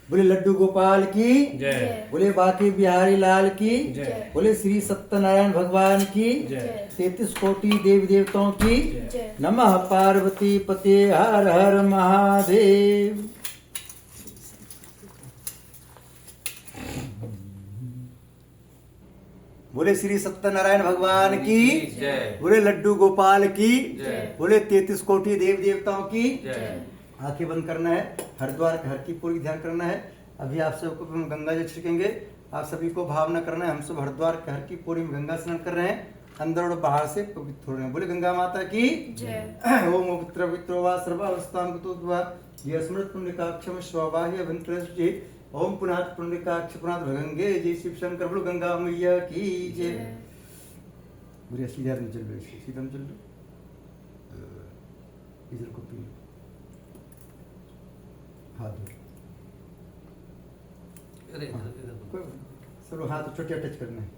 बोले लड्डू गोपाल की जय। बोले बाकी बिहारी लाल की जय। बोले श्री सत्यनारायण भगवान की जय। 33 कोटि देवी देवताओं की जय। नमः पार्वती पते हर हर महादेव। बोले श्री सत्यनारायण भगवान की जय। बोले लड्डू गोपाल की जय। बोले 33 कोटि देवी देवताओं की जय। आंखें बंद करना है, हरिद्वार के हर की पूरी ध्यान करना है। अभी आप सबको हम गंगा जल छिड़केंगे। आप सभी को भावना करना है हम सब हरिद्वार के हर की पूरी में गंगा स्नान कर रहे हैं, अंदर और बाहर से पवित्र हो रहे हैं। बोले गंगा माता की जय। ओम पवित्र पवित्रो वा सर्वावस्थां गतो वा ये स्मृत पुण्यकाक्षम स्वबाह्य अभ्यंतरजे ओम पुनाथ पुण्यकाक्ष पुनाथ भगंगे जय शिव शंकर बोलो गंगा मैया की जय। बोले सीधा में चल लो, सीधा में चल लो, इधर को पी हाथ धो। सब हाथ छोटे टच करना है।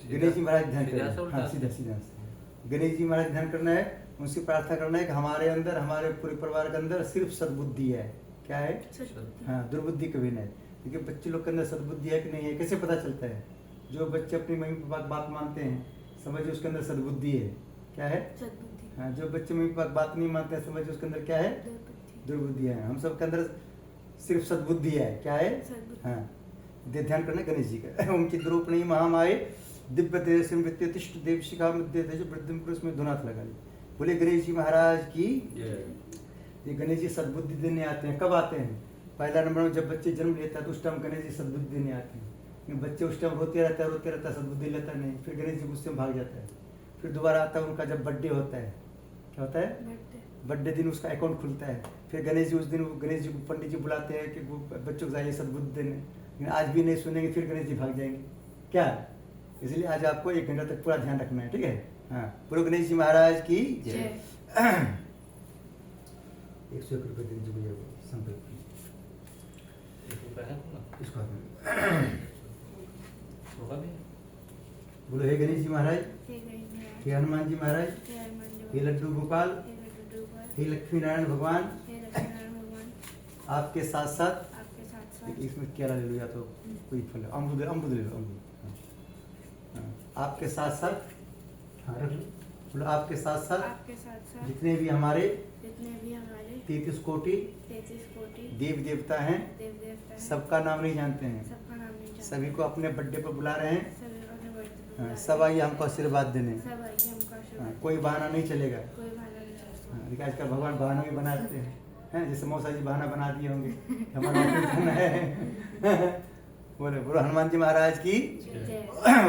गणेश जी महाराज ध्यान करना है। हाँ सीधा सीधा गणेश जी महाराज ध्यान करना है। उनसे प्रार्थना करना है कि हमारे अंदर हमारे पूरे परिवार के अंदर सिर्फ सद्बुद्धि है। क्या है? हाँ दुर्बुद्धि कभी नहीं। क्योंकि बच्चे लोग के अंदर सद्बुद्धि है कि नहीं है कैसे पता चलता है? जो बच्चे अपनी मम्मी पापा की बात मानते हैं समझिए उसके अंदर सद्बुद्धि है। क्या है? हाँ जो बच्चे मम्मी पापा की बात नहीं मानते हैं समझिए उसके अंदर क्या है? दुर्बुद्धि है। हम सब के अंदर सिर्फ सद्बुद्धि है। क्या है? हाँ ध्यान करना गणेश जी का। ओम चिद्रूपणी महामाये दिव्य तेजस्वी वित्तिष्ठ देव शिखा मध्य तेज वृद्धिम पुरुष में धुनाथ लगा ली। बोले गणेश जी महाराज की। ये गणेश जी सद्बुद्धि देने आते हैं। कब आते हैं? पहला नंबर में जब बच्चे जन्म लेता है तो उस टाइम गणेश जी सद्बुद्धि देने आते हैं। बच्चे उस टाइम रोते रहता है सद्बुद्धि लेता नहीं। फिर गणेश जी गुस्से में भाग जाता है। फिर दोबारा आता है उनका जब बर्थडे होता है। क्या होता है? बर्थडे दिन उसका अकाउंट खुलता है। फिर गणेश जी उस दिन गणेश जी को पंडित जी बुलाते हैं कि बच्चों को जाइए सद्बुद्धि देने। लेकिन आज भी नहीं सुनेंगे फिर गणेश जी भाग जाएंगे। क्या? इसलिए आज आपको 1 घंटा तक पूरा ध्यान रखना है। ठीक है? हाँ बोलो गणेश जी महाराज की जय। 101 रुपये दिन जी भैया संकल्प इसको बोलो हे गणेश जी महाराज, हे हनुमान जी महाराज, हे लड्डू गोपाल, हे लक्ष्मी नारायण भगवान, आपके साथ साथ इसमें केला ले लो या तो कोई फल अमरूद अमरूद ले लो अमरूद। आपके साथ साथ हाँ रख लो। बोलो आपके साथ साथ जितने भी हमारे 33 कोटि देव देवता हैं सबका नाम नहीं जानते हैं। सभी को अपने बर्थडे पर बुला रहे हैं। सब आइए हमको आशीर्वाद देने। कोई बहाना नहीं चलेगा। देखिए आजकल भगवान बहाना भी बनाते हैं। जैसे मौसा जी बहाना बना दिए होंगे हमारा ऑफिस है। बोले बोलो हनुमान जी महाराज की।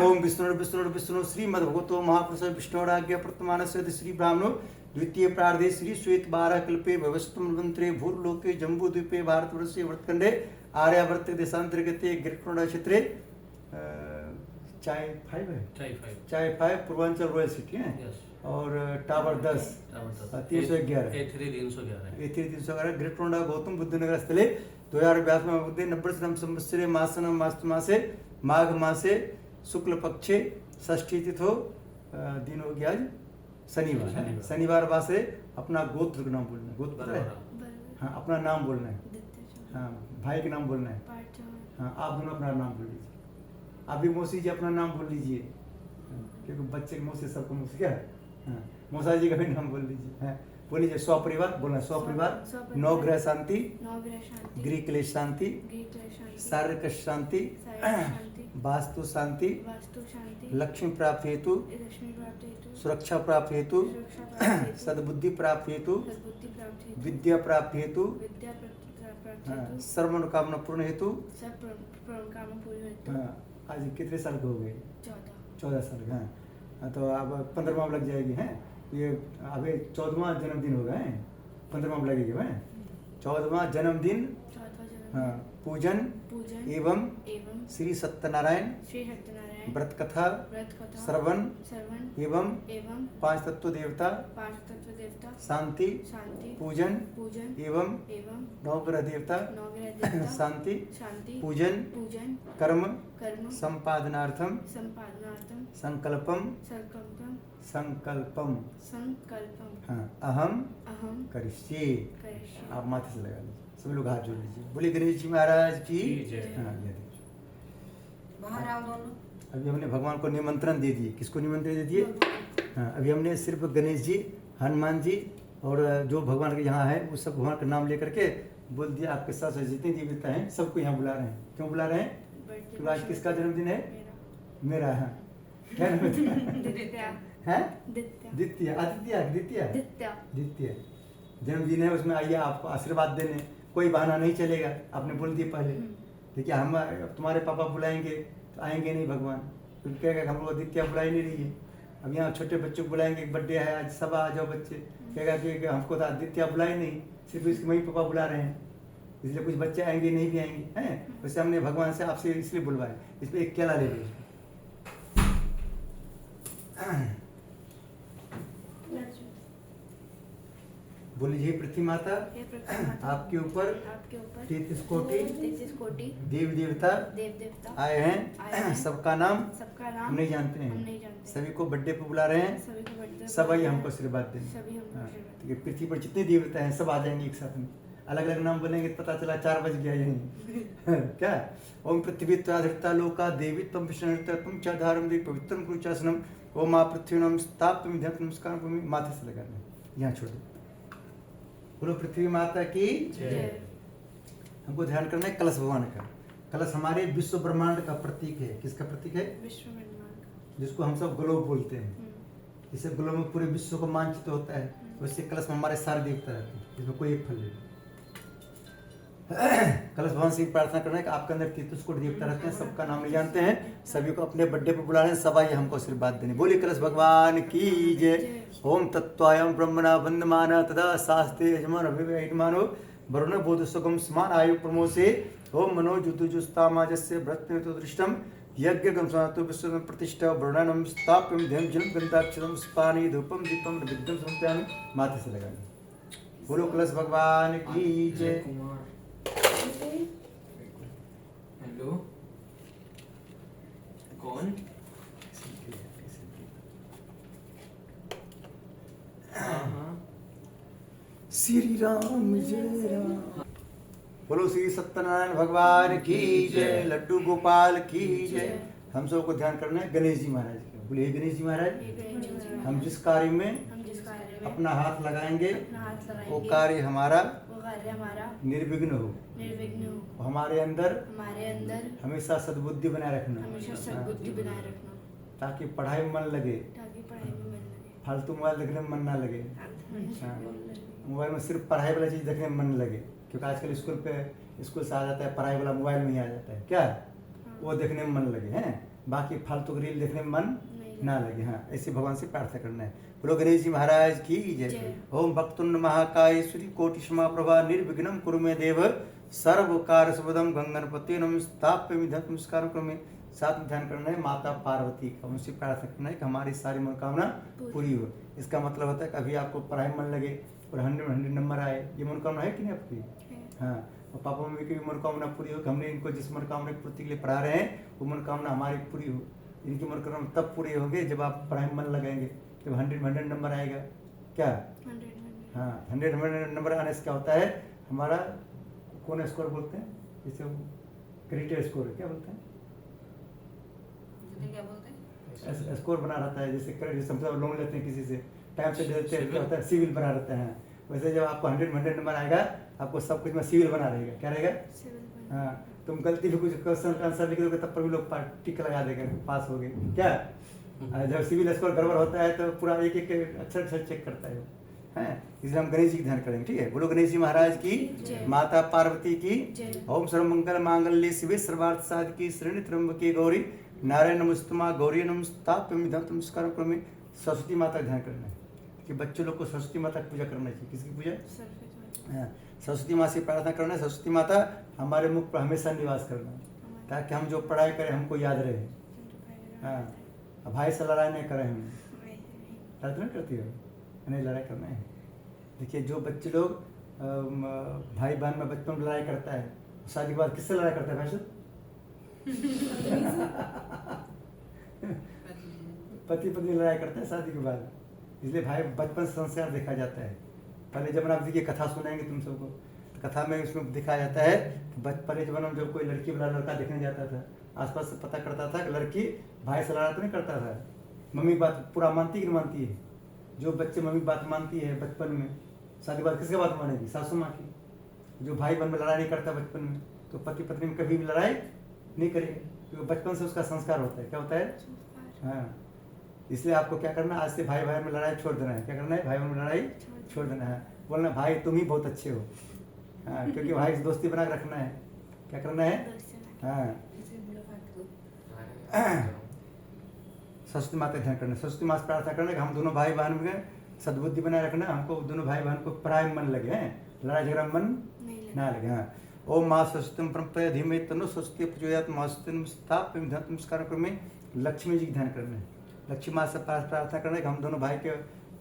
ओम विष्णु विष्णु विष्णु श्रीमद् भगवतो महापुरुष विष्णुराज्ञ प्रतमानस्य श्री ब्राह्मणो द्वितीय प्रार्धे श्री श्वेत 12 कल्पे भवस्तुम मंत्रे भूर्लोके जम्बूद्वीपे भारतवर्षे वर्तखंडे आर्यावर्त देशांतर गते गिरकोंडा क्षेत्रे चाय 5 है। चाय 5 पूर्वांचल रॉयल सिटी है और टावर 10 311 A311 गिरकोंडा गौतम बुद्ध नगर स्थले 2022 में बुद्धे 90 संवत्सरे मासनम मास्तु मासे माघ मासे शुक्ल पक्षे षष्ठी तिथो दिन हो गया आज शनिवार। शनिवार वासे अपना गोत्र का नाम बोलना है। गोत्र पता है? हाँ अपना नाम बोलना है। हाँ भाई का नाम बोलना है। हाँ आप दोनों अपना नाम बोल लीजिए। अभी मौसी जी अपना नाम बोल लीजिए क्योंकि बच्चे की मौसी सबको मौसी क्या। हाँ मौसा जी का भी नाम बोल लीजिए। हाँ बोल लीजिए स्वपरिवार बोलना। स्वपरिवार नवग्रह शांति गृह क्लेश शांति शारीरिक शांति वास्तु शांति लक्ष्मी प्राप्ति हेतु सुरक्षा प्राप्ति हेतु सद्बुद्धि प्राप्ति हेतु विद्या प्राप्ति हेतु सर्व मनोकामना पूर्ण हेतु। आज कितने साल के हो गए? 14 साल का। हाँ तो अब 15वां लग जाएगी हैं। ये अभी 14वां जन्मदिन होगा है। 15वां लगेगा है 14वां जन्मदिन। हाँ पूजन एवं श्री सत्यनारायण व्रत कथा श्रवण एवं 5 तत्व देवता शांति पूजन एवं नवग्रह देवता शांति पूजन कर्म संपादनार्थम संकल्पम हाँ अहम करिष्ये। आप माथे से लगा लीजिए सभी लोग हाथ जोड़ लीजिए, बोलिए गणेश जी महाराज की। हाँ, ये देखिए बाहर आओ दोनों। अभी हमने भगवान को निमंत्रण दे दिए। किसको निमंत्रण दे दिए? हाँ, अभी हमने सिर्फ गणेश जी, हनुमान जी और जो भगवान के यहाँ है वो सब भगवान का नाम लेकर के बोल दिया। आपके साथ साथ जितने देवता हैं सबको यहाँ बुला रहे हैं। क्यों बुला रहे हैं? क्योंकि आज किसका जन्मदिन है? मेरा। हाँ, क्या नाम है? द्वितीय, द्वितीय जन्मदिन है, उसमें आइए आपको आशीर्वाद देने। कोई बहाना नहीं चलेगा, आपने बोल दिया पहले। देखिए हम तुम्हारे पापा बुलाएंगे तो आएंगे नहीं भगवान, क्योंकि कहेगा हम लोग द्वितीय बुला ही नहीं रही है। अब यहाँ छोटे बच्चों को बुलाएंगे, बर्थडे है आज, सब आ जाओ बच्चे, कहेगा कि हमको तो द्वितीय बुलाई नहीं, सिर्फ इसके मम्मी पापा बुला रहे हैं, इसलिए कुछ बच्चे आएंगे नहीं भी आएंगे हैं। वैसे हमने भगवान से आपसे इसलिए बुलवाए। इसमें एक केला ले लो। बोलिए पृथ्वी माता आपके ऊपर 33 कोटि देव देवता आए हैं। सबका नाम हम नहीं जानते हैं, सभी को बर्थडे पे बुला रहे हैं। सब आइए हमको आशीर्वाद दें। ठीक है, पृथ्वी पर जितने देवता हैं सब आ जाएंगे एक साथ में। अलग अलग नाम बोलेंगे पता चला 4 बज गया यहीं। क्या? ओम पृथ्वी त्वाधृता लोका देवी तम विष्णु तुम च धारम देवी पवित्रम कुरुचासनम ओम मा पृथ्वी नम स्थाप्य ध्यान नमस्कार माथे से लगाना, यहाँ छोड़ दो। बोलो पृथ्वी माता की जय। हमको ध्यान करना है कलश भगवान का। कलश हमारे विश्व ब्रह्मांड का प्रतीक है। किसका प्रतीक है? विश्व ब्रह्मांड, जिसको हम सब ग्लोब बोलते हैं। इसे ग्लोब में पूरे विश्व को मानचित होता है। वैसे कलश में हमारे सारे देवता रहते हैं, इसमें कोई एक फल नहीं। कलश भगवान से प्रार्थना करना है कि आपके अंदर 33 कोटि देवता रहते हैं, सबका नाम नहीं जानते हैं, सभी को अपने बर्थडे पर बुला रहे हैं। सब आइए हमको आशीर्वाद देने। बोलिए कलश भगवान की जय। ओम तत्वायम ब्रह्मणा वंदमान तदा शास्त्रे यजमान अभिमानो वरुण बोध सुगम समान आयु प्रमोसे ओम मनो जुतुजुस्तामाजस्य व्रतने तो दृष्टम यज्ञ गम सनातो विश्व प्रतिष्ठा वर्णनम स्थाप्यम ध्यम जल गंधाक्षरम स्पानी धूपम दीपम विद्यम समर्पयामि। माथे से लगाना। बोलो कलश भगवान की जय। हेलो, कौन? श्री राम जय राम। बोलो श्री सत्यनारायण भगवान की जय। लड्डू गोपाल की जय। हम सबको ध्यान करना है गणेश जी महाराज का। बोलिए गणेश जी महाराज, हम जिस कार्य में अपना हाथ लगाएंगे वो कार्य हमारा निर्विघ्न हो। हमारे अंदर हमेशा सद्बुद्धि बनाए रखना, ताकि पढ़ाई में मन लगे, फालतू मोबाइल देखने में मन ना लगे। मोबाइल में सिर्फ पढ़ाई वाला चीज़ देखने में मन लगे, क्योंकि आजकल स्कूल से आ जाता है पढ़ाई वाला, मोबाइल में ही आ जाता है। क्या? वो देखने में मन लगे हैं, बाकी फालतू रील देखने में मन ना लगे। हाँ, ऐसे भगवान से प्रार्थना करना है। बोलो गणेश जी महाराज की जय। ओम भक्तुंड महाकाय सूर्य कोटि समाप्रभा निर्विघ्नं कुरु मे देव सर्व कार्य सर्वदम गंगनपति नमस्ताप्यमि नमस्कार करोमि। साथ में ध्यान करना है माता पार्वती का, उनसे प्रार्थना करना है कि हमारी सारी मनोकामना पूरी हो। इसका मतलब होता है कि अभी आपको पढ़ाई में मन लगे और 100 नंबर आए, ये मनोकामना है कि नहीं आपकी? हाँ, और पापा मम्मी की भी मनोकामना पूरी हो कि हमने इनको जिस मनोकामना की पूर्ति के लिए पढ़ा रहे हैं वो मनोकामना हमारी पूरी हो। इनकी मनोकामना तब पूरी होगी जब आप पढ़ाई में मन लगाएंगे, जब 100 नंबर आएगा। क्या? 100 नंबर आने से क्या होता है, हमारा कौन स्कोर बोलते हैं, जैसे क्रेडिट स्कोर क्या बोलते हैं, स्कोर बना रहता है। जैसे क्रेडिट लोन लेते हैं किसी से, टाइम से देते हैं, क्या होता है, सिविल बना रहता है। वैसे जब आपको 100 नंबर आएगा आपको सब कुछ में सिविल बना रहेगा। क्या रहेगा? हाँ, तुम गलती भी कुछ क्वेश्चन का आंसर लिख दोगे तब पर भी लोग टिक लगा देगा, पास हो गए। क्या? जब सिविल स्कोर गड़बड़ होता है तो पूरा एक एक अक्षर चेक करता है। इसलिए हम गणेश जी की ध्यान करेंगे। ठीक है, बोलो गणेश जी महाराज की, माता पार्वती की। ओम सर्वमंगल मांगल्ये शिवे सर्वार्थ साधिके शरण्ये त्र्यंबके गौरी नारायण नमस्तुमा गौरी नमस्ताप्यमि नमस्कार करोमि। सरस्वती माता का ध्यान करना है कि बच्चों लोग को सरस्वती माता की पूजा करना चाहिए। किसकी पूजा? सरस्वती माता से प्रार्थना करना है, सरस्वती माता हमारे मुख पर हमेशा निवास करना, ताकि हम जो पढ़ाई करें हमको याद रहे। हाँ, भाई से लड़ाई नहीं करें, हम लड़ाई नहीं करती हो, नहीं लड़ाई करना है। देखिए जो बच्चे लोग भाई बहन में बचपन में लड़ाई करता है, शादी के बाद किससे लड़ाई करता है भाई साहब? पति पत्नी लड़ाई करते हैं शादी के बाद। इसलिए भाई बचपन से संस्कार देखा जाता है। पहले जब आप देखिए कथा सुनाएंगे तुम सबको, तो कथा में उसमें दिखाया जाता है कि पहले जमाने में जब कोई लड़की वाला लड़का देखने जाता था, आसपास से पता करता था कि लड़की भाई से लड़ा तो नहीं करता था, मम्मी बात पूरा मानती कि नहीं मानती है। जो बच्चे मम्मी बात मानती है बचपन में, शादी बाद किसकी बात मानेगी? सासू माँ की। जो भाई बहन में लड़ाई नहीं करता बचपन में, तो पति पत्नी में कभी भी लड़ाई नहीं करेगा, क्योंकि बचपन से उसका संस्कार होता है। क्या होता है? हाँ, इसलिए आपको क्या करना है, आज से भाई भाई में लड़ाई छोड़ देना है। क्या करना है? भाई बहन में लड़ाई छोड़ देना है। बोलना भाई तुम ही बहुत अच्छे हो, हाँ, क्योंकि भाई से दोस्ती बना के रखना है। क्या करना है? हाँ, सरस्वती माता का ध्यान करना, सरस्वती माता से प्रार्थना करना कि हम दोनों भाई बहन में सद्बुद्धि बनाए रखना, हमको दोनों भाई बहन को पराय मन लगे हैं, लड़ाई झगड़ा मन ना लगे। हाँ, ओम माँ सरस्वती परंपरा धीमे तनु सरस्वती प्रचोदयात मास्तु स्थाप्य नमस्कार में लक्ष्मी जी का ध्यान करना है। लक्ष्मी माँ से प्रार्थना करना है कि हम दोनों भाई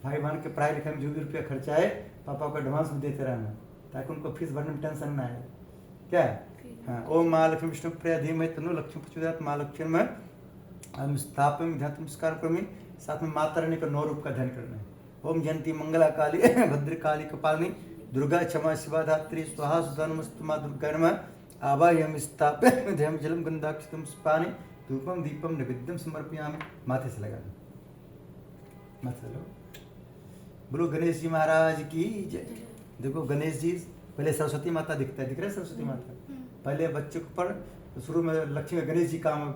बहन के पढ़ाई लिखाई में जो भी रुपया खर्चा है पापा को एडवांस में देते रहना, ताकि उनको फीस भरने में टेंशन ना आए। क्या है? हाँ, ओम माँ लक्ष्मी विष्णु प्रिया धीमे तनु लक्ष्मी प्रचोदयात माँ लक्ष्मी में हम स्थापन ध्यान नमस्कार क्रमी, साथ में माता रानी का 9 रूप का ध्यान करना है। ओम जयंती मंगला काली भद्रकाली कपालिनी दुर्गा क्षमा शिवा धात्री स्वाहा सुधा नमस्तु माँ दुर्गा नमः आवाह्यम स्थाप्य ध्यम जलम गंधाक्षतम स्पाने धूपम दीपम नैवेद्यम समर्पयामि। माथे से लगाना, माथे से लो। बोलो गणेश जी महाराज की जय। देखो गणेश जी पहले सरस्वती माता दिखता है, दिख रहा है सरस्वती माता। पहले बच्चे को पर शुरू में लक्ष्मी गणेश जी काम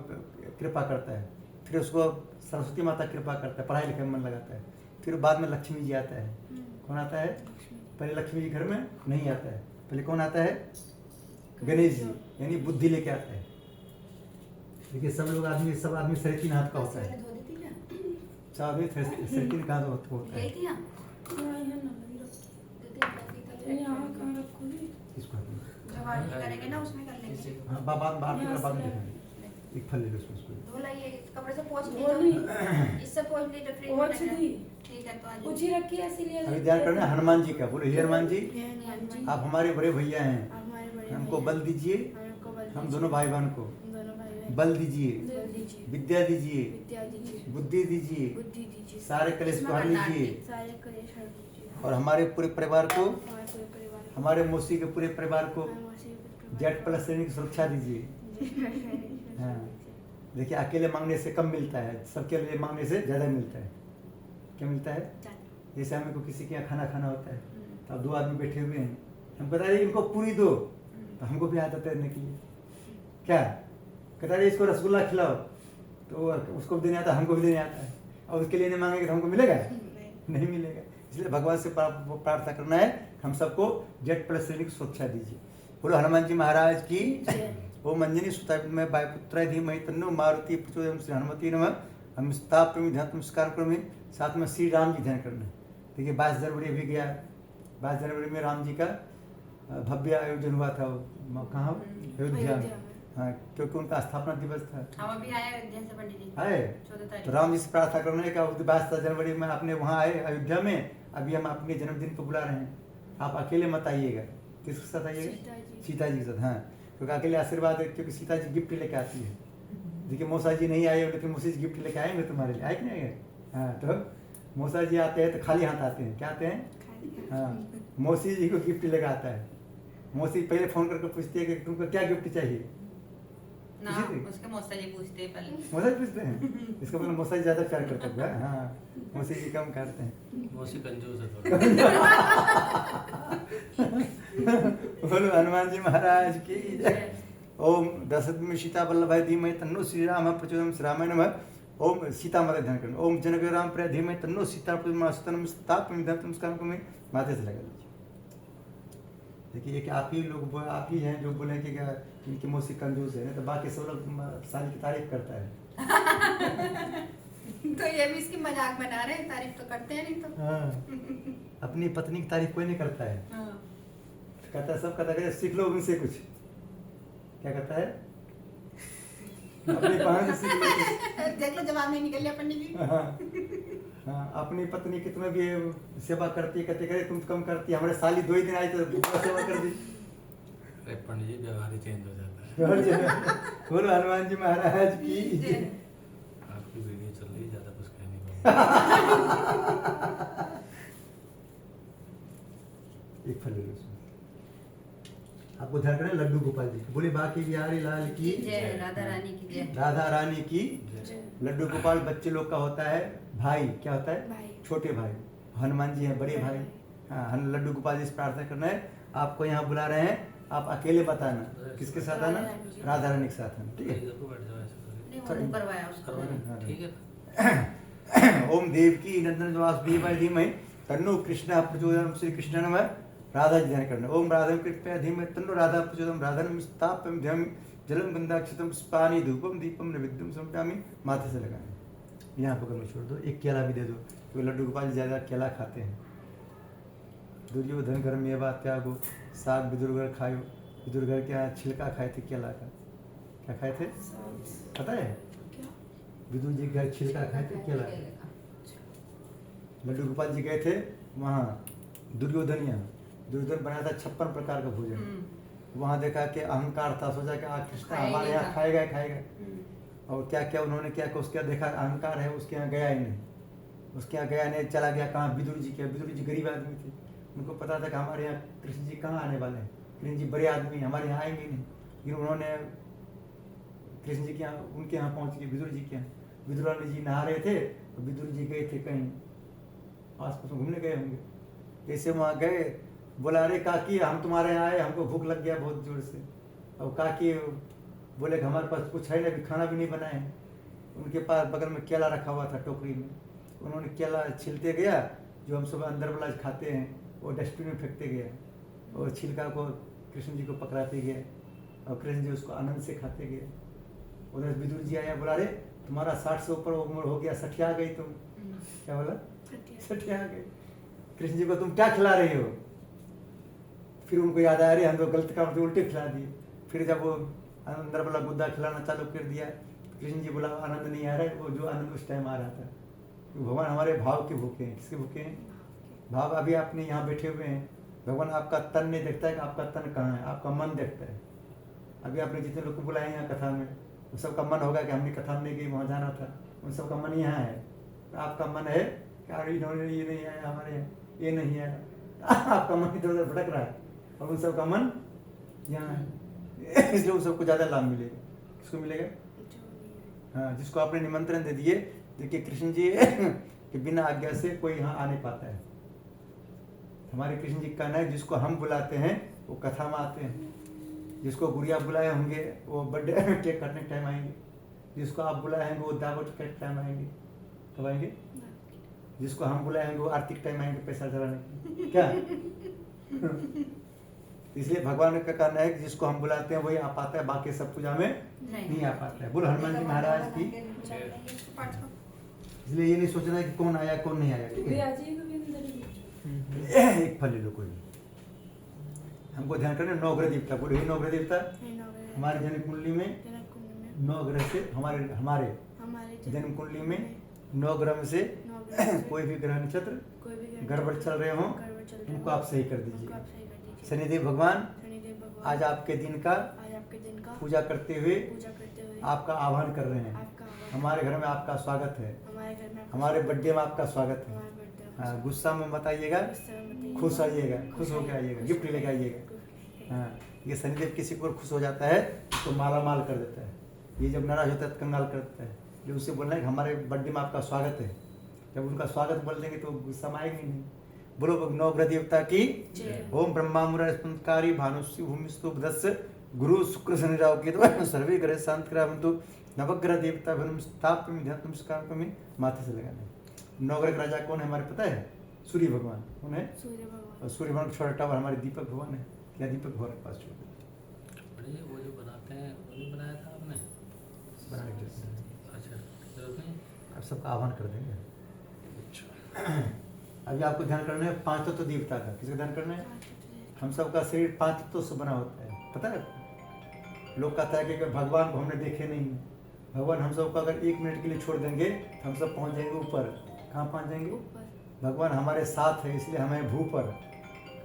कृपा करता है, फिर उसको सरस्वती माता कृपा करता है, पढ़ाई लिखाई में मन लगाता है, फिर बाद में लक्ष्मी जी आता है। कौन आता है? पहले लक्ष्मी जी घर में नहीं आता है, पहले कौन आता है? गणेश जी, यानी बुद्धि लेके आता है। देखिए सब आदमी सरेतीन हाथ का होता है, सब आदमी सरेतीन का होता है। इसको करेंगे ना उसमें कर लेंगे। हाँ, बाद में एक फल ले लो उसको। धोला ये कपड़े से पोंछ लीजिए, इससे पोंछ लीजिए फ्रिज। ठीक है, तो आज कुछ ही रखी है इसीलिए। अभी ध्यान करना हनुमान जी का। बोलो हे हनुमान जी, आप हमारे बड़े भैया हैं, हमको बल दीजिए, हम दोनों भाई बहन को बल दीजिए, विद्या दीजिए, बुद्धि दीजिए, सारे कलेश को हर लीजिए, और हमारे पूरे परिवार को, हमारे मौसी के पूरे परिवार को जेट प्लस श्रेणी की सुरक्षा दीजिए। हाँ, देखिए अकेले मांगने से कम मिलता है, सबके लिए मांगने से ज्यादा मिलता है। क्या मिलता है? जैसे हमें को किसी के यहाँ खाना खाना होता है, तो अब 2 आदमी बैठे हुए हैं, हम बता रहे इनको पूरी दो, तो हमको भी आता तैरने के लिए। क्या कहता है? इसको रसगुल्ला खिलाओ, तो उसको भी देने आता है, हमको भी देने आता है, और उसके लिए नहीं मांगेंगे तो हमको मिलेगा? नहीं मिलेगा। इसलिए भगवान से प्रार्थना करना है, हम सबको जेट प्लस श्रेणी की सुरक्षा दीजिए। बोलो हनुमान जी महाराज की। ओम अंजनी सुता में वायुपुत्राय धीमहि तन्नो मारुति प्रचोदयात् श्री हनुमते नमः। हम स्थाप्य ध्यान नमस्कार क्रमे, साथ में श्री राम जी ध्यान करना है। देखिए 22 जनवरी अभी गया, 22 जनवरी में राम जी का भव्य आयोजन हुआ था। कहाँ? अयोध्या में। हाँ, क्योंकि उनका स्थापना दिवस था। हम अभी आए अयोध्या से पंडित जी। आए? तो राम जी से प्रार्थना करना है कि 22 जनवरी में आपने वहाँ आए अयोध्या में, अभी हम अपने जन्मदिन को बुला रहे हैं, आप अकेले मत आइएगा। किसके साथ आइएगा? सीता जी के साथ। हाँ, क्योंकि अकेले आशीर्वाद है, क्योंकि सीता जी गिफ्ट लेके आती है। देखिए मौसा जी नहीं आए, लेकिन मौसी जी गिफ्ट लेके आएंगे तुम्हारे लिए, आए कि नहीं आए? हाँ, तो मौसा जी आते हैं तो खाली हाथ आते हैं। क्या आते हैं? हाँ, मौसी जी को गिफ्ट लेके आता है। मौसी पहले फोन करके पूछती है कि तुमको क्या गिफ्ट चाहिए ना, उसके मौसा जी पूछते हैं पहले। मौसा जी पूछते हैं, इसका मतलब मौसा जी ज्यादा प्यार करते हैं। हाँ, मौसी जी कम करते हैं। मौसी कंजूस है थोड़ा। बोलो हनुमान जी महाराज की जय। ओम दशरथ में सीता वल्लभ भाई धीमहि तन्नो श्री राम प्रचोदयात् श्री रामाय नमः। ओम सीता माता ध्यान करना। ओम जनक राम प्रिय धीमहि तन्नो सीता प्रचोदयात् स्थाप्य ध्यान नमस्कार को माथे से लगा लीजिए। देखिए एक आप ही लोग, आप ही हैं जो बोले कि इनकी मौसी कंजूस है, नहीं तो बाकी सब लोग सारी की तारीफ करता है। तो ये भी इसकी मजाक बना रहे हैं, तारीफ तो करते हैं नहीं तो। हाँ, अपनी पत्नी की तारीफ कोई नहीं करता है। हाँ। कहता है सब कहता है सीख लो उनसे कुछ। क्या कहता है? अपनी बहन से सीख लो। देख लो जवाब नहीं निकल लिया पंडित जी। हाँ, अपनी पत्नी की तुम्हें भी सेवा करती है, कहते करे तुम कम करती है, हमारे साली 2 ही दिन आई तो सेवा कर दी। अरे पंडित जी व्यवहार ही चेंज हो जाता है। बोलो हनुमान जी महाराज की। आपकी वीडियो चल रही, ज्यादा कुछ कह नहीं पाऊंगा। एक फल ले लो उसमें। आपको ध्यान करना है लड्डू गोपाल जी की। बोले बाकी बिहारी लाल की जय, राधा रानी की जय। राधा रानी की लड्डू गोपाल बच्चे लोग का होता है भाई, क्या होता है? भाई। छोटे भाई। हनुमान जी हैं बड़े भाई। हाँ, हम लड्डू गोपाल जी से प्रार्थना करना है। आपको यहाँ बुला रहे हैं, आप अकेले बताना किसके साथ आना? राधा रानी के साथ आना, ठीक है? इधर को बैठ जाओ ऐसे करके। नहीं, वो मुंह करवाया उसको। करवा दें? हाँ। ठीक है। ओम देवकी नंदन वासुदेवाय धीमहि तन्नो कृष्ण प्रचोदयाम। श्री कृष्ण नमः। राधा जी ध्यान करना। ओम राधा कृपया धीमहि तन्नो राधा प्रचोदयाम। राधा नमस्ताप्यम ध्यामि जलम गंधाक्षतम पुष्पानि धूपम दीपम नैवेद्यम समर्पयामि। माथे से लगाना। यहाँ पकड़ में छोड़ दो, एक केला भी दे दो, क्योंकि लड्डू गोपाल जी ज़्यादा केला खाते हैं। दुर्योधन घर मेवा त्यागो साग विदुरगर खायो। विदुरगर के यहाँ छिलका खाए थे केला का। क्या खाए थे पता है? विदुर जी के घर छिलका खाए थे केला का। लड्डू गोपाल जी गए थे वहाँ दुर्योधन यहाँ। दुर्योधन बनाया था 56 प्रकार का भोजन। वहाँ देखा कि अहंकार था, सोचा कि कृष्ण हमारे यहाँ खाएगा ही खाएगा। और क्या क्या उन्होंने क्या कि उसके यहाँ देखा अहंकार है, उसके यहाँ गया ही नहीं। उसके यहाँ गया नहीं, चला गया कहाँ? विदुर जी के। विदुर जी गरीब आदमी थे, उनको पता था कि हमारे यहाँ कृष्ण जी कहाँ आने वाले हैं। कृष्ण जी बड़े आदमी हैं, हमारे यहाँ आएंगे नहीं। लेकिन उन्होंने कृष्ण जी के यहाँ, उनके यहाँ पहुँच गए, विदुर जी के यहाँ। विदुर जी नहा रहे थे तो विदुर जी गए थे कहीं आस पास घूमने गए होंगे। जैसे वहाँ गए, बोला अरे काकी हम तुम्हारे यहाँ आए, हमको भूख लग गया बहुत जोर से। और काकी बोले कि हमारे पास कुछ है नहीं, अभी खाना भी नहीं बनाए। उनके पास बगल में केला रखा हुआ था टोकरी में। उन्होंने केला छिलते गया, जो हम सुबह अंदर वाला खाते हैं वो डस्टबिन में फेंकते गया। और छिलका को कृष्ण जी को पकड़ाते गए और कृष्ण जी उसको आनंद से खाते गए। उधर विदुर जी आया, बोला अरे तुम्हारा 60 से ऊपर उम्र हो गया, सठिया गई तुम। क्या बोला? सठिया गई। कृष्ण जी को तुम क्या खिला रही हो? फिर उनको याद आया अरे हम तो गलत काम से उल्टे खिला दिए। फिर जब वो अंदर वाला गुद्दा खिलाना चालू कर दिया, कृष्ण जी बोला आनंद नहीं आ रहा है, वो जो आनंद उस टाइम आ रहा था। भगवान हमारे भाव के भूखे हैं। किसके भूखे हैं? भाव। अभी आपने यहाँ बैठे हुए हैं, भगवान आपका तन नहीं देखता है कि आपका तन कहाँ है, आपका मन देखता है। अभी आपने जितने लोग को बुलाए यहाँ कथा में, उन सबका मन होगा कि हमने कथा में नहीं गई, वहाँ जाना था। उन सबका मन यहाँ है। तो आपका मन है कि इन्होंने ये नहीं आया हमारे यहाँ, ये नहीं आया। आपका मन इधर उधर भटक रहा है और उन सबका मन यहाँ है। इसलिए उन सबको ज़्यादा लाभ मिलेगा। किसको मिलेगा? हाँ, जिसको आपने निमंत्रण दे दिए। देखिए कृष्ण जी के बिना आज्ञा से कोई यहाँ आ नहीं पाता है। हमारे कृष्ण जी का कहना है जिसको हम बुलाते हैं वो कथा में आते हैं। जिसको गुड़िया बुलाए होंगे वो बर्थडे केक काटने के टाइम आएंगे। जिसको आप बुलाए होंगे वो दावत के टाइम आएंगे। कब आएंगे? जिसको हम बुलाए होंगे वो आरती के टाइम आएंगे पैसा चढ़ाने। क्या? इसलिए भगवान का कहना है कि जिसको हम बुलाते हैं वही आ पाता है, बाकी सब पूजा में नहीं आ पाता है। बोलो हनुमान जी महाराज की। इसलिए ये नहीं सोचना कि कौन आया कौन नहीं आया। ठीक है, एक फल ले लो कोई। हमको ध्यान करना 9 ग्रह देवता। बोलो हे 9 ग्रह देवता। हमारे जन्म कुंडली में 9 ग्रह से हमारे जन्म कुंडली में 9 ग्रह में से कोई भी ग्रह नक्षत्र गड़बड़ चल रहे हो उनको आप सही कर दीजिए। शनिदेव भगवान आज आपके दिन का पूजा करते हुए आपका आह्वान कर रहे हैं। हमारे घर में आपका स्वागत है, हमारे बर्थडे में आपका स्वागत है। हाँ, गुस्सा में मत आइएगा, खुश आइएगा, खुश होकर आइएगा, गिफ्ट लेके आइएगा। हाँ, ये शनिदेव किसी को खुश हो जाता है तो माला माल कर देता है। ये जब नाराज होता है तो कंगाल कर देता है। जो उससे बोलना है कि हमारे बर्थडे में आपका स्वागत है। जब उनका स्वागत बोल देंगे तो गुस्सा में आएगा ही नहीं। बोलो 9 ग्रह देवता की। ओम ब्रह्मा मुरारी भानुष्य भूमिस्तु बुधस्य गुरु शुक्र शनि राहु केतु सर्वे ग्रह शांत करावन्तु। नवग्रह देवता स्थाप्य में माथे से लगाना। 9 ग्रह राजा कौन है हमारे पता है? सूर्य भगवान। कौन है? और सूर्य भगवान छोटा टावर हमारे दीपक भगवान है। क्या दीपक भगवान के पास छोड़ दो। वो जो बनाते हैं वो नहीं बनाया था आपने? बना के देते हैं। अच्छा, जरूरत नहीं। आप सबका आह्वान कर देंगे। अच्छा, अभी आपको ध्यान करना है 5 तत्व देवता का। किसका ध्यान करना है? हम सबका शरीर 5 तत्वों से बना होता है, पता है? लोग कहता है कि भगवान को हमने देखे नहीं। भगवान हम सबको अगर 1 मिनट के लिए छोड़ देंगे तो हम सब पहुंच जाएंगे ऊपर। कहाँ पहुंच जाएंगे? भगवान हमारे साथ है इसलिए हमें भू पर।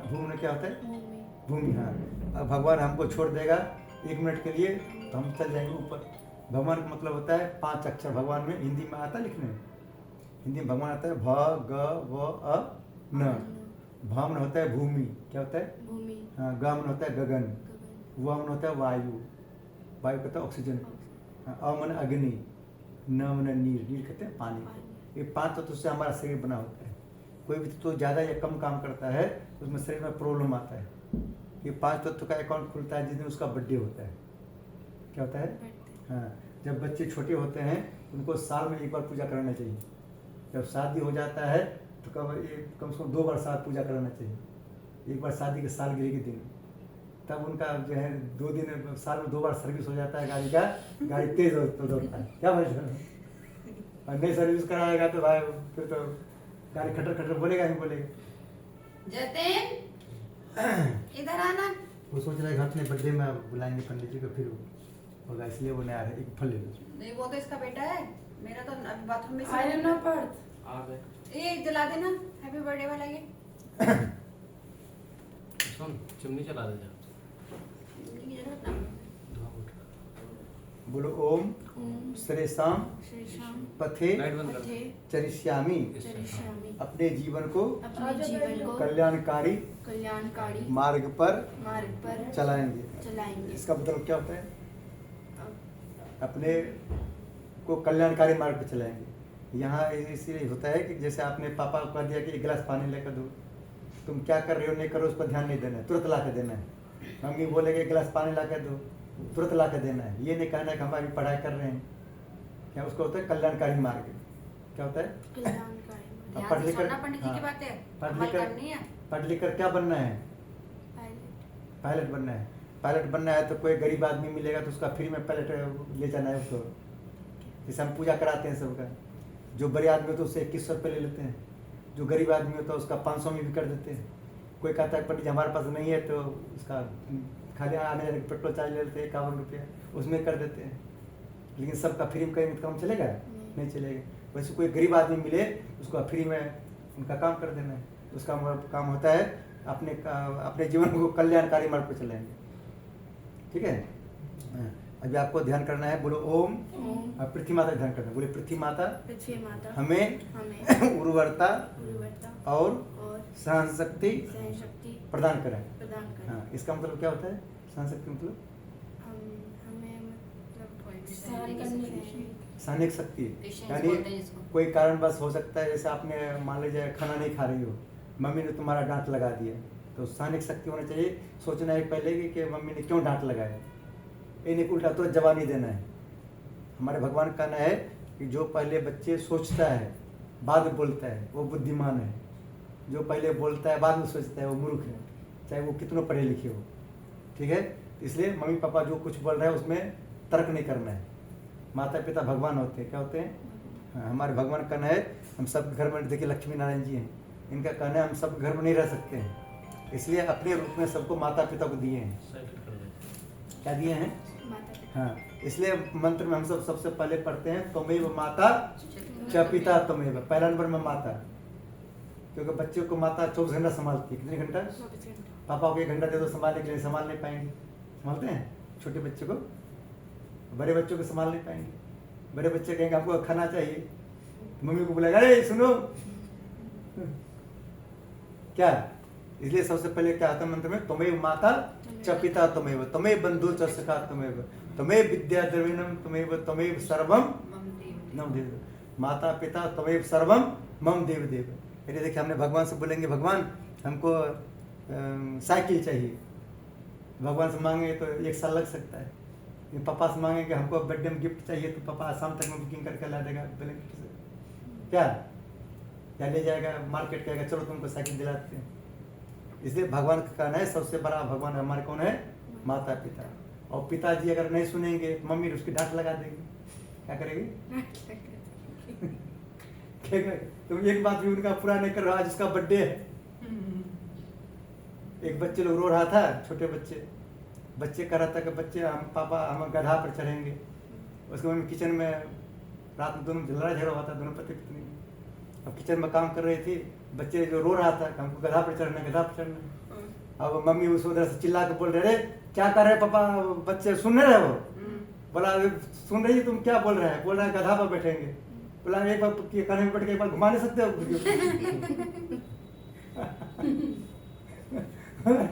भू में क्या होता है? भूमि। हाँ, अब भगवान हमको छोड़ देगा 1 मिनट के लिए तो हम चल जाएंगे ऊपर। भगवान का मतलब होता है 5 अक्षर। भगवान में हिंदी में आता है लिखने में। हिंदी में भगवान आता है भ ग व अ न। भ में होता है भूमि। क्या होता है? भूमि। हाँ, ग में होता है गगन। व मन होता है वायु, वायु कहता है ऑक्सीजन, अ मन अग्नि, न मन नीर, नीर कहते हैं पानी। ये 5 तत्व से हमारा शरीर बना होता है। कोई भी तो ज़्यादा या कम काम करता है उसमें शरीर में प्रॉब्लम आता है। ये 5 तत्व का अकाउंट खुलता है जिस दिन उसका बर्थडे होता है। क्या होता है? हाँ, जब बच्चे छोटे होते हैं उनको साल में 1 बार पूजा कराना चाहिए। जब शादी हो जाता है तो कम से कम 2 बार साल पूजा कराना चाहिए। 1 बार शादी के सालगिरह के दिन, तब उनका जो है 2 दिन साल में 2 बार सर्विस हो जाता है गाड़ी का, गाड़ी तेज दौड़ता है। क्या भाई? और नहीं सर्विस कराएगा तो भाई फिर तो गाड़ी खटर खटर बोलेगा ही बोलेगा। जतिन इधर आना। वो सोच रहा है घर में बर्थडे में बुलाएंगे पंडित जी को, फिर होगा, इसलिए वो नहीं आ रहा है। एक फल ले लो। नहीं वो तो इसका बेटा है, मेरा तो अभी बाथरूम में I am not birth. आ गए। ये जला देना हैप्पी बर्थडे वाला ये। सुन, चिमनी चला दे जा। की जरूरत ना। धुआं उठ रहा बोलो ओम ओम श्रेषाम श्री श्याम पथे है। लाइट बंद कर पथे दे। चरिष्यामि, इससे। चरिष्यामि, अपने जीवन को अपने जीवन को कल्याणकारी कल्याणकारी मार्ग पर मार्ग पर चलाएंगे। चलाएंगे। इसका मतलब क्या होता है? अपने को कल्याणकारी मार्ग पर चलाएंगे। यहाँ इसलिए होता है कि जैसे आपने पापा को कह दिया कि 1 गिलास पानी लेकर दो, तुम क्या कर रहे हो नहीं करो उस पर ध्यान नहीं देना है, तुरंत ला के देना है। मम्मी बोलेगे 1 गिलास पानी ला के दो, तुरंत ला के देना है। ये नहीं कहना है कि हम अभी पढ़ाई कर रहे हैं। क्या उसको होता है कल्याणकारी मार्ग। क्या होता है? कल्याणकारी अब ध्यान पढ़ से लिख कर, सुनना पंडित जी की हाँ, बातें, पढ़ अमल लिख कर, करनी है। पढ़ लिख कर क्या बनना है? पायलट। पायलट बनना है। पायलट बनना है तो कोई गरीब आदमी मिलेगा तो उसका फ्री में पायलट ले जाना है उसको। जैसे हम पूजा कराते हैं सबका, जो बड़े आदमी होते हैं उससे 2100 रुपये ले लेते हैं, जो गरीब आदमी होता है उसका 500 में भी कर देते हैं। कोई कहता है पंडित जी हमारे पास नहीं है तो उसका खाली आने जाने का पेट्रोल चार्ज ले लेते हैं 51 रुपया, उसमें कर देते हैं। लेकिन सबका फ्री में करेंगे तो काम चलेगा? नहीं चलेगा। वैसे कोई गरीब आदमी मिले उसको फ्री में उनका काम कर देना है। उसका काम होता है अपने जीवन को कल्याणकारी मार्ग पर चलाएंगे। ठीक है? अभी आपको ध्यान करना है। बोलो ओम। ओम और पृथ्वी माता ध्यान करना है। बोले पृथ्वी माता पृथ्वी माता हमें उर्वरता उर्वरता और और सहन शक्ति सहन शक्ति प्रदान करें। प्रदान करें। हाँ, इसका मतलब क्या होता है? सहन शक्ति मतलब हमें मतलब कोई भी सहन करने की सहनिक शक्ति, Patience यानी बोलते हैं इसको। कोई कारणवश हो सकता है, जैसे आपने मान लीजिए खाना नहीं खा रही हो, मम्मी ने तुम्हारा डांट लगा दिया, तो सहनिक शक्ति होना चाहिए। सोचना है पहले कि मम्मी ने क्यों डांट लगाया, ये नहीं उल्टा तुरंत जवाब नहीं देना है। हमारे भगवान का कहना है कि जो पहले बच्चे सोचता है बाद में बोलता है वो बुद्धिमान है, जो पहले बोलता है बाद में सोचता है वो मूर्ख है, चाहे वो कितनों पढ़े लिखे हो। ठीक है? इसलिए मम्मी पापा जो कुछ बोल रहे हैं उसमें तर्क नहीं करना है। माता पिता भगवान होते हैं। क्या होते हैं? हाँ, हमारे भगवान का कहना है हम सब घर में, देखिए लक्ष्मी नारायण जी हैं, इनका कहना है हम सब घर में नहीं रह सकते हैं, इसलिए अपने रूप में सबको माता पिता को दिए हैं। साइलेंट कर दे। क्या दिए हैं? माता हाँ, इसलिए मंत्र में हम सब सबसे पहले पढ़ते हैं त्वमेव माता च पिता त्वमेव। पहला नंबर में माता, क्योंकि बच्चे को माता 24 घंटा संभालती है। कितने घंटा? पापा को 1 घंटा दे दो संभालने के लिए, संभाल नहीं पाएंगे। संभालते हैं छोटे बच्चे को, बड़े बच्चों को संभाल नहीं पाएंगे। बड़े बच्चे कहेंगे आपको खाना चाहिए, मम्मी को बोलेगा अरे सुनो क्या। इसलिए सबसे पहले क्या आता है मंत्र में? त्वमेव माता च पिता त्वमेव, त्वमेव बंधु च सखा त्वमेव, त्वमेव विद्या द्रविणम त्वमेव, त्वमेव सर्वम मम देव। माता पिता त्वमेव सर्वम मम देव देव। ये देखिए हमने भगवान से बोलेंगे भगवान हमको साइकिल चाहिए, भगवान से मांगे तो 1 साल लग सकता है। पापा से मांगेंगे हमको बर्थडे में गिफ्ट चाहिए तो पापा शाम तक में बुकिंग करके ला देगा ब्लैंकेट से। क्या या ले जाएगा मार्केट, कहेगा चलो तुमको साइकिल दिलाते हैं। इसलिए भगवान का कहना है सबसे बड़ा भगवान हमारे कौन है? माता पिता। और पिताजी अगर नहीं सुनेंगे तो मम्मी उसकी डांट लगा देगी। क्या करेगी? तुम एक बात भी उनका पूरा नहीं कर रहा। आज उसका बर्थडे है, एक बच्चे लोग रो रहा था, छोटे बच्चे कह रहा था कि बच्चे हम गधा पर चढ़ेंगे। उसके मम्मी किचन में रात में दोनों लड़ाई झगड़ा हुआ था, दोनों पति पत्नी। अब किचन में काम कर रही थी, बच्चे जो रो रहा था कि हमको गधा पर चढ़ना। अब मम्मी उस उधर से चिल्ला के बोल रहे क्या कर रहे पापा, बच्चे सुन रहे हो? बोला सुन रही तुम क्या बोल रहे हैं? बोल रहे हैं गधा पर बैठेंगे। बोला एक बार कान में बैठ के एक बार घुमा नहीं सकते हो?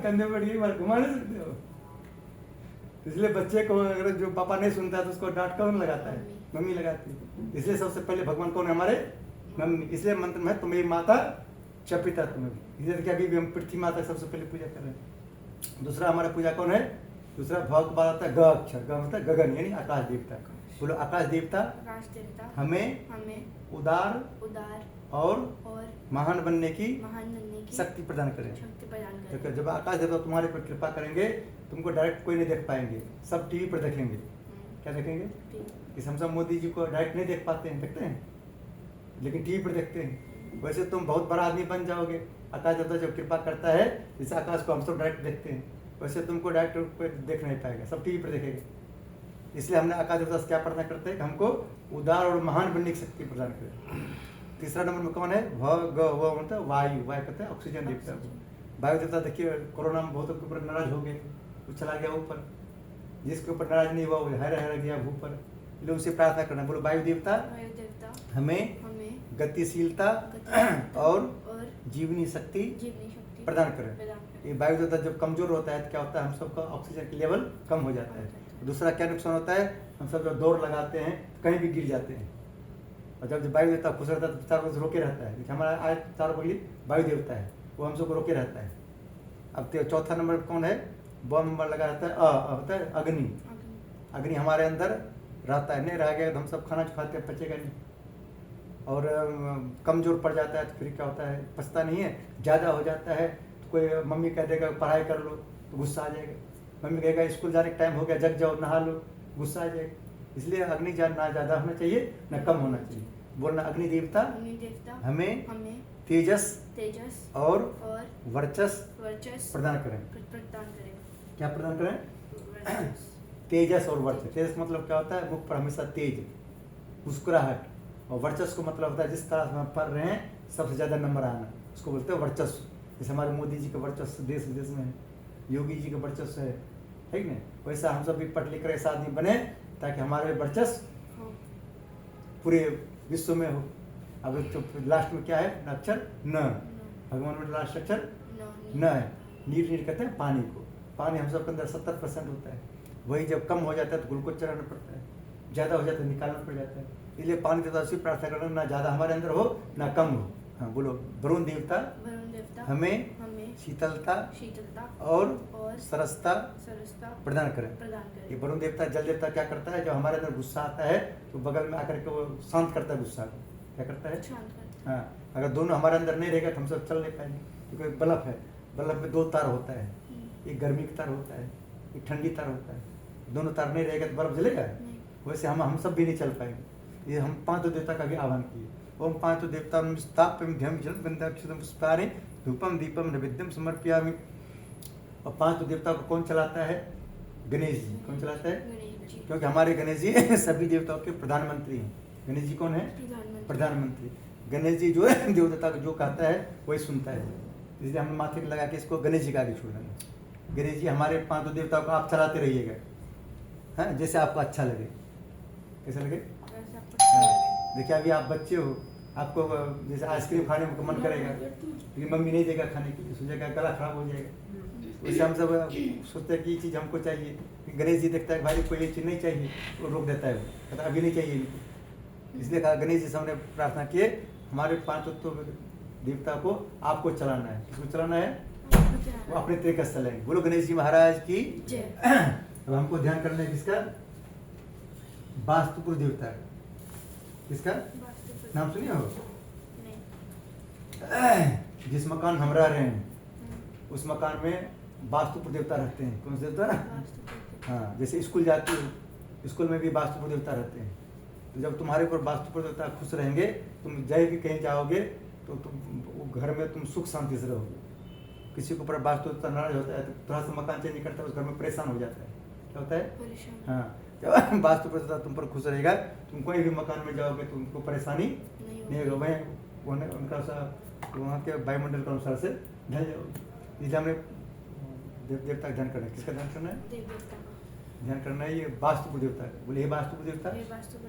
कंधे पर एक बार घुमा नहीं सकते हो? इसलिए बच्चे को अगर जो पापा नहीं सुनता है तो उसको डांट कौन लगाता है? मम्मी लगाती है। इसलिए सबसे पहले भगवान कौन है हमारे? मम्मी। इसलिए मंत्र में तुम्हें माता च पिता तुम्हें। इसलिए क्या अभी भी हम पृथ्वी माता की सबसे पहले पूजा कर रहे हैं। दूसरा हमारा पूजा कौन है? दूसरा भाव के बाद आता है ग अक्षर। ग मतलब गगन यानी आकाश देवता। बोलो आकाश देवता आकाश देवता हमें उदार और महान बनने की शक्ति प्रदान करें। देखो जब आकाश देवता तुम्हारे पर कृपा करेंगे तुमको डायरेक्ट कोई नहीं देख पाएंगे, सब टीवी पर देखेंगे। क्या देखेंगे? इस हम सब मोदी जी को डायरेक्ट नहीं देख पाते हैं, देखते हैं, लेकिन टीवी पर देखते हैं। वैसे तुम बहुत बड़ा आदमी बन जाओगे। आकाश देवता जब कृपा करता है इस आकाश को हम सब डायरेक्ट देखते हैं, वैसे तुमको डायरेक्ट कोई देख नहीं पाएगा, सब टीवी पर देखेंगे। इसलिए हमने आकाश देवता से क्या प्रार्थना करते हैं कि हमको उदार और महान बनने की शक्ति प्रदान करें। तीसरा नंबर में कौन है? व मतलब वायु। वायु कहते हैं ऑक्सीजन देवता को। वायु देवता देखिए कोरोना में बहुतों के ऊपर नाराज हो गए, वो चला गया ऊपर। जिसके ऊपर नाराज नहीं हुआ वो हर गया भू पर। इसलिए उनसे प्रार्थना करना। बोलो वायु देवता हमें गतिशीलता और जीवनी शक्ति प्रदान करें। ये वायु देवता जब कमजोर होता है तो क्या होता है? हम सबका ऑक्सीजन का लेवल कम हो जाता है। दूसरा क्या नुकसान होता है? हम सब जब दौड़ लगाते हैं कहीं भी गिर जाते हैं। और जब वायु देवता खुश रहता है तो चारों बजे रोके रहता है। हमारा आज चारों बगली वायु देवता है, वो हम सबको रोके रहता है। अब चौथा नंबर कौन है? बम नंबर लगा रहता है होता है अग्नि। अग्नि हमारे अंदर रहता है, नहीं रह गया तो हम सब खाना खाते हैं, पचेगा नहीं। और कमजोर पड़ जाता है तो फिर क्या होता है? पचता नहीं है। ज़्यादा हो जाता है तो कोई मम्मी कह देगा पढ़ाई कर लो तो गुस्सा आ जाएगा। मम्मी कहेगा स्कूल जाने का टाइम हो गया, जग जाओ, नहा लो, गुस्सा आ जाएगा। इसलिए अग्नि ना ज़्यादा होना चाहिए ना कम होना चाहिए। बोलना अग्नि देवता हमें तेजस और वर्चस्व प्रदान करें। क्या प्रदान करें? तेजस और वर्चस्व। तेजस मतलब क्या होता है? मुख पर हमेशा तेज, मुस्कुराहट। और वर्चस्व को मतलब होता है जिस तरह हम पढ़ रहे हैं सबसे ज़्यादा नंबर आना, उसको बोलते हैं वर्चस्व। जैसे हमारे मोदी जी का वर्चस्व देश विदेश में है, योगी जी का वर्चस्व है, ठीक ना? वैसा हम सब भी पढ़ लिख कर ऐसा आदमी बने ताकि हमारे वर्चस्व पूरे विश्व में हो। अब तो लास्ट में क्या है? अक्षर न। भगवान में लास्ट अक्षर न है। नीर कहते हैं पानी को। पानी हम सब के अंदर 70% होता है। वही जब कम हो जाता है तो ग्लूकोज चढ़ाना पड़ता है, ज़्यादा हो जाता है निकालना पड़ जाता है। इसलिए पानी देवता से प्रार्थना करना ना ज़्यादा हमारे अंदर हो ना कम हो। हाँ बोलो वरुण देवता हमें शीतलता और सरसता प्रदान करें। ये वरुण देवता जल देवता क्या करता है? जब हमारे अंदर गुस्सा आता है तो बगल में आकर के वो शांत करता है गुस्सा को। क्या करता है? हाँ, अगर दोनों हमारे अंदर नहीं रहेगा तो हम सब चल नहीं पाएंगे। क्योंकि बल्ब है, बल्ब में 2 तार होता है, एक गर्मी का तार होता है, एक ठंडी तार होता है। दोनों तार नहीं रहेगा तो बल्ब जलेगा? वैसे हम सब भी नहीं चल पाएंगे। ये हम 5 देवता का भी आह्वान किए। ओम 5 देवता धूपम दीपम नैवेद्यम समर्पयामि। और 5 देवता को कौन चलाता है? गणेश जी। कौन चलाता है? क्योंकि हमारे गणेश जी सभी देवताओं के प्रधानमंत्री हैं। गणेश जी कौन है? प्रधानमंत्री। गणेश जी जो है देवता को जो कहता है वही सुनता है। इसलिए हमने माथे में लगा के इसको गणेश जी का आगे छोड़ देंगे। गणेश जी हमारे 5 देवताओं को आप चलाते रहिएगा, हाँ, जैसे आपको अच्छा लगे। कैसा लगे? देखिए अभी आप बच्चे हो, आपको जैसे आइसक्रीम खाने का मन करेगा लेकिन मम्मी नहीं देगा खाने के लिए, सोचेगा गला खराब हो जाएगा। वैसे हम सब सोचते हैं कि ये चीज़ हमको चाहिए। गणेश जी देखता है भाई कोई ये चीज़ नहीं चाहिए, वो रोक देता है, वो कहता अभी नहीं चाहिए इनको। इसलिए कहा गणेश जी से हमने प्रार्थना किए हमारे 5 देवता को आपको चलाना है। किसको चलाना है? वो अपने तरीके से चलाएंगे। बोलो गणेश जी महाराज की जय। अब हमको ध्यान करना है किसका? वास्तुपुर देवता। किसका नाम सुनिए हो? जिस मकान हम रह रहे हैं उस मकान में वास्तुपुर देवता रहते हैं। कौन से देवता? हाँ, जैसे स्कूल जाती हो, स्कूल में भी वास्तुपुर देवता रहते हैं। तो जब तुम्हारे ऊपर वास्तुपुर देवता खुश रहेंगे, तुम जय भी कहीं जाओगे तो तुम घर में तुम सुख शांति से रहोगे। किसी के ऊपर वास्तु देवता नाराज होता है तो थोड़ा सा मकान चेंज नहीं करता है, उस घर में परेशान हो जाता है। क्या होता है? हाँ, जब वास्तु देवता तुम पर खुश रहेगा, तुम कोई भी मकान में जाओगे तो उनको परेशानी नहीं होगा। वहीं उनका वहाँ के वायुमंडल के अनुसार से ढल जाओगे। इसलिए हमें देवता का ध्यान करना है। किसका ध्यान करना है? ध्यान करना है ये वास्तु देवता है। बोले हे वास्तु देवता,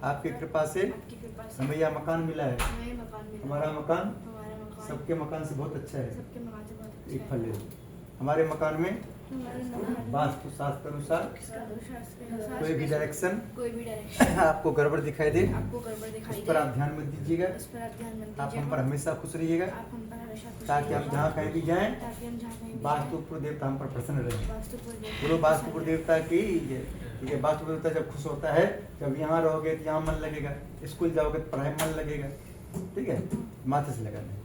आपकी कृपा से हमें यह मकान मिला है। हमारा मकान सबके मकान से बहुत अच्छा है। एक फल ले, हमारे मकान में हमारे नहाने वास्तु शास्त्र अनुसार शास्त्र के अनुसार कोई भी डायरेक्शन कोई भी डायरेक्शन आपको गड़बड़ दिखाई दे आपको गड़बड़ दिखाई उस पर दे आप ध्यान मत दीजिएगा। उस पर आप ध्यान मत आप हम दीजिएगा। पर हमेशा खुश रहिएगा आप हम पर हमेशा खुश ताकि हम रहिएगा। जहाँ कहीं भी जाएं ताकि हम जहाँ कहीं भी वास्तु जाएं, पुर देवता हम पर प्रसन्न रहे। वास्तुपुर देवता बोलो वास्तु पुर प्रसन्न देवता की जय। ठीक है, वास्तु पुर देवता जब खुश होता है, जब यहाँ रहोगे तो यहाँ मन लगेगा, स्कूल जाओगे तो पढ़ाई में मन लगेगा। ठीक है, माथे से लगाना है।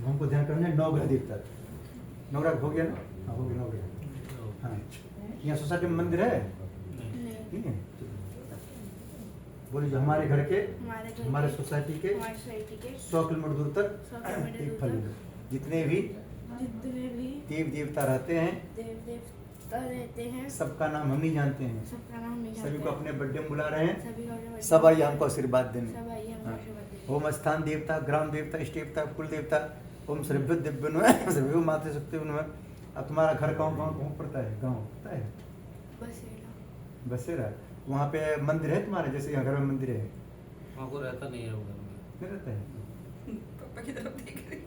हमको ध्यान करना है 9 ग्रह देवता। 9 ग्रह हो गया ना? हाँ, हो गया 9 ग्रह। हाँ, यहाँ सोसाइटी में मंदिर है? नहीं, ठीक है, बोलिए जो हमारे घर के, हमारे घर हमारे के, सोसाइटी के हमारी सोसाइटी के 100 किलोमीटर दूर 100 तक किलोमीटर एक दूर फल तक जितने भी जितने भी देव देवता रहते हैं देव देवता रहते हैं, सबका नाम हम नहीं जानते हैं। सबका नाम नहीं सभी जानते को हैं। अपने बर्थडे में बुला रहे हैं। सभी को अपने सब आइए हमको आशीर्वाद देने। सब आइए हमको हाँ। आशीर्वाद देने। होम स्थान देवता, ग्राम देवता, इष्ट देवता, कुल देवता, ओम श्रीभ्यो दिव्य नमः, श्रीभ्यो माते शक्ति नमः। अब तुम्हारा घर गाँव पड़ता है? गाँव पड़ता है बसेरा बसेरा। वहाँ पे मंदिर है तुम्हारे, जैसे यहाँ घर में मंदिर है? वहाँ को रहता नहीं है वो घर में। नहीं रहता है? पापा की तरफ देख रहे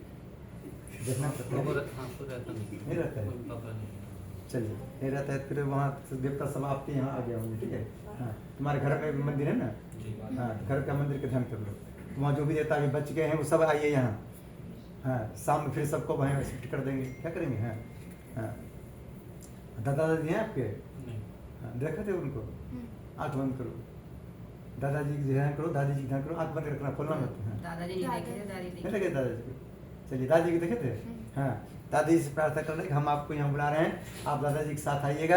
देखना पड़ता वहाँ को है। हाँ को रहता नहीं नहीं रहता है? कोई पता नहीं है। चलिए, नहीं रहता है फिर वहाँ से देवता सब आपके यहाँ आ गया होंगे। ठीक है, हाँ, तुम्हारे घर में भी मंदिर है ना? जी हाँ, घर का मंदिर का ध्यान कर लो। वहाँ जो भी देवता अभी बच गए हैं वो सब आइए यहाँ। हाँ, शाम में फिर सबको वहाँ शिफ्ट कर देंगे। क्या करेंगे? हाँ हाँ, दादा दादी हैं आपके? नहीं हाँ, देखा थे उनको? आँख बंद करो, दादाजी की ध्यान करो, दादी जी की ध्यान करो, आँख बंद रखना, खोलना मत। हाँ, दादाजी नहीं देखे थे, दादी नहीं देखे लगे दादाजी को? चलिए, दादी को देखे थे? हाँ, दादी से प्रार्थना कर रहे हैं कि हम आपको यहाँ बुला रहे हैं, आप दादाजी के साथ आइएगा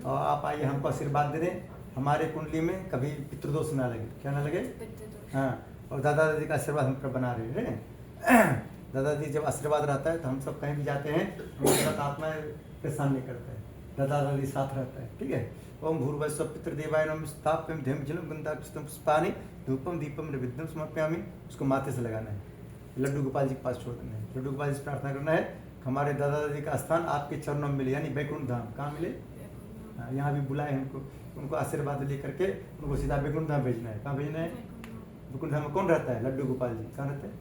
और आप आइए हमको आशीर्वाद दे दें। हमारे कुंडली में कभी पितृदोष ना लगे। क्या ना लगे? पितृदोष। हाँ, और दादा दादी का आशीर्वाद हम पर बना रहे हैं। दादा दादी जब आशीर्वाद रहता है तो हम सब कहीं भी जाते हैं, हमारे साथ आत्मा परेशान नहीं करता है, दादा दादी साथ रहता है। ठीक है, ओम भूर्भुवस्सुः पितृदेवाय नमः स्थाप्यं ध्यं जलं गन्धाक्षतं पुष्पाणि धूपम दीपम नैवेद्यं समर्पयामि। उसको माथे से लगाना है, लड्डू गोपाल जी के पास छोड़ देना है। लड्डू गोपाल जी से प्रार्थना करना है हमारे दादा दादी का स्थान आपके चरणों में मिले, यानी बैकुंठ धाम। कहाँ मिले? हाँ, यहाँ भी बुलाए हमको, उनको आशीर्वाद ले करके उनको सीधा बैकुंठ धाम भेजना है। कहाँ भेजना है? बैकुंठ धाम में कौन रहता है? लड्डू गोपाल जी। कहाँ रहते हैं?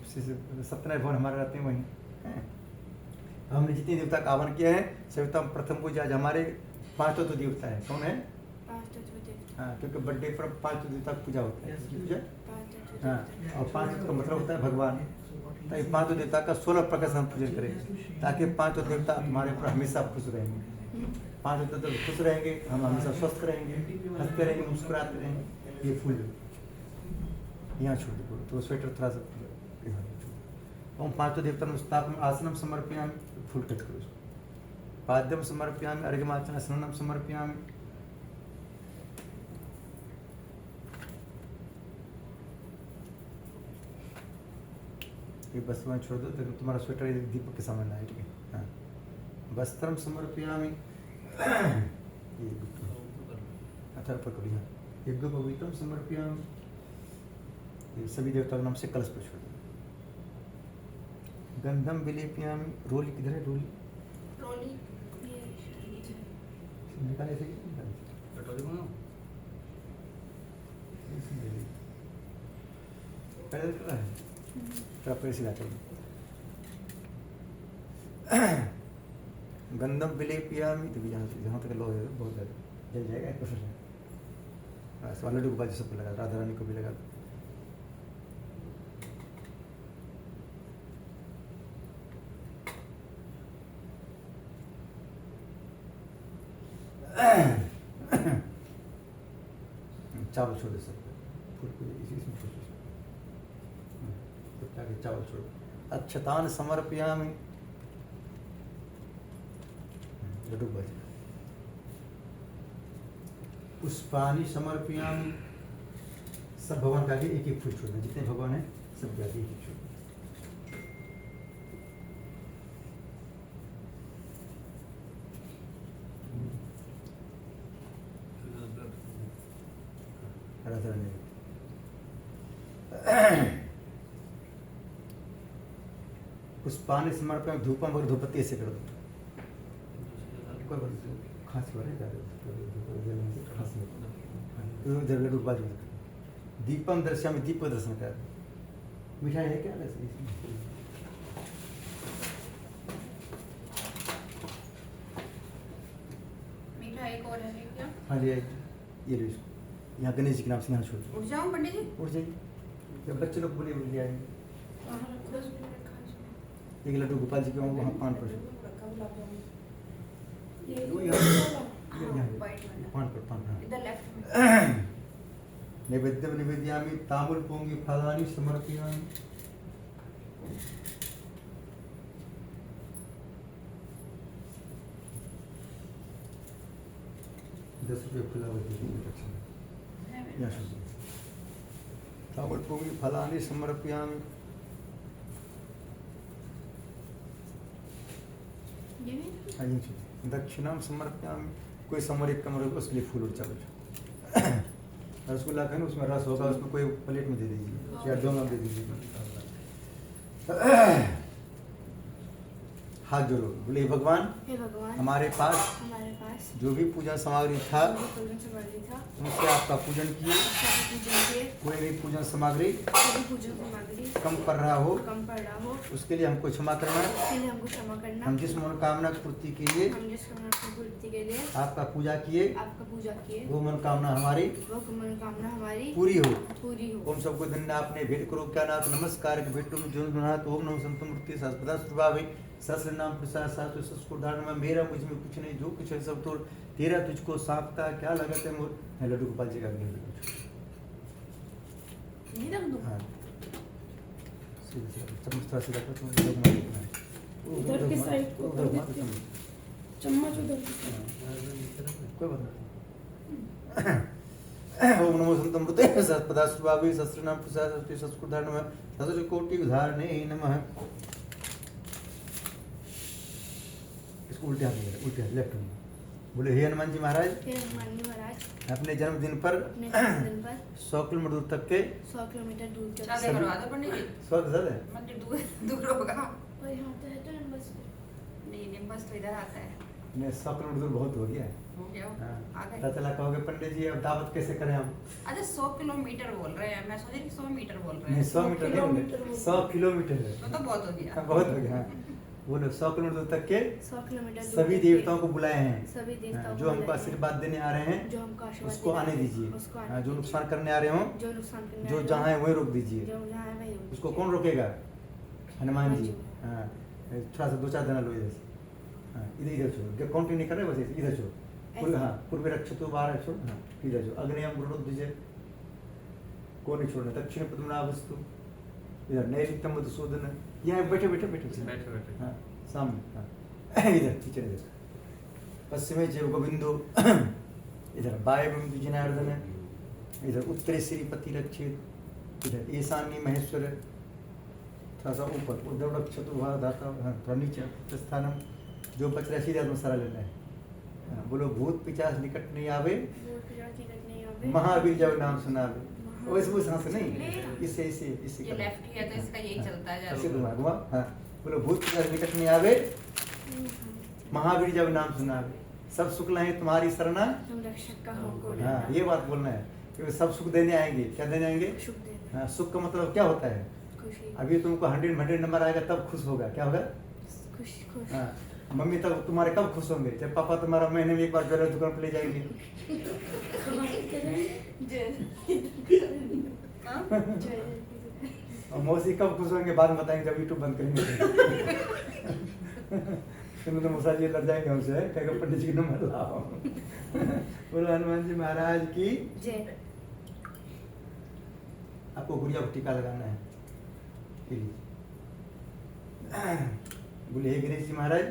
सत्यनारायण भवन हमारे रहते हैं वहीं। हमने जितने देवता का आह्वान किया है, सविता प्रथम पूजा आज हमारे 5 तो देवता है। कौन है? 5 तत्व देवता। हाँ, क्योंकि बर्थडे पर 5 देवता की पूजा होती है। पूजा 5 तत्व हाँ, देवता। और 5 का मतलब होता है भगवान। ताकि 5 देवता का 16 प्रकार से हम पूजन करें, ताकि 5 देवता हमारे ऊपर हमेशा खुश रहेंगे। 5 देवता जब खुश रहेंगे, हम हमेशा स्वस्थ रहेंगे, हंसते रहेंगे, मुस्कुराते रहेंगे। ये फूल यहाँ छोड़ दो, तो स्वेटर थोड़ा सा ओम 5 देवता स्थापन आसनम समर्पयामि। फूल कट करो, पाद्यम समर्पयामि, अर्घ्यमाचन स्नानम समर्पयामि। ये बस वहाँ छोड़ दो, देखो तुम्हारा स्वेटर ये दीपक के सामने ना है। ठीक है, हाँ, वस्त्रम समर्पयामि। अच्छा पर करो, यहाँ यज्ञ पवित्रम समर्पयामि। ये सभी देवताओं के नाम से कलश पर छोड़ दो। गंधम विलेपयामि। रोली किधर है? रोली ट्रॉली निकाले थे? कटोरी बनाओ। पहले कर रहा है थोड़ा पैसे लाते। गंधम विलेपयामि। तो जहाँ तक लो है बहुत ज़्यादा जल जाएगा। कुछ बस लड्डू गोपाल जी सबको लगा, राधा रानी को भी लगा। चावल छोड़ो सब, फूल को इसमें छोड़ो, ताकि चावल छोड़ो। अक्षतान समर्पयामि। लड्डू बज। पुष्पाणि समर्पयामि। सब भगवान का आगे एक एक फूल छोड़ना, जितने भगवान हैं सब के आगे एक एक छोड़ना। राधा रानी पुष्पाणि समर्पयामि। धूपम और धूपति ऐसे कर दो। खांसी हो रही है, खांसी जब लड्डू बाजू। दीपम दर्शयामि। दीप को दर्शन कर। मिठाई है क्या वैसे इसमें? मीठा एक और है क्या? हाँ जी, ये लो इसको। यहाँ गणेश जी के नाम से यहाँ छोड़ दो। उठ जाऊं पंडित जी? उठ जाइए, जब बच्चे लोग बोले ले आएंगे। एक लड्डू गोपाल जी के वहाँ 5%। पान पर पान, हाँ। इधर लेफ्ट में। नैवेद्यं निवेदयामि ताम्बूलपूंगी फलानि समर्पयामि। ₹10 खुला हुआ दीजिए। यहाँ शुद्ध ताम्बूलपूंगी फलानि समर्पयामि। ये भी? हाँ, ये शुद्ध। दक्षिणां समर्पयामि। कोई समर एक कमर होगा उसके लिए फूल उड़ चावल। रसगुल्ला खाने उसमें रस होगा, उसमें कोई प्लेट में दे दीजिए या 2 में दे दीजिए। हाथ जोड़ो, बोले हे भगवान हे भगवान, हमारे पास हमारे पास जो भी पूजा सामग्री था जो पूजन सामग्री था उनसे आपका पूजन किए। उसका पूजन किए। कोई भी पूजन सामग्री कोई भी पूजन सामग्री कम पड़ रहा हो कम पड़ रहा हो उसके लिए हमको क्षमा करना। उसके लिए हमको क्षमा करना। हम जिस मनोकामना की पूर्ति के लिए हम जिस कामना की पूर्ति के लिए आपका पूजा किए आपका पूजा किए वो मनोकामना हमारी वो मनोकामना हमारी पूरी हो। पूरी हो। ओम सबको धन्य आपने भेंट करो क्या नाथ नमस्कार के भेंट तुम जो नाथ ओम नमः संतम मूर्ति सदा सुभावे सहस्र नाम प्रसाद सात सस्को धारण में मेरा मुझ में कुछ नहीं जो कुछ है सब तो तेरा तुझको साफता क्या लगत है मोर। लड्डू गोपाल जी का भी ये रख दूं? हाँ चम्मच थोड़ा सीधा कर तुम लोग मार उधर के साइड को कर देते हैं। चम्मच उधर की साइड। कोई बात नहीं। ओम नमो संतम मूर्ते सदा सुभावे सहस्र नाम प्रसाद सस्को धारण में सहस्र कोटि उदाहरणे नमः। इसको उल्टे हाथ लेफ्ट में बोले हे हनुमान जी महाराज हे हनुमान जी महाराज अपने जन्मदिन पर अपने जन्मदिन पर 100 किलोमीटर दूर तक के 100 किलोमीटर दूर के शादी करवा दो पंडित जी। 100 ज्यादा है मंदिर दूर दूर होगा। और यहाँ तो है तो बस नहीं निम्बस तो इधर आता है। नहीं 100 किलोमीटर दूर बहुत हो गया है। हो गया? हाँ, आ गए? पता चला कहोगे पंडित जी अब दावत कैसे करें हम। अच्छा 100 किलोमीटर बोल रहे हैं, मैं सोची कि 100 मीटर बोल रहे नहीं हैं। 100 मीटर नहीं बोले 100 किलोमीटर है। तो बहुत हो गया। हाँ, बहुत हो गया। हाँ बोलो 100 किलोमीटर दूर तक के 100 किलोमीटर दूर सभी तक के देवताओं को बुलाए हैं। सभी हाँ, देवताओं जो को हमको बुलाए हैं। आशीर्वाद देने आ रहे हैं जो हमको आशीर्वाद उसको देने आने आ रहे हैं, दीजिए। उसको हाँ, आने जो दीजिए। नुकसान करने आ रहे हो जो नुकसान करने जो आए जहाँ है हैं, वहीं रोक दीजिए। जो जहाँ है वही रोक उसको दीजिए। कौन रोकेगा हनुमान जी। हनुमान हाँ थोड़ा सा 2-4 दिन लो इधर से। हाँ इधर छोड़ो काउंटिंग नहीं कर रहे बस इधर छोड़ो पूर्व हाँ पूर्व रक्षतो बाहर छोड़ो। हाँ इधर छोड़ो अग्नियम गुरुद दीजिए को नहीं छोड़ना। दक्षिण पद्मना वस्तु इधर नैऋत्यम मधुसूदन यहाँ बैठे बैठे बैठे बैठे बैठे हाँ सामने हाँ इधर पीछे इधर पश्चिमे जैव गोविंदो इधर वायव्यम द्विजनार्दन इधर उत्तरे श्रीपति रक्षित इधर ईशान्य महेश्वर थोड़ा सा ऊपर उद्धव चतुर्भा धाता हाँ थोड़ा नीचे स्थानम जो बच रहा है सीधा में सारा लेना है। हाँ, बोलो भूत पिचास निकट नहीं आवे वो पिता की कट नहीं आवे। महावीर जब नाम सुनावे वैसे वो सांस नहीं इससे इससे इससे ये करो। लेफ्ट ही है तो इसका यही चलता है ऐसे ज्यादा। घुमा घुमा हाँ बोलो भूत पिचास निकट नहीं आवे महावीर जब नाम सुनावे सब सुख लहे तुम्हारी शरणा। तुम रक्षक का हो हाँ ये बात बोलना है क्योंकि सब सुख देने आएंगे। क्या देने आएंगे सुख देना हाँ, सुख का मतलब क्या होता है खुशी अभी तुमको 100 नंबर आएगा तब खुश होगा क्या होगा। खुशी खुश हाँ मम्मी तब तुम्हारे कब खुश होंगे जब पापा तुम्हारा महीने में एक बार ज्वेलर दुकान पर ले जाएंगे। और मौसी कब खुश होंगे बाद में बताएंगे जब यूट्यूब बंद करेंगे। तो मौसा जी लड़ जाएंगे हमसे कहेगा पंडित जी की नंबर लाओ। बोलो हनुमान जी महाराज की जय। आपको गुड़िया को टीका लगाना है बोले हे गणेश जी महाराज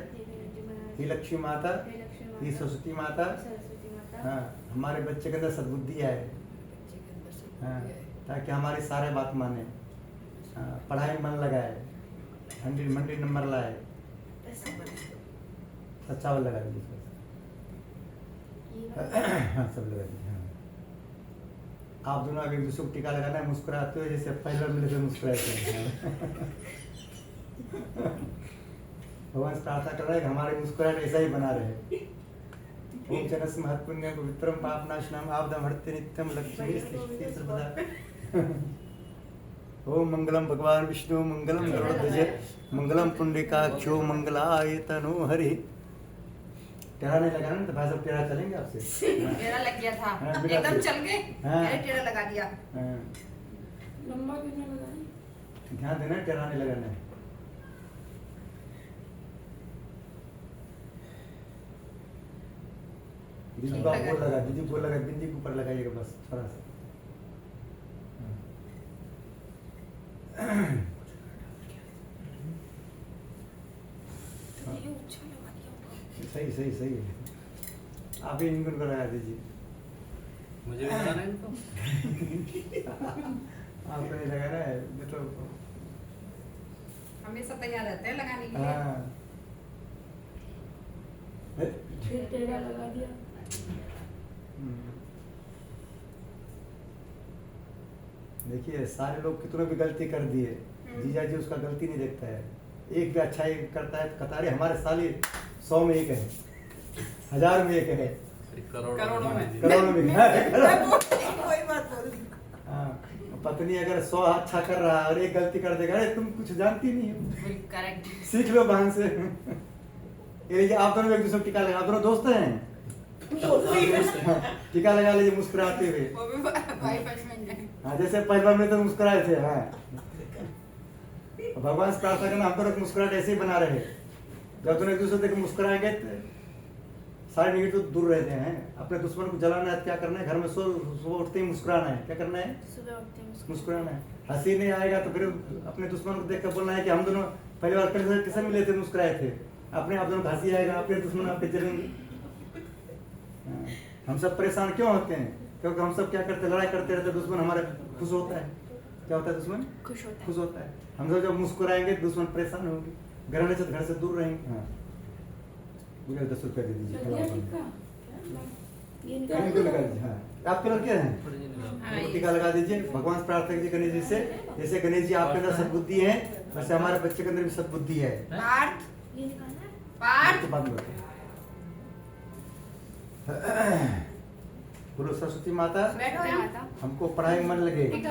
हे लक्ष्मी माता हे सरस्वती माता सरस्वती माता हाँ हमारे बच्चे के अंदर सद्बुद्धि आए हाँ ताकि हमारे सारे बात माने हाँ पढ़ाई में मन लगाए 100 नंबर लाए। चावल लगा दीजिए हाँ सब लगा दीजिए। हाँ आप दोनों अगर एक दूसरे को टीका लगाना है मुस्कुराते हो जैसे पहले बार मिले थे मुस्कुराते हैं। भगवान से प्रार्थना कर रहा है कि हमारे मुस्कुराहट ऐसा ही बना रहे। ओम जनस महत्पुण्य पवित्रम पाप नाशनम आपदम हरते नित्यम लक्ष्मी सर्वदा। ओम मंगलम भगवान विष्णु मंगलम गरुड़ध्वज मंगलम पुंडरीकाक्षो मंगलाय तनु हरि। टेढ़ा नहीं लगाना तो भाई साहब टेढ़ा चलेंगे आपसे। टेढ़ा लग गया था, हाँ, बिना एकदम से। चल गए, हाँ। अरे टेढ़ा लगा दिया। हाँ, लंबा कितना लगाए? ध्यान देना टेढ़ा नहीं लगाना है। दीदी को आप बोल लगा, दीदी को लगा, बिंदी के ऊपर लगाइएगा बस थोड़ा सा। ये अच्छा लगा दिया। सही सही सही है। आप ही इनको लगा दीजिए। मुझे भी लगाना है इनको। आपको नहीं लगाना है मतलब। हमेशा तैयार रहते हैं लगाने के लिए। हाँ। फिर टेढ़ा लगा दिया। देखिए सारे लोग कितनों भी गलती कर दिए, जीजा जी उसका गलती नहीं देखता है। एक भी अच्छाई करता है कतारे हमारे साले 100 में एक है, 1000 में एक है, करोड़ों में। करोड़ों में है। कोई बात बोल दी। हाँ, पत्नी अगर 100 अच्छा कर रहा है और एक गलती कर देगा, अरे तुम कुछ जानती नहीं हो, करेक्ट। सीख लो बहन से। ये लीजिए आप दोनों एक दूसरे को टीका लगा, आप दोनों दोस्त हैं। टीका लगा लीजिए मुस्कुराते हुए। वो भी भाई बहन है। हाँ जैसे पहली बार में तो मुस्कुराए थे। हाँ भगवान से प्रार्थना करना हम दोनों मुस्कुराहट ऐसे ही बना रहे। जब दोनों एक दूसरे देख मुस्कुराएंगे तो सारे नेगेटिव दूर रहते हैं। अपने दुश्मन को जलाना है, क्या करना है, घर में सुबह उठते ही मुस्कुराना है। क्या करना है? सुबह उठते हैं मुस्कुराना है। हंसी नहीं आएगा तो फिर अपने दुश्मन को देख कर बोलना है कि हम दोनों पहली बार कैसे मिले थे, मुस्कुराए थे। अपने आप दोनों हंसी आएगा, अपने दुश्मन आप पे चलेंगे। हम सब परेशान क्यों होते हैं? क्योंकि हम सब क्या करते, लड़ाई करते रहते, दुश्मन हमारा खुश होता है। क्या होता है? दुश्मन खुश होता है। खुश होता है। हम सब जब मुस्कुराएंगे दुश्मन परेशान होंगे, घर से दूर रहेंगे। हाँ मुझे 10 रुपया दे दीजिए। लग गया टीका? ये टीका लगा दीजिए। हाँ आपके लड़के हैं, हाँ, उनको टीका लगा दीजिए। भगवान से प्रार्थना कीजिए गणेश जी से, जैसे गणेश जी आपके अंदर सद्बुद्धि है वैसे हमारे बच्चे के अंदर भी सद्बुद्धि है। पार्थ, ये निकालना है। पार्थ। तो बाद में बताओ। बोलो सरस्वती माता बैठो यहाँ। था हमको पढ़ाई में मन लगे, 100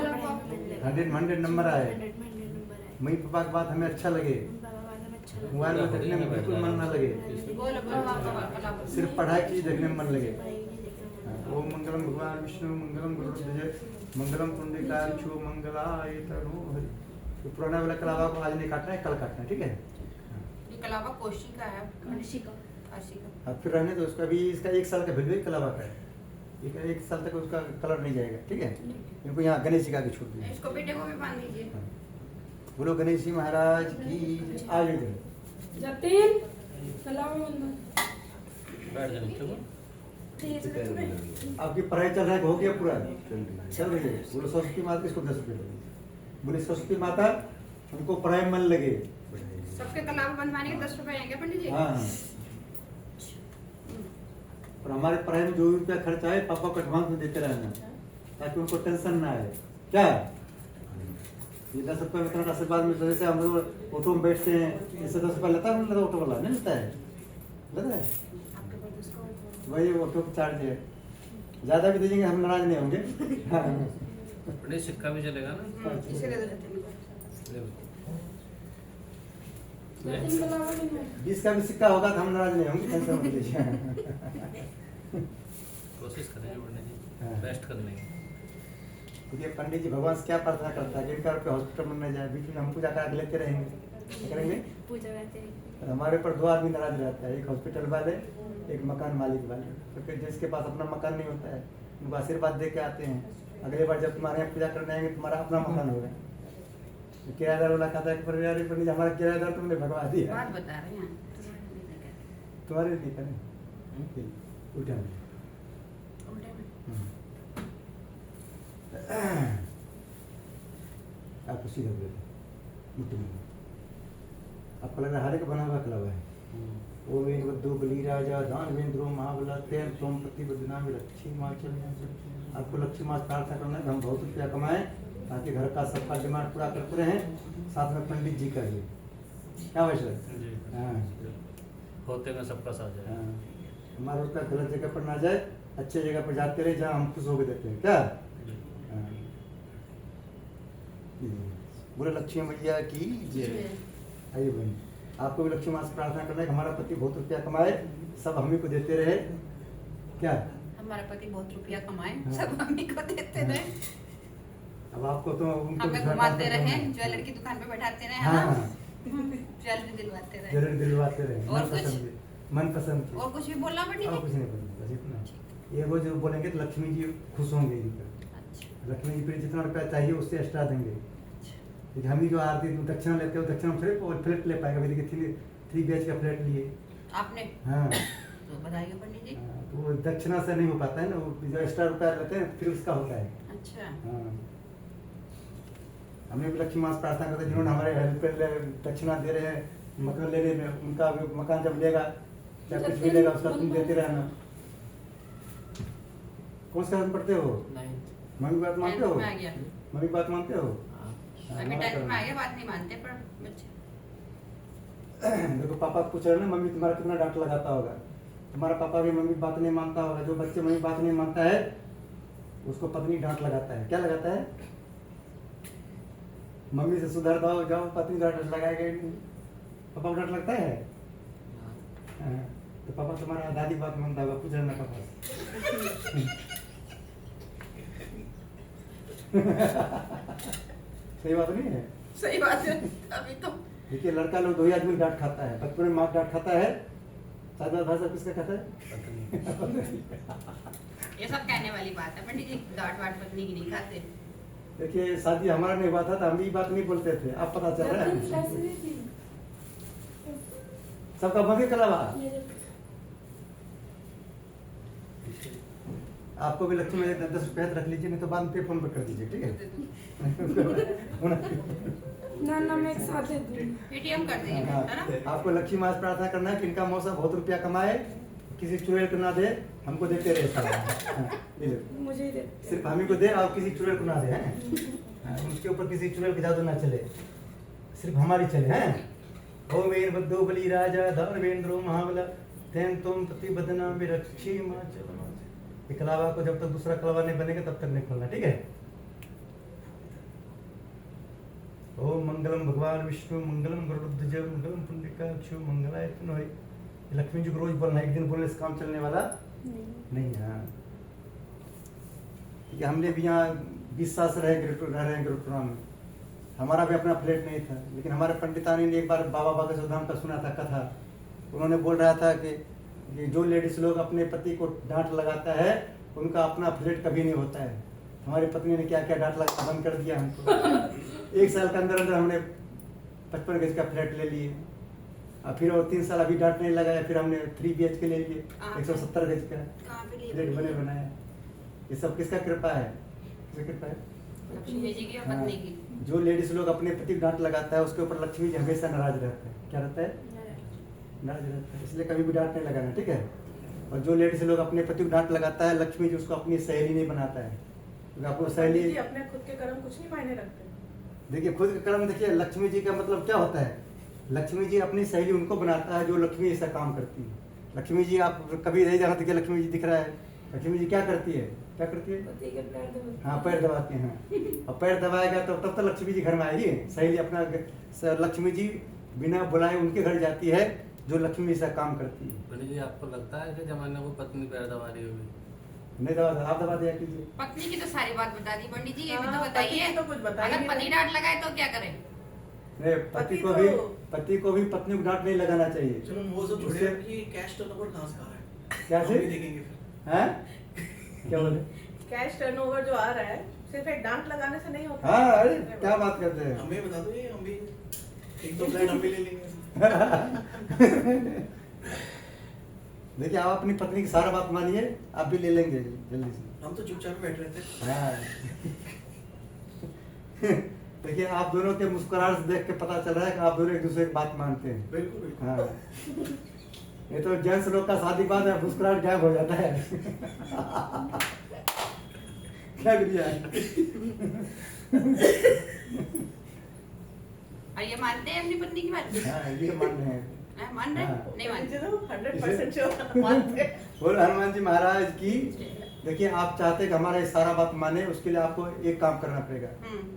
नंबर आए। 100 नंबर है। मम्मी पापा की बात हमें अच्छा लगे, बाबा बात में अच्छा लगा। मोबाइल में देखने में बिल्कुल मन ना लगे, बोलो बोलो। सिर्फ पढ़ाई की देखने में मन लगे। पढ़ाई नहीं देखना मन। ओम मंगलम भगवान विष्णु मंगलम गरुड़ध्वज मंगलम पुंडरीकाक्षो मंगलाय तनु हरि। तो पुराना वाला कलावा को आज नहीं काटना है, कल काटना है, ठीक है? ये कलावा कोशिका है। ऋषि का कोशिका। अब फिर रहने दो उसका भी, इसका 1 साल का भिलवे कलावा का है। एक साल तक उसका कलर नहीं जाएगा, ठीक है? इनको यहाँ गणेश जी का छूट दिया। इसको बेटे को भी बांध दीजिए। बोलो गणेश जी महाराज की आज जतिन कलावा बंदा। बैठ जाओ नीचे को। आपकी पढ़ाई चल रहा है, हो गया पूरा? चल रही है। बोलो सरस्वती माता, इसको 10 रुपये दे दीजिए। बोले सरस्वती माता हमको पढ़ाई में मन लगे। सबके कलावा बंधवाने के 10 रुपए आएंगे पंडित जी। हाँ और हमारे पढ़ाई में जो भी रुपया खर्चा है पापा को एडवांस में देते रहना, ताकि उनको टेंशन ना आए। क्या ये 10 रुपये में इतना आशीर्वाद मिलता है। जैसे हम लोग ऑटो में बैठते हैं, इससे 10 रुपया लेता है ऑटो वाला? नहीं लेता है, लेता है। आपके पास उसका वही ऑटो का चार्ज है, ज्यादा भी दे देंगे हम नाराज नहीं होंगे। हाँ। बड़े सिक्का भी चलेगा ना। इसे दे दो जतिन को। ले लो। जतिन कलावा नहीं है। 20 का भी सिक्का होगा तो हम नाराज नहीं होंगे, टेंशन मत लीजिए। कोशिश करेंगे पढ़ने की, हाँ। बेस्ट करने की। देखिए पंडित जी भगवान से क्या प्रार्थना करता है कि इनका रुपया हॉस्पिटल में न जाए, बीच में हम पूजा करा लेते रहेंगे। क्या करेंगे? पूजा करते हैं। हमारे पर 2 आदमी नाराज रहता है, एक हॉस्पिटल वाले, एक मकान मालिक वाले। क्योंकि जिसके पास अपना मकान नहीं होता है उनको आशीर्वाद दे के आते हैं, अगली बार जब तुम्हारे यहाँ पूजा करने आएंगे तुम्हारा अपना मकान होगा। किराएदार वाला कहता है कि पर यार पंडित जी हमारा किराएदार तुमने भगवा दिया, बात बता रहे हैं। तुम्हारे लिए करें उठा। उल्टे में। आपको सीधा बोले मुट्ठी में आपको लग रहा है हारे का बना हुआ कलावा है। ओ वेद बली राजा दानवेंद्रो महाबला तेन सोम प्रति बदनामी लक्ष्मी माँ चल। आपको लक्ष्मी माँ प्रार्थना करना है हम बहुत रुपया कमाएं ताकि घर का सबका डिमांड पूरा करते रहें, साथ में पंडित जी का भी। क्या वैसे? जी। हाँ होते में सबका साथ जाए। हाँ। हमारा रुपया गलत जगह पर ना जाए, अच्छे जगह पर जाते रहे जहाँ हम खुश होकर देते हैं। क्या? जी। हाँ। बोले लक्ष्मी मैया की जय। आइए बहन, आपको भी लक्ष्मी माँ से प्रार्थना करना है कि हमारा पति बहुत रुपया कमाए, सब हम ही को देते रहे। क्या हमारा पति बहुत रुपया कमाए, हाँ। सब हम ही को देते हाँ। रहे, अब आपको तो उनको हमें घुमाते रहे, ज्वेलरी की दुकान पे बैठाते रहे, हाँ हाँ, ज्वेलरी दिलवाते रहे। जरूर दिलवाते रहे। और कुछ? मन पसंद की। और कुछ भी बोलना पड़ी और कुछ नहीं बोलना, बस इतना। ये वो जो बोलेंगे तो लक्ष्मी जी खुश होंगे इन पर। अच्छा, लक्ष्मी जी फिर जितना रुपया चाहिए उससे एक्स्ट्रा देंगे। देखिए हम ही जो आरती दक्षिणा लेते हो, दक्षिणा फिर फ्लैट ले पाएगा। अभी देखिए 3 BH का फ्लैट लिए। आपने हाँ तो बताइए पंडित जी। हाँ, तो वो दक्षिणा से नहीं हो पाता है ना, वो जो एक्स्ट्रा रुपया लेते हैं फिर उसका होता है। अच्छा, हाँ, हमने भी लक्ष्मी माँ से प्रार्थना करते हैं, जिन्होंने हमारे हेल्प दक्षिणा दे रहे हैं, मकान लेने में, उनका भी मकान जब लेगा क्या कुछ भी लेगा उसका तुम देते रहना। कौन सा पढ़ते हो? 9th। मम्मी बात मानते हो? में आ गया, मम्मी बात मानते हो? हाँ। हाँ, अभी हमारा 10th में आ करना। गया, बात नहीं मानते पर बच्चे। देखो पापा पूछ रहे हैं ना, मम्मी तुम्हारा कितना डांट लगाता होगा। तुम्हारा पापा भी मम्मी बात नहीं मानता होगा। जो बच्चे मम्मी बात नहीं मानता है उसको पत्नी डांट लगाता है। क्या लगाता है? मम्मी से सुधर जाओ जाओ, पत्नी डांट लगाएगा ही नहीं। पापा को डांट लगता है? हाँ, तो पापा तुम्हारा दादी बात मानता होगा, पूछ रहे ना पापा सही बात नहीं है? सही बात है, अभी तो देखिए लड़का लोग 2 ही आदमी डांट खाता है। बचपन में माँ डांट खाता है, शादी भाषा किसका खाता है? पत्नी। ये सब कहने वाली बात है पंडित जी, डांट वाट पत्नी की नहीं खाते। देखिए शादी हमारा नहीं हुआ था तो हम भी बात नहीं बोलते थे, अब पता चल रहा है सबका बगे कलावा। आपको भी लक्ष्मी में 10 रुपया रख लीजिए, नहीं तो बाद में पे फोन पर कर दीजिए, ठीक है? ना ना मैं एक साथ दे दूंगी। पेटीएम कर देंगे, हाँ, है ना? आपको लक्ष्मी माँ से प्रार्थना करना है कि इनका मौसा बहुत रुपया कमाए, किसी चुड़ैल को ना दे, हमको देते रहे सारा। हाँ, ये लो। मुझे ही दे। सिर्फ हम ही को दे और किसी चुड़ैल को ना दे, हैं? हाँ, उसके ऊपर किसी चुड़ैल का जादू ना चले, सिर्फ हमारी चले, हैं? ओम वीरभद्रो बलि राजा धर्मेंद्रो महाबला तेन तुम प्रतिबद्धना विरक्षी मां चलो। ये कलावा को जब तक दूसरा कलावा नहीं बनेगा तब तक नहीं खोलना, ठीक है? ओम मंगलम भगवान विष्णु मंगलम गरुड़ध्वज मंगलम पुंडरीकाक्षो मंगलाय तनोय। लक्ष्मी जी को रोज बोलना, एक दिन बोलने से काम चलने वाला नहीं है। हाँ, क्योंकि हमने भी यहाँ 20 साल से रह रहे हैं गुरुकुल में। हमारा भी अपना फ्लैट नहीं था, लेकिन हमारे पंडितानी ने एक बार बाबा बागेश्वर धाम का सुना था कथा। उन्होंने बोल रहा था कि ये जो लेडीज लोग अपने पति को डांट लगाता है उनका अपना फ्लैट कभी नहीं होता है। हमारी पत्नी ने क्या क्या डांट लगाना बंद कर दिया हमको। 1 साल के अंदर अंदर हमने 55 गज का फ्लैट ले लिए, और फिर वो 3 साल अभी डांट नहीं लगाया, फिर हमने 3 BH के ले लिए 170 गज का कहाँ पे लिए? फ्लैट बने बनाया। ये सब किसका कृपा है? किसका कृपा है? लक्ष्मी जी की और हाँ, पत्नी की। जो लेडीज लोग अपने पति को डांट लगाता है उसके ऊपर लक्ष्मी जी हमेशा नाराज रहता है। क्या रहता है? नाराज रहता है, इसलिए कभी भी डांट नहीं लगाना, ठीक है? और जो लेडीज लोग अपने पति को डांट लगाता है लक्ष्मी जी उसको अपनी सहेली नहीं बनाता है, क्योंकि आपको सहेली जी अपने खुद के कर्म कुछ नहीं मायने रखते। देखिए खुद का कर्म देखिए, लक्ष्मी जी का मतलब क्या होता है? लक्ष्मी जी अपनी सहेली उनको बनाता है जो लक्ष्मी ऐसा काम करती है। लक्ष्मी जी आप कभी नहीं जानते कि लक्ष्मी जी दिख रहा है। लक्ष्मी जी क्या करती है? क्या करती है? पति के पैर दबाते। हाँ, पैर दबाते हैं। और पैर दबाएगा तो तब तक लक्ष्मी जी घर में आएगी। सहेली अपना लक्ष्मी जी बिना बुलाए उनके घर जाती है जो लक्ष्मी सा काम करती है। पंडित जी आपको लगता है कि जमाने को पत्नी पैर दबा रही होगी? नहीं दबा, आप दबा दिया कीजिए। पत्नी की तो सारी बात बता दी पंडित जी, ये भी तो हाँ, बताइए। पति की तो कुछ बताइए अगर नहीं। पति डांट लगाए तो क्या करें? नहीं, पति को भी पत्नी को डांट नहीं लगाना चाहिए। चलो वो सब छोड़िए, उससे- कि कैश टर्नओवर कहाँ से आ रहा है? क्या हम से? भी देखेंगे फिर। हैं? क्या बोले? कैश टर्नओवर जो आ रहा है सिर्फ एक डांट लगाने से नहीं होता। हाँ, अरे क्या बात करते हैं? हमें बता दो, ये हम भी 1-2 फ्लैट हम भी ले लेंगे। देखिए आप अपनी पत्नी की सारा बात मानिए, आप भी ले लेंगे जल्दी से। हम तो चुपचाप बैठ रहे थे। हाँ। देखिए आप दोनों के मुस्कुराहट से देख के पता चल रहा है कि आप दोनों एक दूसरे की बात मानते हैं। बिल्कुल बिल्कुल। हाँ। ये तो जेंट्स लोग का शादी बाद में मुस्कुराहट गायब हो जाता है। क्या करिए? और ये मानते हैं अपनी पत्नी की बात? हाँ, ये मान रहे हैं। हाँ, मान रहे? हाँ। नहीं मानते? 100% श्योर मानते हैं। बोल हनुमान जी महाराज की देखिए आप चाहते हैं कि हमारा ये सारा बात माने, उसके लिए आपको एक काम करना पड़ेगा।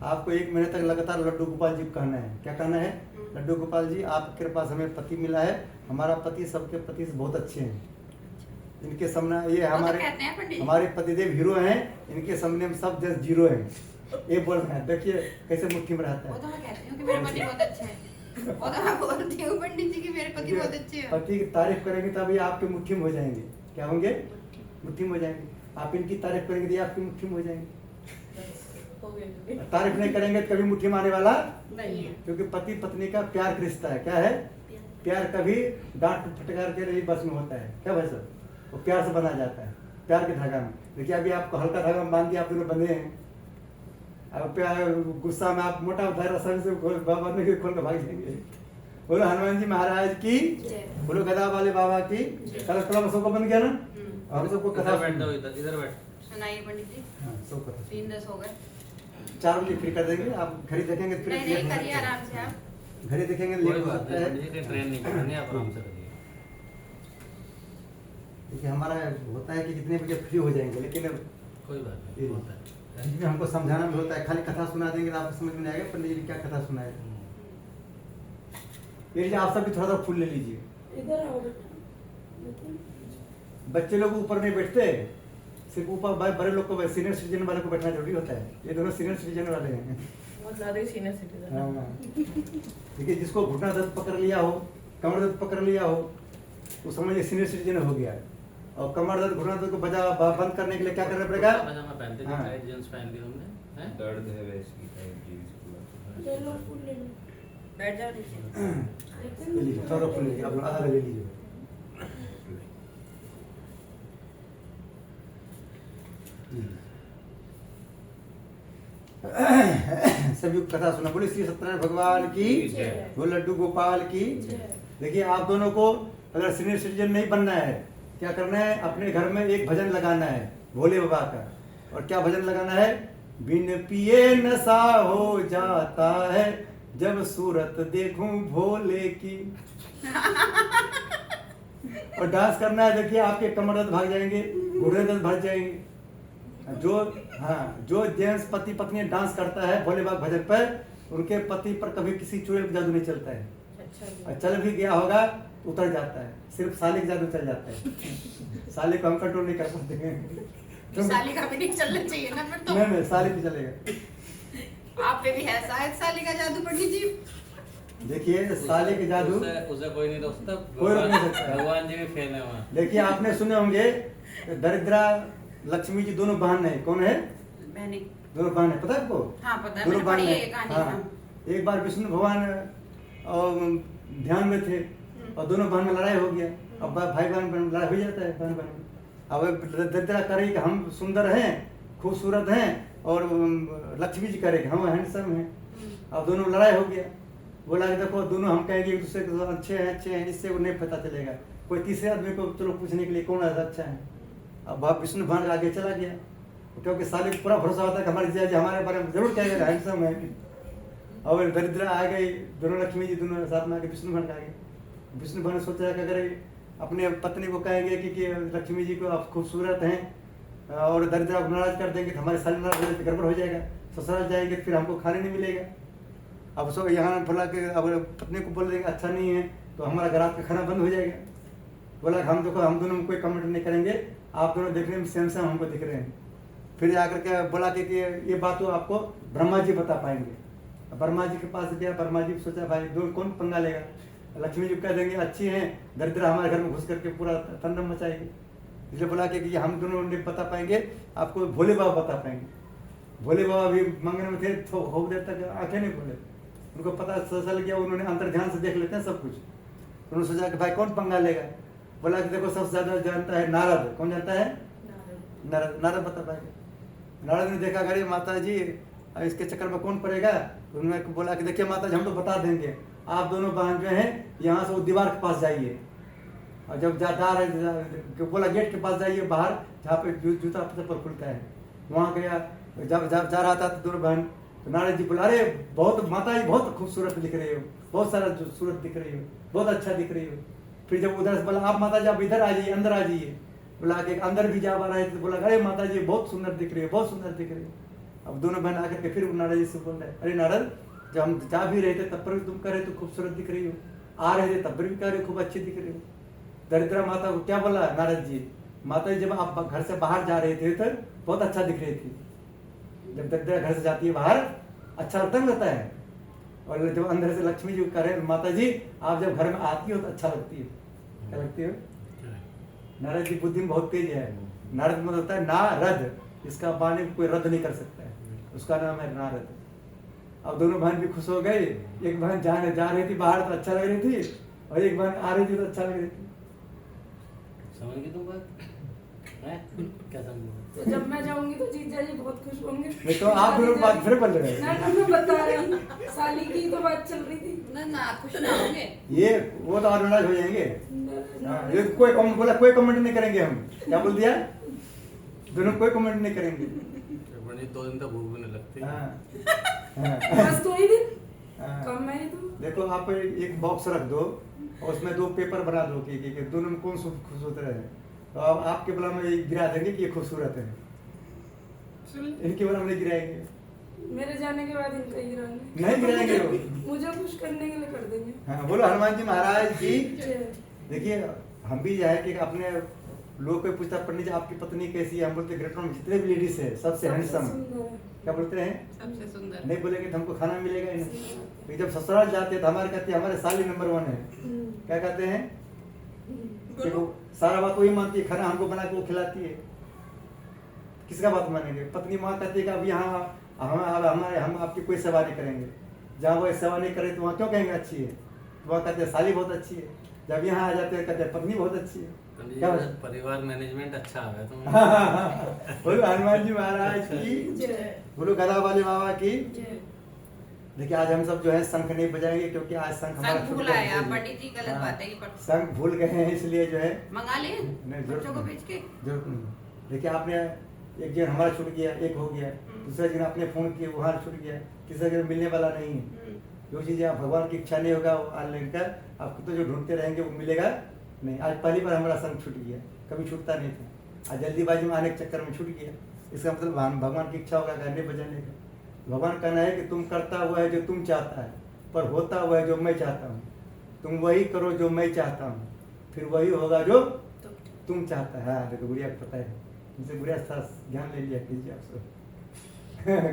आपको 1 महीने तक लगातार लड्डू गोपाल जी को कहना है। क्या कहना है? लड्डू गोपाल जी, आपके कृपा से हमें पति मिला है, हमारा पति सबके पति से बहुत अच्छे हैं, इनके सामने ये हमारे पतिदेव हीरो हैं, इनके सामने में सब जस्ट जीरो हैं। ये बोल रहे हैं, देखिए कैसे मुट्ठी में रहता वो तो है। मैं कहती हूँ कि मेरे पति बहुत अच्छे हैं। वो तो मैं बोलती हूँ पंडित जी कि मेरे पति बहुत अच्छे हैं। पति की तारीफ करेंगे तभी आपके मुट्ठी में हो जाएंगे। क्या होंगे? मुट्ठी में हो जाएंगे। आप इनकी तारीफ करेंगे तो ये आपकी मुट्ठी में हो जाएंगे। हो गया। तारीफ नहीं करेंगे तो कभी मुट्ठी में आने वाला नहीं है। क्योंकि पति पत्नी का प्यार का रिश्ता है। क्या है? प्यार कभी डांट फटकार के नहीं बस में होता है। क्या भाई साहब? वो प्यार से बना जाता है, प्यार के धागा में। देखिए अभी आपको हल्का धागा में बांध दिया, आप दोनों बंधे हैं। अब प्यार गुस्सा में आप मोटा धागा सर से खोल के भाग जाएंगे। बोलो हनुमान जी महाराज की, बोलो गदा वाले बाबा की। कल सबको बन गया ना, और सबको कथा बैठ जाओ, इधर बैठ। सुनाइए पंडित जी। हाँ, सब कथा 3:10 हो गए। 4 बजे फिर कर देंगे। आप घड़ी देखेंगे फिर नहीं नहीं, करिए आराम से आप। घड़ी देखेंगे कोई लेट हो बात सकता नहीं, है। पंडित जी ट्रेन नहीं करनी, आप आराम से करिए। देखिए हमारा होता है कि कितने बजे फ्री हो जाएंगे, लेकिन कोई बात ये नहीं, होता है। इसमें हमको समझाना भी होता है। खाली कथा सुना देंगे तो आपको समझ में नहीं आएगा पंडित जी ने क्या कथा सुनाए। इसलिए आप सब भी थोड़ा सा फूल ले लीजिए। इधर आओ बेटा। बच्चे लोग ऊपर नहीं बैठते, सिर्फ ऊपर बड़े लोग को, सीनियर सिटीजन वाले को बैठना जरूरी होता है। ये दोनों सीनियर सिटीजन वाले हैं। बहुत ज्यादा ही सीनियर सिटीजन। हाँ। देखिए जिसको घुटना दर्द पकड़ लिया हो, कमर दर्द पकड़ लिया हो, तो समझिए सीनियर सिटीजन हो गया। और कमर दर्द घुटना दर्द को बंद करने के लिए क्या करना पड़ेगा? पजामा पहनते थे, हाँ। टाइट जींस पहन ली तुमने, हैं? दर्द है वैसी टाइप जीन्स ले लो फूल ले लो। बैठ जाओ नीचे। ले लीजिए, थोड़ा फूल लीजिए, आप लोग आधा ले लीजिए। सभी कथा सुना। बोले श्री सत्यनारायण भगवान की, बोले लड्डू गोपाल की। देखिए आप दोनों को अगर सीनियर सिटीजन नहीं बनना है, क्या करना है? अपने घर में एक भजन लगाना है भोले बाबा का। और क्या भजन लगाना है? बिन पिए नशा हो जाता है, जब सूरत देखूं भोले की। और डांस करना है। देखिए आपके कमर दर्द भाग जाएंगे, घुटने दर्द भाग जाएंगे। जो जेंट्स पति पत्नी डांस करता है भोले बाबा भजन पर, उनके पति पर कभी किसी चूड़े का जादू नहीं चलता है। अच्छा और चल भी गया होगा तो उतर जाता है, सिर्फ साले का जादू चल जाता है। साले को हम कंट्रोल नहीं कर सकते हैं। साली का भी नहीं चलना चाहिए ना फिर तो। नहीं साले भी चलेगा। आप पे भी है शायद साली का जादू पंडित जी। देखिए साले के जादू उसे कोई नहीं रोकता, कोई रोक नहीं सकता। भगवान जी भी फेल है वहाँ। देखिए आपने सुने होंगे दरिद्रा लक्ष्मी जी दोनों बहन है। कौन है? बहने। दोनों बहन है, पता है आपको? हाँ पता है, दोनों मैंने पढ़ी बहन है ये है। कहानी। हाँ। हाँ। एक बार विष्णु भगवान ध्यान में थे और दोनों बहन में लड़ाई हो गया। अब भाई बहन लड़ाई हो जाता है बहन बहन में। अब दरिद्रा करे कि हम सुंदर हैं, खूबसूरत हैं, और लक्ष्मी जी करे कि हम हैंडसम हैं। अब दोनों लड़ाई हो गया। बोला कि देखो दोनों हम कहेंगे एक दूसरे को अच्छे हैं, इससे वो नहीं पता चलेगा। कोई तीसरे आदमी को चलो पूछने के लिए कौन अच्छा है। अब बाप विष्णु भगवान आगे चला गया, क्योंकि साले को पूरा भरोसा होता है कि हमारे जिया जी हमारे बारे में जरूर कहेगा हैंडसम है। और दरिद्रा आ गई, दोनों लक्ष्मी जी दोनों साथ में आके विष्णु भगवान आ गए। विष्णु भगवान ने सोचा कि अगर अपने पत्नी को कहेंगे कि लक्ष्मी जी को आप खूबसूरत हैं और दरिद्रा को नाराज कर देंगे तो हमारे साले नाराज गड़बड़ हो जाएगा, ससुराल जाएंगे फिर हमको खाने नहीं मिलेगा। अब सो यहाँ बोला कि अब पत्नी को बोल देंगे अच्छा नहीं है तो हमारा घर का खाना बंद हो जाएगा। बोला हम देखो हम दोनों में कोई कमेंट नहीं करेंगे, आप दोनों देखने में सेम सेम हमको दिख रहे हैं। फिर आकर के बोला कि ये बात तो आपको ब्रह्मा जी बता पाएंगे। ब्रह्मा जी के पास गया, ब्रह्मा जी सोचा भाई दो कौन पंगा लेगा। लक्ष्मी जी कह देंगे अच्छी हैं, दरिद्रा हमारे घर में घुस करके पूरा तंडम मचाएगी। इसलिए बोला कि हम दोनों नहीं बता पाएंगे, आपको भोले बाबा बता पाएंगे। भोले बाबा भी मंगन में थे तो हो देर तक आंखें नहीं खोले, उनको पता चल गया। उन्होंने अंतर ध्यान से देख लेते हैं सब कुछ। उन्होंने सोचा कि भाई कौन पंगा लेगा। बोला कि देखो सबसे ज्यादा जानता है नारद। कौन जानता है? नारद बता पाएंगे। नारद ने देखा अरे माता जी इसके चक्कर में कौन पड़ेगा। उन्होंने बोला कि देखिए माता जी हम तो बता देंगे, आप दोनों बहन जो हैं यहाँ से वो दीवार के पास जाइए, और जब जा रहे बोला गेट के पास जाइए बाहर जहाँ पे जूता चप्पल खुलता है, वहाँ गया। जब जा रहा था तो दोनों बहन, तो नारद जी बोला अरे बहुत माता जी बहुत खूबसूरत दिख रही हो, बहुत सारा सूरत दिख रही हो, बहुत अच्छा दिख रही हो। फिर जब उधर से बोला आप माता जी आप इधर आ जाइए, अंदर आ जाइए, बोला कि अंदर भी जा रहे थे, बोला अरे माता जी बहुत सुंदर दिख रही है, बहुत सुंदर दिख रही है। अब दोनों बहन आकर के फिर नारद जी से बोल रहे, अरे नारद, जब हम जा भी रहे थे तब पर भी तुम कह रहे तो खूबसूरत दिख रही हो, आ रहे थे तब पर भी कह रहे हो खूब अच्छी दिख रही हो। दरिद्रा माता को क्या बोला नारद जी, माता जी जब आप घर से बाहर जा रहे थे तो बहुत अच्छा दिख रही थी। जब दरिद्रा घर से जाती है बाहर अच्छा लगता है, और जब अंदर से लक्ष्मी जी कह रहे माता जी आप जब घर में आती हो तो अच्छा लगती है। क्या लगती हो? नारद जी बुद्धि में बहुत तेज है। नारद मतलब होता है नारद, इसका वाणी कोई रद्द नहीं कर सकता है, उसका नाम है नारद। अब दोनों बहन भी खुश हो गए। एक बहन जा रही थी बाहर तो अच्छा लग रही थी, और एक बहन आ रही थी तो अच्छा लग रही थी। समझ गई तुम बात? हैं? क्या समझ? तो जब मैं जाऊंगी तो जीजा जी बहुत खुश होंगे। नहीं तो आप लोग बात फिर बदल रहे ना हैं। मैं बता रही, साली की तो बात चल रही थी। ना खुश ना होंगे। ये वो तो और नाराज हो जाएंगे। ये कोई बोला कोई कमेंट नहीं करेंगे हम। क्या बोल दिया? दोनों कोई कमेंट नहीं करेंगे। पंडित 2 दिन तक भूख भी नहीं लगती। बस तो ही दिन हाँ। कम है तो। देखो आप एक बॉक्स रख दो और उसमें 2 पेपर बना दो कि दोनों में कौन खूबसूरत है, तो अब आपके बला में गिरा देंगे कि ये खूबसूरत है, इनके बला में नहीं गिराएंगे। मेरे जाने के बाद इनका ही गिराएंगे। नहीं गिराएंगे वो। मुझे खुश करने के लिए कर देंगे। हाँ, बोलो हनुमान जी महाराज की। जय। देखिए हम भी जो है कि अपने लोग को पूछता पंडित जी आपकी पत्नी कैसी है, हम बोलते ग्रेटर में जितने भी लेडीज है सबसे हैंडसम। सुंदर है। क्या बोलते हैं? सबसे सुंदर। नहीं बोलेंगे तो हमको खाना मिलेगा ही नहीं। लेकिन जब ससुराल जाते हैं तो हमारे कहते हैं हमारे साली नंबर 1 है। क्या कहते हैं कि वो सारा बात वही मानती है, खाना हमको बना के वो खिलाती है। किसका बात मानेंगे? पत्नी माँ कहती है कि अब यहाँ हम आपकी कोई सेवा नहीं करेंगे। जहाँ वो सेवा नहीं करे तो वहाँ क्यों कहेंगे अच्छी है? तो वहाँ कहते हैं साली बहुत अच्छी है। जब यहाँ आ जाते हैं कहते हैं पत्नी बहुत अच्छी है। क्या परिवार मैनेजमेंट अच्छा है तुम। बोलो हनुमान जी महाराज की, बोलो गदा वाले बाबा की। देखिए आज हम सब जो है शंख नहीं बजाएंगे क्योंकि आज शंख हमारा शंख भूल आए आप पंडित जी, गलत बात है ये। शंख भूल गए हैं इसलिए जो है मंगा लिए नहीं, बच्चों को भेज के। जरूरत नहीं। देखिए आपने एक जन हमारा छूट गया, एक हो गया, दूसरा जन आपने फोन किया वहाँ छूट गया, तीसरा जन मिलने वाला नहीं है। जो चीज़ आप भगवान की इच्छा नहीं होगा ऑनलाइन का आपको तो जो ढूंढते रहेंगे वो मिलेगा नहीं। आज पहली बार हमारा संग छूट गया, कभी छूटता नहीं था, आज जल्दीबाजी में आने के चक्कर में छूट गया। इसका मतलब भगवान की इच्छा होगा गाने बजाने का। भगवान कहना है कि तुम करता हुआ है जो तुम चाहता है, पर होता हुआ है जो मैं चाहता हूँ। तुम वही करो जो मैं चाहता हूँ, फिर वही होगा जो तुम चाहता है। हाँ देखो गुड़िया को पता है, मुझसे गुड़िया था ज्ञान ले लिया कीजिए आप सब।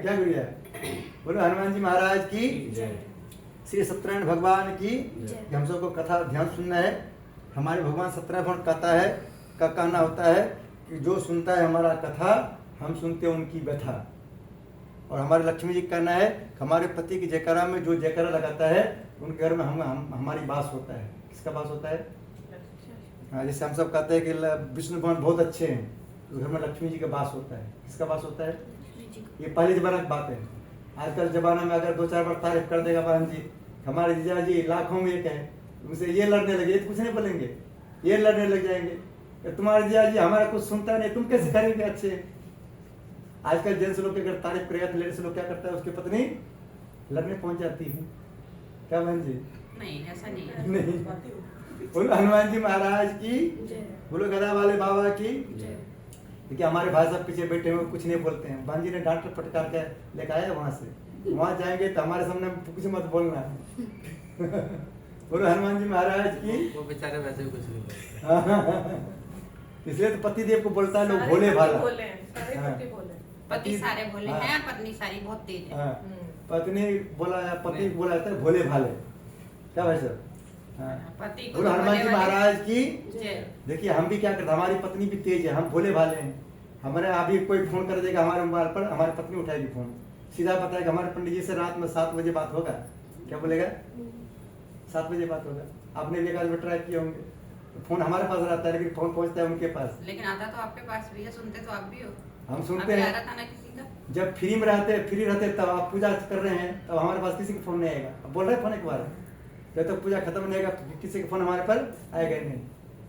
क्या गुड़िया? बोलो हनुमान जी महाराज की, श्री सत्यनारायण भगवान की। हम सबको कथा ध्यान सुनना है। हमारे भगवान सत्यनारायण कहता है का कहना होता है कि जो सुनता है हमारा कथा हम सुनते हैं उनकी व्यथा। और हमारे लक्ष्मी जी का कहना है हमारे पति की जयकारा में जो जयकारा लगाता है उनके घर में हमारी बास होता है। किसका बास होता है? हाँ, जैसे हम सब कहते हैं कि विष्णु भगवान बहुत अच्छे हैं, तो घर में लक्ष्मी जी का बास होता है। किसका बास होता है? ये पहले जमाना की बात है। आजकल जमाना में अगर 2-4 बार तारीफ कर देगा बहन जी, हमारे जीजा जी लाखों में एक है, उनसे ये लड़ने लगे, कुछ नहीं बोलेंगे, ये लड़ने लग जाएंगे। तुम्हारे जीजा जी हमारा कुछ सुनता नहीं, तुम कैसे करेंगे अच्छे? आजकल जेंट्स लोग अगर तारीफ करेगा तो लेडीज लोग क्या करता है, उसकी पत्नी लड़ने पहुंच जाती है। क्या बहन जी? नहीं ऐसा नहीं है। नहीं। बोलो हनुमान जी महाराज की, बोलो गदा वाले बाबा की। देखिए हमारे भाई साहब पीछे बैठे हुए कुछ नहीं बोलते हैं। बहन जी ने डांट फटकार के लेकर आया वहां से, वहां जाएंगे तो हमारे सामने कुछ मत बोलना। बोलो हनुमान जी महाराज की। वो बेचारे वैसे भी कुछ नहीं बोलते। इसलिए तो पति देव को बोलता है लोग भोले भाला। पति सारे भोले हैं, पत्नी सारी बहुत तेज है। पत्नी बोला, पति बोला जाता है भोले भाले। क्या भाई साहब? पति को बोलो हनुमान जी महाराज की। जय। देखिए हम भी क्या करते, हमारी पत्नी भी तेज है, हम भोले भाले हैं। हमारे अभी कोई फोन कर देगा हमारे मोबाइल पर, हमारी पत्नी उठाएगी फोन, सीधा बताएगा हमारे पंडित जी से रात में 7 बजे बात होगा। क्या बोलेगा? 7 बजे बात होगा। आपने भी एक आध ट्राई किए होंगे, फोन हमारे पास रहता है लेकिन फोन पहुंचता है उनके पास। लेकिन आता तो आपके पास भी है, सुनते तो आप भी हो। हम सुनते हैं। था ना किसी का, जब फ्री में रहते, फ्री रहते तब आप पूजा कर रहे हैं, तब हमारे पास किसी का फोन नहीं आएगा। अब बोल रहे फोन एक बार, जब तक पूजा खत्म नहीं आएगा तो किसी का फोन हमारे पर आएगा ही नहीं।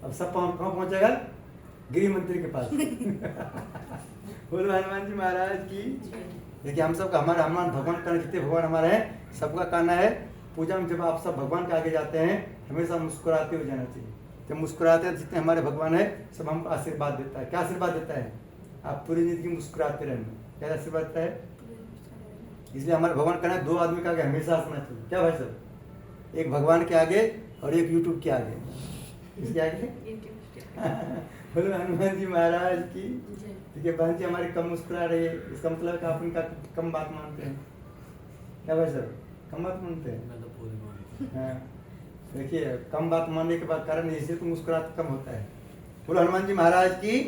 अब सब कहाँ पहुंचेगा? गृह मंत्री के पास। बोलो हनुमान जी महाराज की। देखिए हम सब का, हमारे हनुमान भगवान का जितने भगवान हमारे हैं सबका कहना है पूजा में जब आप सब भगवान के आगे जाते हैं हमेशा मुस्कुराते हुए जाना चाहिए। जब मुस्कुराते हैं जितने हमारे भगवान है सब हमको आशीर्वाद देता है। क्या आशीर्वाद देता है? आप पूरी जिंदगी मुस्कुराते रहना। क्या आशीर्वाद देता है? इसलिए हमारे भगवान कहना है 2 आदमी के आगे हमेशा हंसना चाहिए। क्या भाई साहब? एक भगवान के आगे और एक यूट्यूब के आगे। इसके आगे बोलो हनुमान जी महाराज की। ठीक है बहन जी हमारी कम मुस्कुरा रही है, इसका मतलब कि आप इनका कम बात मानते हैं। क्या भाई साहब? कम बात मानते हैं? मैं तो पूरी मानता हाँ देखिए कम बात मानने के बाद कारण इससे तो मुस्कुराहट कम होता है। बोलो हनुमान जी महाराज की।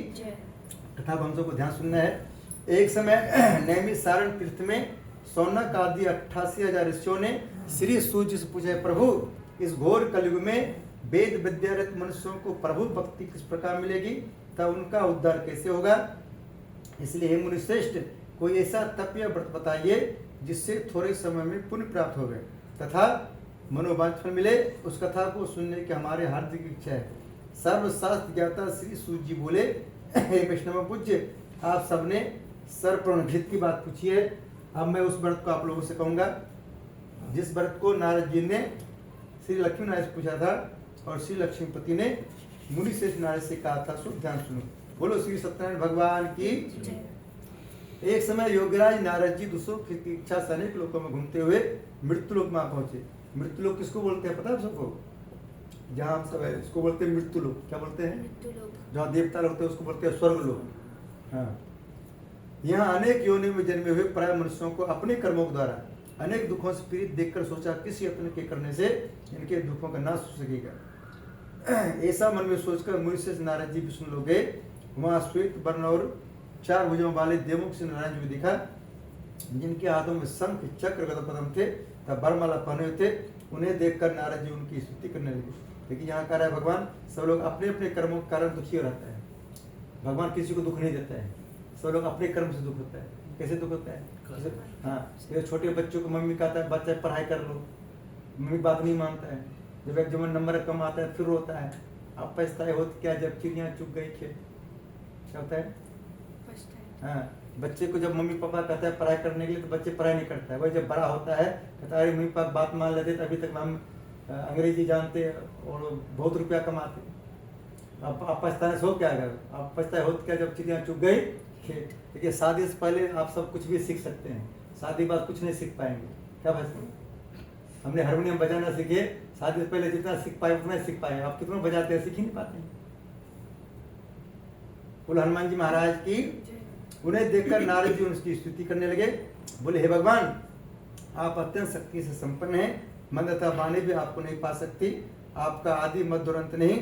कथा को हम सबको ध्यान सुनना है। एक समय नैमिषारण्य तीर्थ में सौनक आदि 88,000 ऋषियों ने श्री सूर्य जी से पूछा, प्रभु इस घोर कलयुग में वेद विद्यारत मनुष्यों को प्रभु भक्ति किस प्रकार मिलेगी तब उनका उद्धार कैसे होगा? इसलिए हे मुनिश्रेष्ठ कोई ऐसा तप या व्रत बताइए जिससे थोड़े समय में पुण्य प्राप्त हो गए तथा मनोवांछित फल मिले। उस कथा को सुनने की हमारे हार्दिक इच्छा है। सर्वशास्त्र ज्ञाता श्री सूर्य जी बोले, हे वैष्णव पूज्य आप सबने सर्वप्रणभित की बात पूछी है। अब मैं उस व्रत को आप लोगों से कहूंगा जिस व्रत को नारद जी ने श्री लक्ष्मी नारायण से पूछा था और श्री लक्ष्मीपति ने मुनि से नारायण से कहा था। सो ध्यान सुनो। बोलो श्री सत्यनारायण भगवान की। एक समय योगीराज नारद जी दूसरों की इच्छा से अनेक लोकों में घूमते हुए मृत्युलोक में पहुंचे। मृत्युलोक किसको बोलते हैं पता है सबको? जहाँ हम सब है इसको बोलते हैं मृत्युलोक। क्या बोलते हैं? जहाँ देवता लोग होते हैं उसको बोलते हैं स्वर्गलोक। हाँ यहाँ अनेक योनि में जन्मे हुए प्राय मनुष्यों को अपने कर्मों के द्वारा अनेक दुखों से पीड़ित देखकर सोचा किस यत्न के करने से इनके दुखों का नाश हो सकेगा। ऐसा मन में सोचकर मुनिश्रेष्ठ नारद जी विष्णु लोग गए। वहाँ श्वेत वर्ण और 4 भुजों वाले देवमुख से नारायण जी को दिखा जिनके हाथों में शंख चक्र गदा पद्म थे तब वरमाला पहने हुए थे। उन्हें देखकर नारद जी उनकी स्तुति करने लगे। लेकिन यहाँ कह रहा है भगवान सब लोग अपने अपने कर्मों के कारण दुखी रहता है। भगवान किसी को दुख नहीं देता है। सब लोग अपने कर्म से दुख होता है। कैसे दुख होता है? हाँ ये छोटे बच्चों को मम्मी कहता है बच्चा पढ़ाई कर लो, मम्मी बात नहीं मानता है। जब एक जब नंबर कम आता है फिर रोता है। अब पछताए होता क्या जब चिड़िया चुग गई खेत। क्या होता है? हाँ बच्चे को जब मम्मी पापा कहता है पढ़ाई करने के लिए तो बच्चे पढ़ाई नहीं करता है। वही जब बड़ा होता है कहता है मम्मी पापा बात मान लेते अभी तक हम अंग्रेजी जानते और बहुत रुपया कमाते। अब पछताने से हो क्या अगर आप पछताए होता क्या जब चिड़िया चुग गई खेत। देखिए शादी से पहले आप सब कुछ भी सीख सकते हैं, शादी के बाद कुछ नहीं सीख पाएंगे। क्या भाई हमने हारमोनियम बजाना सीखे, शादी से पहले जितना सीख पाए उतना ही सीख पाए। आप कितना बजाते हैं सीख ही नहीं पाते। बोलो हनुमान जी महाराज की। उन्हें देखकर नारद जी उनकी स्तुति करने लगे। बोले हे भगवान आप अत्यंत शक्ति से संपन्न हैं, मन तथा वाणी भी आपको नहीं पा सकती। आपका आदि मध्य और अंत नहीं,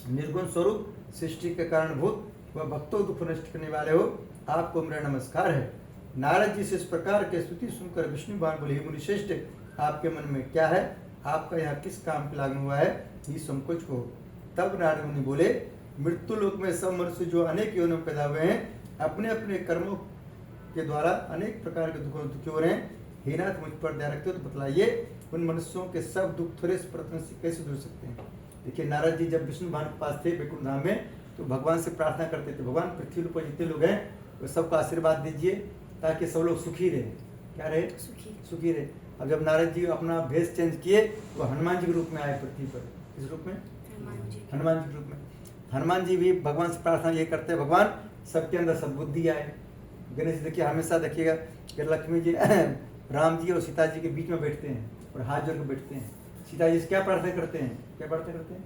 निर्गुण स्वरूप सृष्टि के कारणभूत वह भक्तों दुख नष्ट करने वाले हो। आपको मेरा नमस्कार है। नारद जी से इस प्रकार के स्तुति सुनकर विष्णु भगवान बोले, मुनि श्रेष्ठ आपके मन में क्या है? आपका यहाँ किस काम के लागू हुआ है? ये संकोच को। तब नारद मुनि बोले, मृत्यु लोक में सब मनुष्य जो अनेक योनियों में पैदा हुए हैं अपने अपने कर्मों के द्वारा अनेक प्रकार के दुखों दुखी हो रहे हैं। हे नाथ मुझ पर दया रखते हो तो बतलाइए उन मनुष्यों के सब दुख थोड़े से प्रयत्न से कैसे दूर सकते हैं। देखिए नारद जी जब विष्णु भगवान के पास थे वैकुंठ धाम में तो भगवान से प्रार्थना करते थे, भगवान पृथ्वी पर जितने लोग हैं वो सबको आशीर्वाद दीजिए ताकि सब लोग सुखी रहे। क्या रहे? सुखी रहे। अब जब नारद जी अपना भेष चेंज किए तो हनुमान जी के रूप में आए पृथ्वी पर। किस रूप में? हनुमान जी के रूप में। हनुमान जी भी भगवान से प्रार्थना ये करते हैं भगवान सबके अंदर सद्बुद्धि आए। गणेश जी देखिए हमेशा देखिएगा कि लक्ष्मी जी राम जी और सीता जी के बीच में बैठते हैं और हाथ जोड़ के बैठते हैं। सीता जी से क्या प्रार्थना करते हैं? क्या प्रार्थना करते हैं?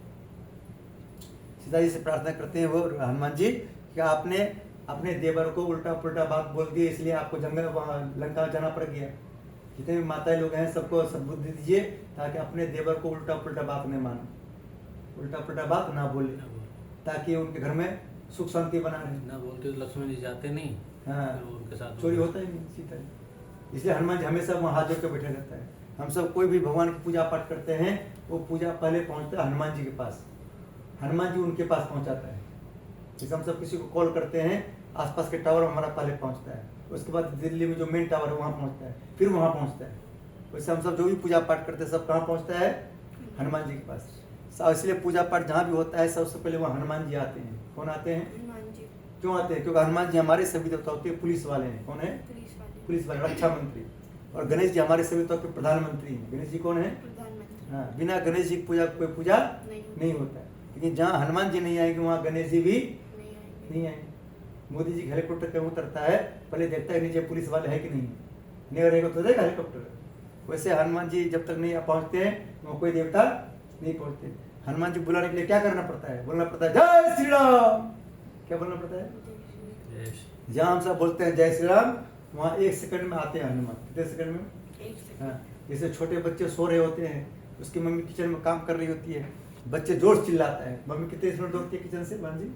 सीता जी से प्रार्थना करते हैं वो हनुमान जी कि आपने अपने देवर को उल्टा पुल्टा बात बोल दी इसलिए आपको जंगल वहाँ लंका जाना पड़ गया। जितने भी माताएं लोग हैं सबको सद्बुद्धि दीजिए ताकि अपने देवर को उल्टा पुल्टा बात न माने, उल्टा पुल्टा बात ना बोले ताकि उनके घर में सुख शांति बना रहे। ना बोलते तो लक्ष्मण जी जाते नहीं। हाँ उनके साथ चोरी होता ही नहीं सीता जी। इसलिए हनुमान जी हमेशा वहाँ हाथ जोड़ के बैठे रहता है। हम सब कोई भी भगवान की पूजा पाठ करते हैं वो पूजा पहले पहुँचता है हनुमान जी के पास। हनुमान जी उनके पास पहुँचाता है। जैसे हम सब किसी को कॉल करते हैं आसपास के टावर हमारा पहले पहुँचता है, उसके बाद दिल्ली में जो मेन टावर है वहाँ पहुँचता है, फिर वहाँ पहुँचता है। वैसे हम सब जो भी पूजा पाठ करते हैं सब कहाँ पहुँचता है? हनुमान जी के पास। इसलिए पूजा पाठ जहाँ भी होता है सबसे पहले वहाँ हनुमान जी आते हैं। कौन आते हैं? क्यों आते हैं? क्योंकि हनुमान जी हमारे सभी देवताओं के पुलिस वाले हैं। कौन है? पुलिस वाले, रक्षा मंत्री। और गणेश जी हमारे सभी देवताओं के प्रधानमंत्री हैं। गणेश जी कौन है? हाँ बिना गणेश जी की पूजा कोई पूजा नहीं होता है। लेकिन जहाँ हनुमान जी नहीं आएंगे वहाँ गणेश जी भी नहीं आएंगे। नहीं आएंगे। मोदी जी हेलीकॉप्टर क्यों उतरता है, पहले देखता है नीचे पुलिस वाले है कि नहीं रहेगा तो देगा हेलीकॉप्टर। वैसे हनुमान जी जब तक नहीं पहुँचते हैं वहाँ कोई देवता नहीं पहुँचते। हनुमान जी बुलाने के लिए क्या करना पड़ता है, बोलना पड़ता है जय श्री राम। क्या बोलना पड़ता है, जहाँ हम सब बोलते हैं जय श्री राम, वहाँ 1 सेकंड में आते हैं हनुमान। कितने सेकंड में? 1 सेकंड। हाँ, जैसे छोटे बच्चे सो रहे होते हैं, उसकी मम्मी किचन में काम कर रही होती है, बच्चे जोर से चिल्लाता है, मम्मी कितने स्पीड दौड़ती है किचन से बहन जी?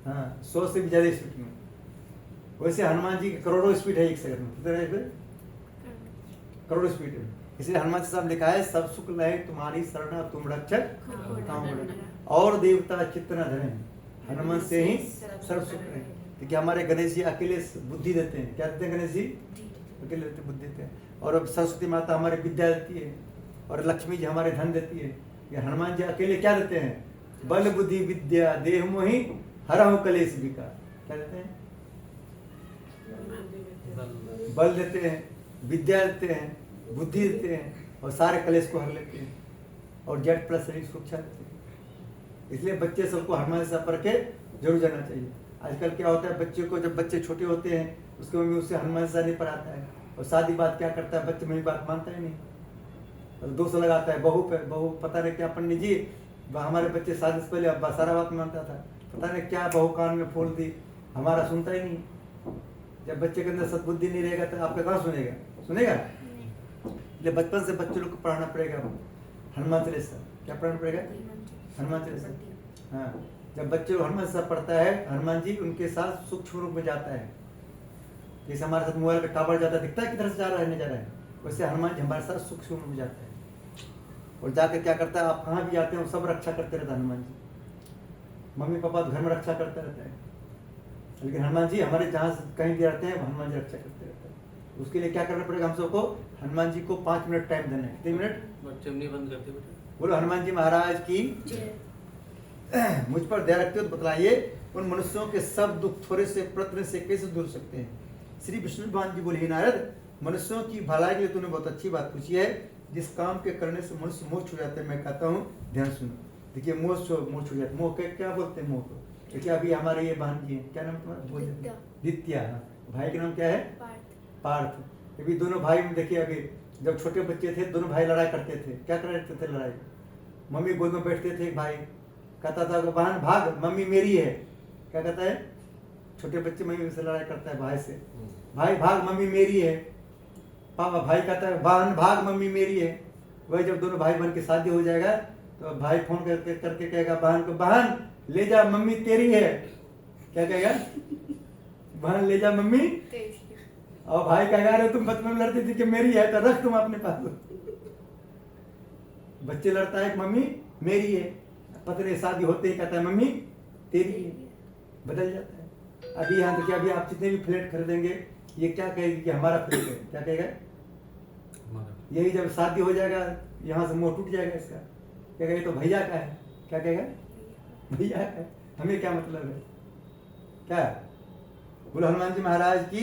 हाँ, 100 से भी ज्यादा स्पीड में। वैसे हनुमान जी की करोड़ों स्पीड है 1 सेकंड में। कितने करोड़ों स्पीड है। इसलिए हनुमान जी साहब लिखा है सब सुख लय तुम्हारी शरण तुम रक्षक काहू डरना। और देवता चित्त न धरे, हनुमान से ही सर्व सुख है। क्योंकि हमारे गणेश जी अकेले बुद्धि देते हैं। क्या देते हैं गणेश जी? अकेले देते बुद्धि देते हैं। और अब सरस्वती माता हमारी विद्या देती है, और लक्ष्मी जी हमारे धन देती है। ये हनुमान जी अकेले क्या देते हैं? बल बुद्धि विद्या देह मोहि हरहु कलेश विकार। क्या देते हैं? बल देते हैं, विद्या देते हैं, बुद्धि देते हैं, और सारे कलेश को हर लेते हैं, और जेड प्लस शरीर सुरक्षा देते हैं। इसलिए बच्चे सबको हनुमान से पढ़ के जरूर जाना चाहिए। आजकल क्या होता है, बच्चे को जब बच्चे छोटे होते हैं उसके मम्मी उससे हनुमान से नहीं पढ़ाता है, और शादी बात क्या करता है, बच्चे मेरी बात मानता ही नहीं, और दोष लगाता है बहू पे। बहू पता नहीं क्या पंडित जी, हमारे बच्चे शादी से पहले अब सारा बात मानता था, पता नहीं क्या बहू कान में फूल दी, हमारा सुनता ही नहीं। जब बच्चे के अंदर सद्बुद्धि नहीं रहेगा तो आपका कहाँ सुनेगा? सुनेगा? इसलिए बचपन से बच्चे लोग को पढ़ाना पड़ेगा हनुमान चालीसा। क्या पढ़ाना पड़ेगा? हनुमान चालीसा। हाँ, जब बच्चे लोग हनुमान चालीसा पढ़ता है, हनुमान जी उनके साथ सूक्ष्म रूप में जाता है। जैसे हमारे साथ मोबाइल का टावर जाता है, दिखता है किधर से जा रहा है नहीं जा रहा है, वैसे हनुमान जी हमारे साथ सूक्ष्म रूप में जाता है। और जाकर क्या करता है, आप कहाँ भी जाते हैं सब रक्षा करते रहता है हनुमान जी। मम्मी पापा तो घर में रक्षा करते रहते हैं, लेकिन हनुमान जी हमारे जहाँ कहीं भी रहते हैं हनुमान जी रक्षा करते रहते हैं। उसके लिए क्या करना पड़ेगा हम सबको? हनुमान जी को 5 मिनट टाइम देना है। कितने मिनट? चिमनी बंद करते बेटा। बोलो हनुमान जी महाराज की। मुझ पर दया रखते हो तो बतलाइए उन मनुष्यों के सब दुख थोड़े से प्रयत्न से कैसे दूर सकते हैं। श्री विष्णु भगवान जी बोले, हे नारद, मनुष्यों की भलाई के लिए तूने बहुत अच्छी बात पूछी है। जिस काम के करने से मनुष्य मोह छूट जाते हैं, मैं कहता हूँ ध्यान सुनो। देखिए मोह छूट जाते, मोह क्या बोलते हैं मोह को? देखिए अभी हमारे ये बहन जी हैं, क्या नाम तुम्हारा? बोल दित्या। भाई का नाम क्या है? पार्थ। अभी दोनों भाई में देखिए, अभी जब छोटे बच्चे थे दोनों भाई लड़ाई करते थे। क्या करते थे लड़ाई? मम्मी गोद में बैठते थे, एक भाई कहता था बहन भाग मम्मी मेरी है। क्या कहता है? छोटे बच्चे मम्मी से लड़ाई करता है भाई से, भाई भाग मम्मी मेरी है। पापा भाई कहता है बहन भाग मम्मी मेरी है। वही जब दोनों भाई बहन की शादी हो जाएगा तो भाई फोन करके कहेगा बहन को, बहन ले जा मम्मी तेरी है। क्या कहेगा? बहन ले जा मम्मी। और भाई कहेगा अरे तुम बचपन में लड़ती थी कि मेरी है तो रख तुम अपने पास। बच्चे लड़ता है मम्मी मेरी है, पत्नी शादी होते ही कहता है मम्मी तेरी है। बदल जाता है। अभी यहाँ देखिए, अभी आप जितने भी फ्लैट खरीदेंगे ये क्या कहेगी कि हमारा फ्लैट है। क्या कहेगा? यही जब शादी हो जाएगा यहाँ से मोह टूट जाएगा इसका, कहेगा ये तो भैया का है। क्या कहेगा? भैया का है, हमें क्या मतलब है? क्या बोलो हनुमान जी महाराज की।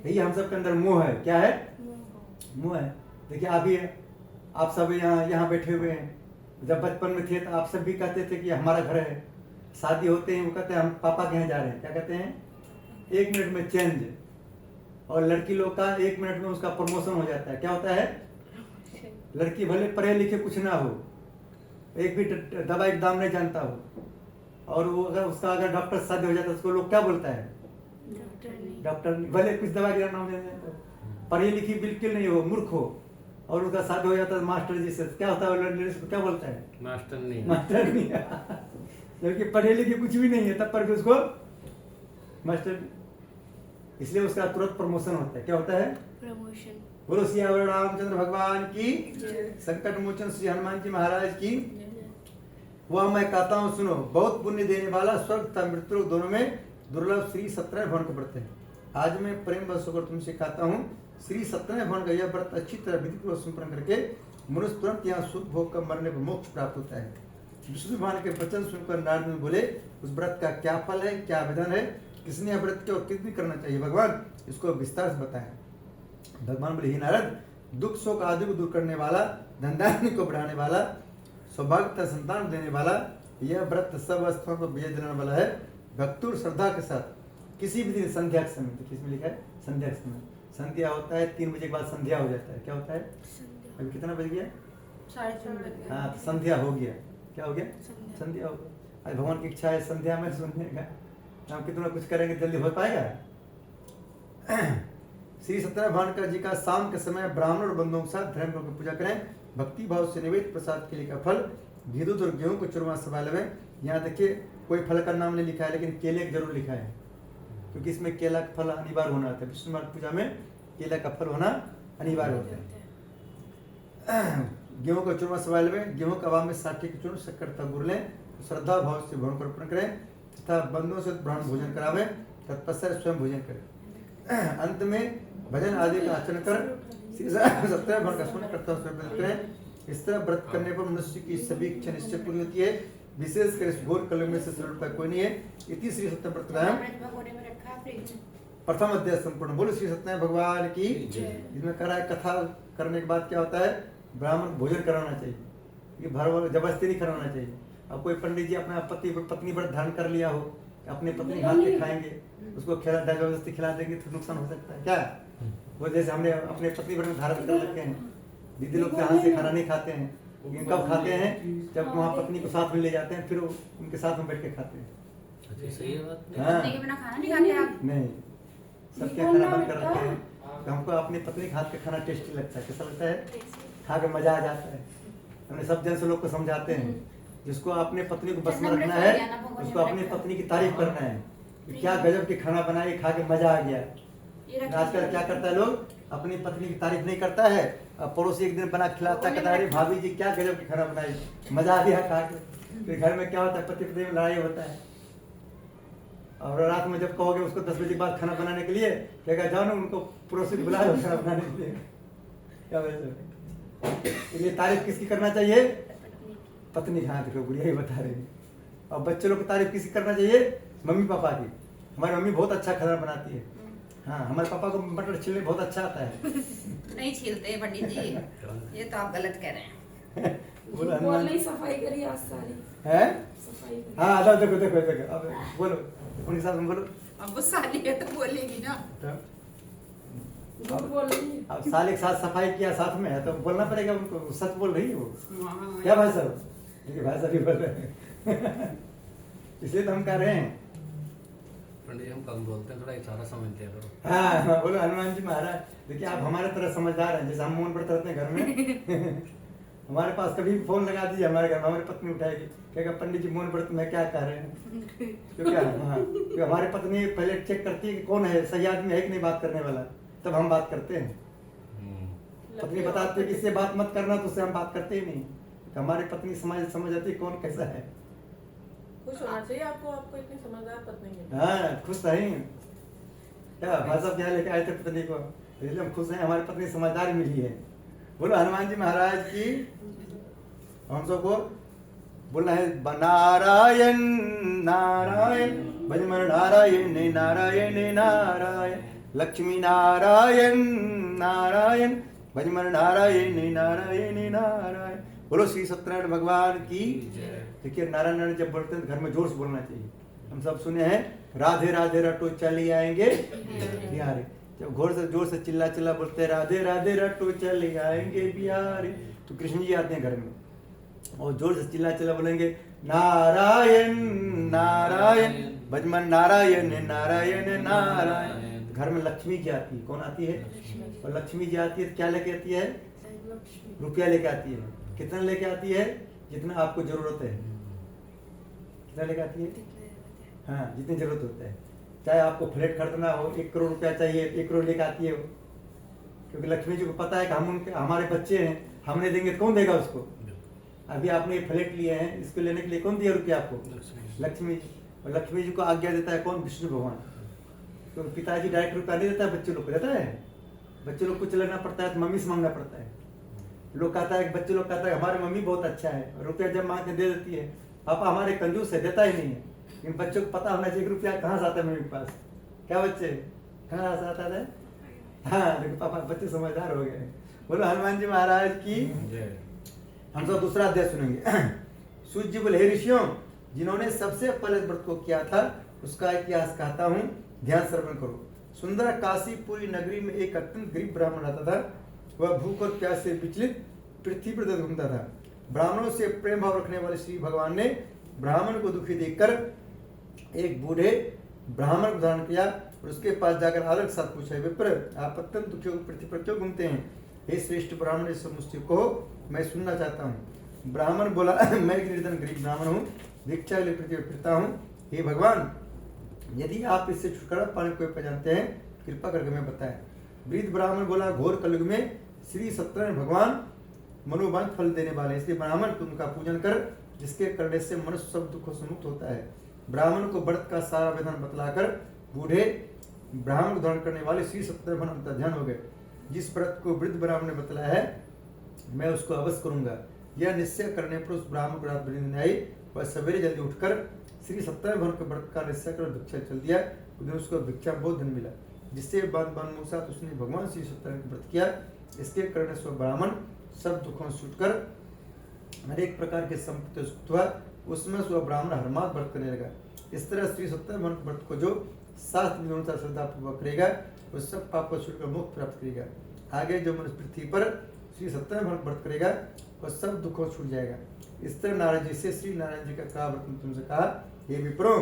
यही हम सब के अंदर मोह है। क्या है? मोह है। देखिए अभी आप सब यहाँ बैठे हुए हैं, जब बचपन में थे तो आप सब भी कहते थे कि हमारा घर है। शादी होते हैं वो कहते हैं हम पापा के यहाँ जा रहे हैं। क्या कहते हैं? 1 मिनट में चेंज। और लड़की लोग का 1 मिनट में उसका प्रमोशन हो जाता है। क्या होता है? लड़की भले पढ़े लिखे कुछ ना हो, एक भी दवाई का दाम नहीं जानता हो, और वो अगर डॉक्टर से शादी हो जाता है उसको लोग क्या बोलता है? डॉक्टर नहीं। भले कुछ दवा का नाम नहीं जानता, पढ़ी लिखी बिल्कुल नहीं हो, मूर्ख हो, और उसका शादी हो जाता है मास्टर जी से। क्या होता है? लेडीज को क्या बोलता है? मास्टर नहीं। मास्टर नहीं। जबकि पढ़े लिखे कुछ भी नहीं है तब पर भी उसको मास्टर। इसलिए उसका तुरंत प्रमोशन होता है। क्या होता है? प्रमोशन। बोलो सियावर रामचंद्र भगवान की, संकट मोचन श्री हनुमान जी महाराज की। वह मैं कहता हूँ सुनो, बहुत पुण्य देने वाला स्वर्ग तथा मृत्यु दोनों में दुर्लभ श्री सत्यनारायण भवन को व्रत है। आज मैं प्रेम बस होकर तुमसे कहता हूँ, श्री सत्यनारायण भवन का यह व्रत अच्छी तरह विधि पूर्वक संपन्न करके मनुष्य तुरंत यहाँ सुख भोग कर मरने पर मोक्ष प्राप्त होता है। विष्णु भगवान के वचन सुनकर नारद ने बोले, उस व्रत का क्या फल है, क्या विधान है, किसने व्रत किया और कितनी करना चाहिए, भगवान इसको विस्तार से बताएं। भगवान बोले, हे नारद, दुख शोक आदि को दूर करने वाला, धनधान्य को बढ़ाने वाला, सौभाग्यता संतान देने वाला यह व्रत सब अवस्थाओं को विजय दिलाने वाला है। भक्ति और श्रद्धा के साथ किसी भी दिन संध्या के समय, तो किसमें लिखा है संध्या के समय, संध्या होता है 3 बजे के बाद संध्या हो जाता है। क्या होता है अभी कितना बज गया? 3:30 हाँ तो संध्या हो गया। क्या हो गया? संध्या हो गया। आज भगवान की इच्छा है संध्या में सुनने का, हम कितना कुछ करेंगे जल्दी हो पाएगा? श्री सत्यनारायण भगवान जी का शाम के समय ब्राह्मण और बंधुओं के साथ धर्म की पूजा करें। भक्ति भाव से निवेदित प्रसाद के लिए का फल घी दूध और गेहूं को चूरमा से में। यहाँ देखिए कोई फल का नाम नहीं लिखा है, लेकिन केले जरूर लिखा है, क्योंकि इसमें केला का फल अनिवार्य होना होता है। विष्णु पूजा में केला का फल होना अनिवार्य होता है। गेहूं को चूरमा से में, गेहूं का में साके के चूर्ण शक्कर तक गुड़ लें, श्रद्धा भाव से भगवान को अर्पण करें तथा बंधुओं से ब्राह्मण भोजन करावें, तत्पश्चात स्वयं भोजन करें। अंत में भजन आदि का आचरण कर सत्यनारायण भगवान का स्मरण करता हुए करें। इस तरह व्रत करने पर मनुष्य की सभी इच्छा निश्चय पूरी होती है। विशेषकर इस घोर कलयुग में से सरल उपाय कोई नहीं है। इति श्री सत्यनारायण प्रथम अध्याय संपूर्ण। बोलो श्री सत्यनारायण भगवान की। इसमें करा है कथा करने के बाद क्या होता है, ब्राह्मण भोजन कराना चाहिए, ये भर जबरदस्ती नहीं कराना चाहिए। अब कोई पंडित जी अपना पत्नी व्रत धारण कर लिया हो, अपने पत्नी हाथ के खाएंगे, उसको जबरदस्ती खिला देंगे तो नुकसान हो सकता है। क्या वो जैसे हमने अपने पत्नी व्रत धारण कर रखे हैं, दीदी लोग हाथ से खाना नहीं खाते हैं, लेकिन कब खाते हैं जब वहाँ पत्नी को साथ में ले जाते हैं, फिर उनके साथ में बैठ के खाते हैं। सही है बात। हाँ पत्नी के बिना खाना नहीं खाते आप? नहीं, सबके खाना बंद कर रखे हैं। तो हमको अपनी पत्नी के हाथ का खाना टेस्टी लगता है। कैसा लगता है? खा के मजा आ जाता है। हमने सब जन से लोग को समझाते हैं, जिसको अपने पत्नी को बस में रखना है उसको अपनी पत्नी की तारीफ करना है, क्या गजब की खाना बनाई, खा के मजा आ गया। आजकल क्या करता है लोग, अपनी पत्नी की तारीफ नहीं करता है, अब पड़ोसी एक दिन बना खिलाता है, कहता है भाभी जी क्या गजब की खाना बनाई, मजा आ गया खा के। फिर घर में क्या होता है, पति पत्नी में लड़ाई होता है। और रात में जब कहोगे उसको 10 बजे के बाद खाना बनाने के लिए, कहेगा जाओ ना उनको पड़ोसी बुला लो खाना बनाने के लिए। क्या वजह? इसलिए तारीफ किसकी करना चाहिए? पत्नी। हाँ देखो गुड़िया ही बता रही है। और बच्चे लोग की तारीफ किसकी करना चाहिए? मम्मी पापा की। हमारी मम्मी बहुत अच्छा खाना बनाती है। हाँ हमारे पापा को मटर छीलने बहुत अच्छा आता है। नहीं छीलते पंडित जी, ये तो आप गलत कह रहे हैं। बोलो बोल नहीं, सफाई करी आज सारी है। सफाई करी। हाँ अदा देखो देखो देखो, अब बोलो उनके साथ बोलो। अब वो साली है तो बोलेगी ना। झूठ बोल रही है। अब साले के साथ सफाई किया साथ में है तो बोलना पड़ेगा उनको, सच बोल रही है वो। क्या भाई साहब? देखिए भाई साहब भी बोल रहे हैं। इसलिए तो हम कह रहे हैं पंडित हम कम बोलते हैं, थोड़ा इशारा समझते हैं। हाँ बोलो हनुमान जी महाराज। देखिए आप हमारे तरह समझदार हैं, जैसे हम मौन व्रत रहते हैं घर में। हमारे पास कभी फोन लगा दीजिए हमारे घर में, हमारी पत्नी उठाएगी, कहेगा पंडित जी मौन व्रत में क्या कर रहे हैं। क्यों क्या? हाँ क्योंकि हमारी पत्नी पहले चेक करती है कि कौन है, सही आदमी है कि नहीं बात करने वाला, तब हम बात करते हैं। पत्नी बताती है कि इससे बात मत करना, तो उससे हम बात करते ही नहीं। तो हमारी पत्नी समझ जाती है कौन कैसा है। खुश होना चाहिए आपको, आपको इतनी समझदार पत्नी है। हाँ खुश नहीं क्या भाई साहब यहाँ लेके आए थे पत्नी को, इसलिए हम खुश हैं, हमारी पत्नी समझदार मिली है। बोलो हनुमान जी महाराज की। हम सबको बोलना है नारायण नारायण भजमन नारायण नारायण नारायण लक्ष्मी नारायण नारायण भजमन नारायण नारायण नारायण। बोलो श्री सत्यनारायण भगवान की। देखिए नारायण नारायण जब बोलते हैं तो घर में जोर से बोलना चाहिए। हम सब सुने हैं राधे राधे रटो चली आएंगे बिहारी। जब जोर से चिल्ला चिल्ला बोलते हैं राधे राधे रटो चले आएंगे बिहारी, तो कृष्ण जी आते हैं घर में और जोर से चिल्ला चिल्ला बोलेंगे नारायण नारायण भजमन नारायण नारायण नारायण। घर में लक्ष्मी जी आती है। कौन आती है? और लक्ष्मी जी आती है तो क्या लेके आती है? रुपया लेके आती है। कितना लेके आती है? जितना आपको जरूरत है। कितना लेके आती है? हाँ जितनी जरूरत होता है। चाहे आपको फ्लैट खरीदना हो, 1 करोड़ रुपया चाहिए, 1 करोड़ लेके आती है वो, क्योंकि लक्ष्मी जी को पता है कि हमारे बच्चे हैं, हम नहीं देंगे तो कौन देगा उसको। अभी आपने फ्लैट लिए हैं, इसको लेने के लिए कौन दिया रुपया आपको? लक्ष्मी जी। और लक्ष्मी जी को आज्ञा देता है कौन? विष्णु भगवान। तो पिताजी डायरेक्ट रुपया नहीं देता है, बच्चे लोग को देता है। बच्चे लोग कुछ लेना पड़ता है तो मम्मी से मांगना पड़ता है। लोग कहता है, बच्चे लोग कहता है हमारे मम्मी बहुत अच्छा है, रुपया जब मांग के दे देती है। पापा हमारे कंजूस है, देता ही नहीं है। लेकिन बच्चों को पता होना चाहिए रुपया कहाँ से आता है मम्मी के पास। क्या बच्चे कहाँ से आता है? हाँ देखो पापा बच्चे समझदार हो गए। बोलो हनुमान जी महाराज की। हम सब दूसरा अध्याय सुनेंगे। सूत जी बोले, हे ऋषियों, जिन्होंने सबसे पहले व्रत को किया था उसका इतिहास कहता हूँ, ध्यान श्रवण करो। सुंदर काशीपुरी नगरी में एक अत्यंत गरीब ब्राह्मण रहता था। वह भूख और प्यास से विचलित पृथ्वी पर घूमता था। ब्राह्मणों से प्रेम भाव रखने वाले श्री भगवान ने ब्राह्मण को दुखी देखकर एक बूढ़े ब्राह्मण को धारण किया और उसके पास जाकर आदर के साथ पूछा, विप्र, आप अत्यंत दुखी होकर पृथ्वी पर क्यों घूमते हैं? हे श्रेष्ठ ब्राह्मण, इस मुझसे कहो, मैं सुनना चाहता हूँ। ब्राह्मण बोला, मैं एक निर्धन गरीब ब्राह्मण हूँ, भिक्षा के लिए पृथ्वी पर फिरता हूँ। हे भगवान, यदि आप इससे छुटकारा पाने को उपाय जानते हैं, कृपा करके मैं बताएं। वृद्ध ब्राह्मण बोला, घोर कलयुग में श्री सत्यनारायण भगवान मनोवांछ फल देने वाले, इसलिए ब्राह्मण तुम उनका पूजन कर, जिसके करने से मनुष्य सब दुखों से मुक्त होता है। ब्राह्मण को व्रत का सारा विधान बतलाकर बूढ़े ब्राह्मण को धारण करने वाले श्री सत्यनारायण भगवान अंतर्ध्यान हो गए। जिस व्रत को वृद्ध ब्राह्मण ने बतलाया है, मैं उसको अवश्य करूंगा। यह निश्चय करने पर उस ब्राह्मण को रात नींद आई। वह सवेरे जल्दी उठकर श्री सत्यनारायण भगवान के व्रत का निश्चय कर भिक्षा चल दिया। उस दिन उसको भिक्षा बहुत धन मिला, जिससे बान साथ उसने भगवान श्री सत्यनारायण का व्रत किया। इसके करने से ब्राह्मण सब दुखों से छूटकर अनेक प्रकार के संपत्ति सुख हुआ। उसमें से ब्राह्मण हर माह व्रत करने लगा। इस तरह श्री सत्यनारायण व्रत को जो शास्त्र विधि अनुसार श्रद्धा पूर्वक करेगा, वो सब पाप को छूटकर मुक्त प्राप्त करेगा। आगे जो मनुष्य पृथ्वी पर श्री सत्यनारायण व्रत करेगा, वह सब दुखों छूट जाएगा। इस तरह नारायण जी से श्री नारायण जी का कहा व्रत तुमसे कहा, हे विप्रो,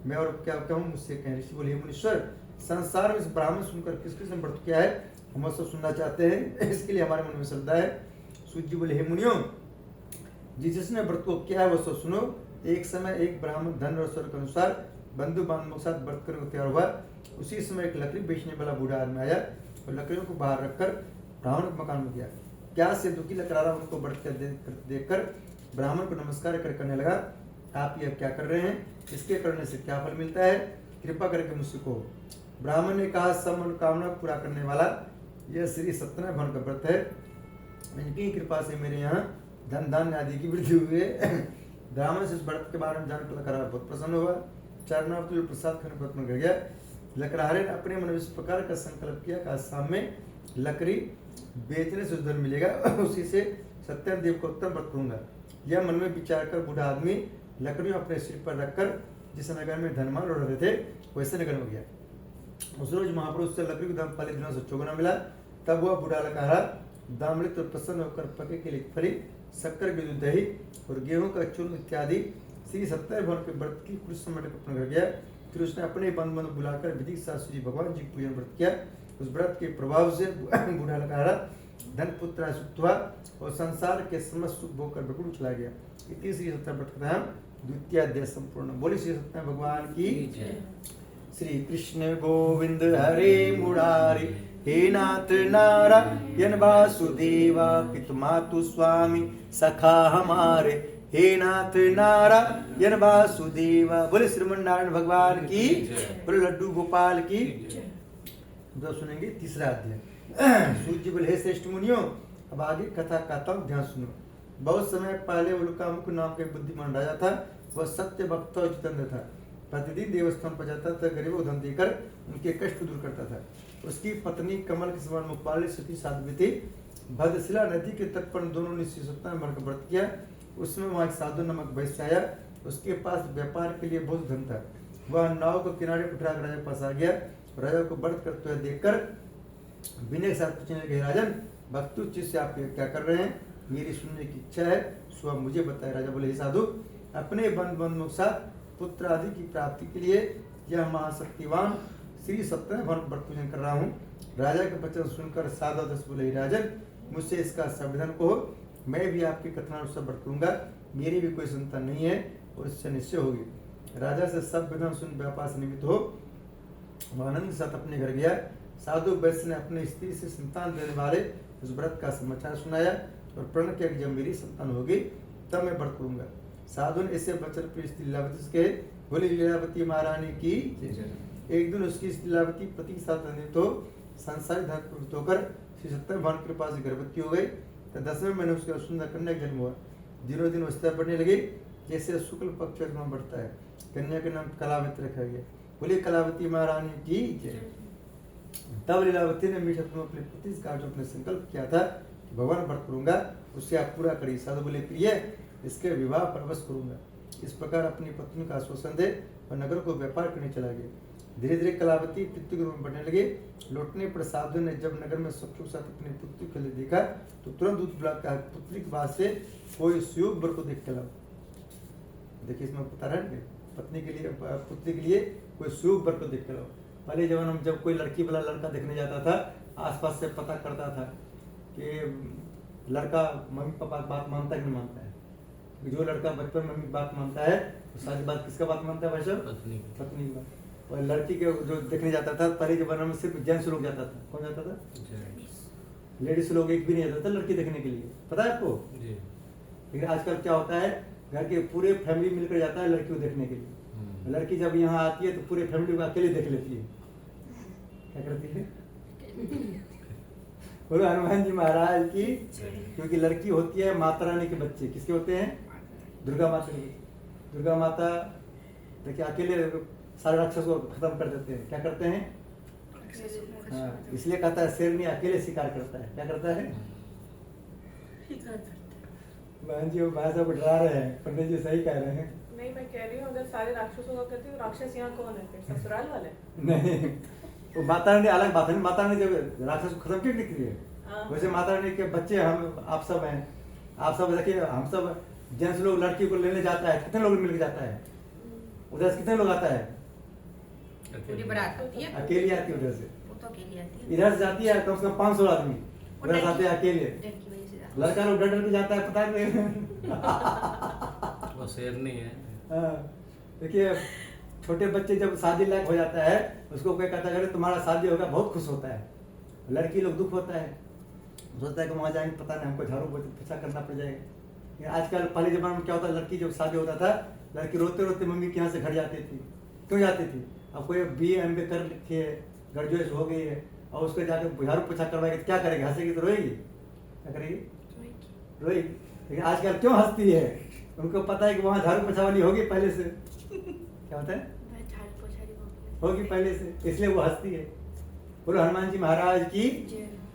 मैं और क्या कहूँ, मुझसे कहें। ऋषि बोले, हे मुनीश्वर, संसार में इस ब्राह्मण सुनकर किस किसने व्रत किया है, हम सब सुनना चाहते हैं, इसके लिए हमारे मन में श्रद्धा है। सूत जी बोले, हे मुनियों, जिसने व्रत को किया है वह सब सुनो। एक समय एक ब्राह्मण धन और स्वर के अनुसार बंधु बांधवों के साथ व्रत करने को तैयार हुआ। उसी समय एक लकड़ी बेचने वाला बूढ़ा आदमी आया और लकड़ियों को बाहर रखकर ब्राह्मण के मकान में गया। क्या से दुखी लकड़ारा उनको व्रत देखकर ब्राह्मण को नमस्कार कर कहने लगा, आप यह क्या कर रहे हैं? इसके करने से क्या फल मिलता है? कृपा करके मुझसे कहो। ब्राह्मण ने कहा, सब मनोकामना पूरा करने वाला यह श्री सत्यनारायण भगवान का व्रत है। इनकी कृपा से मेरे यहाँ धन धान्य आदि की वृद्धि हुई है। ब्राह्मण से इस व्रत के बारे में जानकर लकड़हारा बहुत प्रसन्न हुआ। चरणार्थ प्रसाद खाने व्रत में गया। लकड़हारे ने अपने मन में इस प्रकार का संकल्प किया कि शाम में लकड़ी बेचने से धन मिलेगा, उसी से सत्यनारायण देव को उत्तम व्रत करूंगा। यह मन में विचार कर बूढ़ा आदमी लकड़ियों अपने सिर पर रखकर जिस नगर में धनमान उड़ रहे थे वैसे नगर में गया। उस रोज महापुरुष से लकड़ी का दाम पहले दिनों से चौगुना मिला। तब वह बूढ़ा लकड़हारा दामृत और प्रसन्न होकर पके के लिए फली, शक्कर के दूध, दही और गेहूं का चूर्ण इत्यादि श्री सत्यनारायण भगवान के व्रत की कुछ समय तक अपने घर गया। फिर उसने अपने बंधु बुलाकर विधि के साथ श्री भगवान जी पूजन व्रत किया। उस व्रत के प्रभाव से बूढ़ा लकड़हारा धन पुत्र सुख हुआ और संसार के समस्त सुख भोग कर बिल्कुल चला गया। इतनी श्री सत्यनारायण व्रत कथा द्वितीय अध्याय संपूर्ण। बोली श्री सत्यनारायण भगवान की। श्री कृष्ण गोविंद हरे मुरारी, हे नाथ नारायण वासुदेवा, पितुमातु स्वामी सखा हमारे, हे नाथ नारायण वासुदेवा। बोले श्रीमन नारायण भगवान की, बोले लड्डू गोपाल की। तो सुनेंगे तीसरा अध्याय। सूत जी बोले, हे श्रेष्ठ मुनियों, अब आगे कथा कहता हूँ, ध्यान सुनो। बहुत समय पहले उल्कामुख नाम का एक बुद्धिमान राजा था। वह सत्य भक्त और जितेंद्र था। प्रतिदिन देवस्थान पर जाता था, गरीबों को धन देकर उनके कष्ट को दूर करता था। उसकी पत्नी कमल के समान मुख वाली सती साध्वी थी। भद्रशिला नदी के तट पर दोनों ने श्री सत्यनारायण का व्रत किया। उसमें वहाँ एक साधु नमक वैश्य आया। उसके पास व्यापार के लिए बहुत धन था। वह नाव को किनारे उठाकर राजा के पास आ गया। राजा को व्रत करते हुए देखकर विनय के साथ पूछने लगे, राजन, भक्तु चित्त से आप क्या कर रहे हैं? मेरी सुनने की इच्छा है, सो आप मुझे बताए। राजा बोले, हे साधु, अपने बंधुओं के साथ पुत्र आदि की प्राप्ति के लिए यह महाशक्तिवान श्री सत्यनारायण भगवान व्रत पूजन कर रहा हूँ। राजा के वचन सुनकर साधा दस बोले, राजन, मुझसे इसका संविधान कहो, मैं भी आपके कथनानुसार व्रत करूंगा। मेरी भी कोई संतान नहीं है और इससे निश्चय होगी। राजा से सब विधान सुन व्यापार से निमित्त हो वह आनंद के साथ अपने घर गया। साधु वैश्य ने अपनी स्त्री से संतान देने वाले उस व्रत का समाचार सुनाया और प्रण किया कि जब मेरी संतान होगी तब मैं व्रत करूंगा। साधु ने ऐसे वचन पर स्त्री लीलावती से कहे, बोली लीलावती महारानी की। एक दिन उसकी स्त्री लीलावती पति के साथ रंजित हो संसारिक धन प्रवृत्त होकर श्री सत्यनारायण भगवान के पास गर्भवती हो गई। तो 10वें महीने उसका सुंदर कन्या जन्म हुआ। दिनों दिन वस्तुएं बढ़ने लगी, जैसे शुक्ल पक्ष बढ़ता है। कन्या के नाम कलावती रखा गया। बोली कलावती महारानी की। तब लीलावती ने मीठा अपने पति से कहा, जो अपने संकल्प किया था कि भगवान व्रत करूंगा, उससे आप पूरा करिए। साधु बोले प्रिय, इसके विवाह पर अवश्य करूंगा। इस प्रकार अपनी पत्नी का आश्वासन दे और नगर को व्यापार करने चला गया। धीरे धीरे कलावती पुत्री के रूप में बढ़ने लगे। लौटने पर साधु ने जब नगर में सबके साथ अपनी पुत्री के लिए देखा तो तुरंत दूत बुला कहा, पुत्री के पास से कोई सुयोग वर को देख के लाओ। देखिए इसमें बता रहा है पत्नी के लिए, पुत्री के लिए कोई सुयोग वर को देख के लाओ। पहले जमाने में जब कोई लड़की वाला लड़का देखने जाता था, आसपास से पता करता था कि लड़का मम्मी पापा की बात मानता है कि नहीं मानता है। जो लड़का बचपन में मम्मी की बात मानता है तो सारी बात किसका बात मानता है भाई साहब? पत्नी की बात। और लड़की के जो देखने जाता था पहले जमाने में सिर्फ जेंट्स लोग जाता था। कौन जाता था? लेडीज लोग एक भी नहीं जाता था लड़की देखने के लिए, पता है आपको? लेकिन आजकल क्या होता है, घर के पूरे फैमिली मिलकर जाता है लड़की को देखने के लिए। लड़की जब यहाँ आती है तो पूरे फैमिली को अकेले देख लेती है। क्या करती है? बोलो हनुमान जी महाराज की। क्योंकि लड़की होती है माता रानी के बच्चे। किसके होते हैं? दुर्गा माता की। दुर्गा माता देखिए अकेले सारे राक्षस को खत्म कर देते हैं। क्या करते हैं? हाँ, इसलिए कहता है शेरनी अकेले शिकार करता है। क्या करता है? बहन जी वो भाई साहब डरा रहे हैं, पंडित जी सही कह रहे हैं। नहीं, मैं कह रही हूँ अगर सारे राक्षसों का करती हूँ, राक्षस यहाँ कौन है फिर? ससुराल वाले? नहीं, वो माता रानी अलग बात है। माता रानी जब राक्षस को खत्म क्यों नहीं की है, वैसे माता रानी के बच्चे हम आप सब हैं। आप सब देखिए, हम सब जेंट्स लोग लड़की को लेने जाता है, कितने लोग मिलकर जाता है? उधर से कितने लोग आता है? पूरी बारात आती है, अकेली आती है उधर से। वो तो अकेली आती है। इधर से जाती है कम से कम 500 आदमी, उधर से आते हैं अकेले। डर की वजह से जाती है। लड़का लोग डर डर के जाता है, पता नहीं। वो शेरनी है। हाँ, देखिए छोटे बच्चे जब शादी लायक हो जाता है उसको कोई कहता है तुम्हारा शादी होगा, बहुत खुश होता है। लड़की लोग दुख होता है, सोचता है कि वहाँ जाएंगे पता नहीं हमको झाड़ू पोछा करना पड़ जाएगा। आजकल पहले जमाने में क्या होता, लड़की जब शादी होता था लड़की रोते रोते मम्मी के यहाँ से घर जाती थी। क्यों जाती थी? अब कोई BA MA कर लिखी है, ग्रेजुएट हो गई है और उसको जाकर झाड़ू पोछा करवाएगी तो क्या करेगी? हंसेगी तो रोएगी? क्या करेगी? रोएगी। लेकिन आजकल क्यों हंसती है? उनको पता है कि वहाँ झाड़ू पोछा वाली होगी पहले से। क्या होता है? होगी पहले से, इसलिए वो हंसती है। बोलो हनुमान जी महाराज की,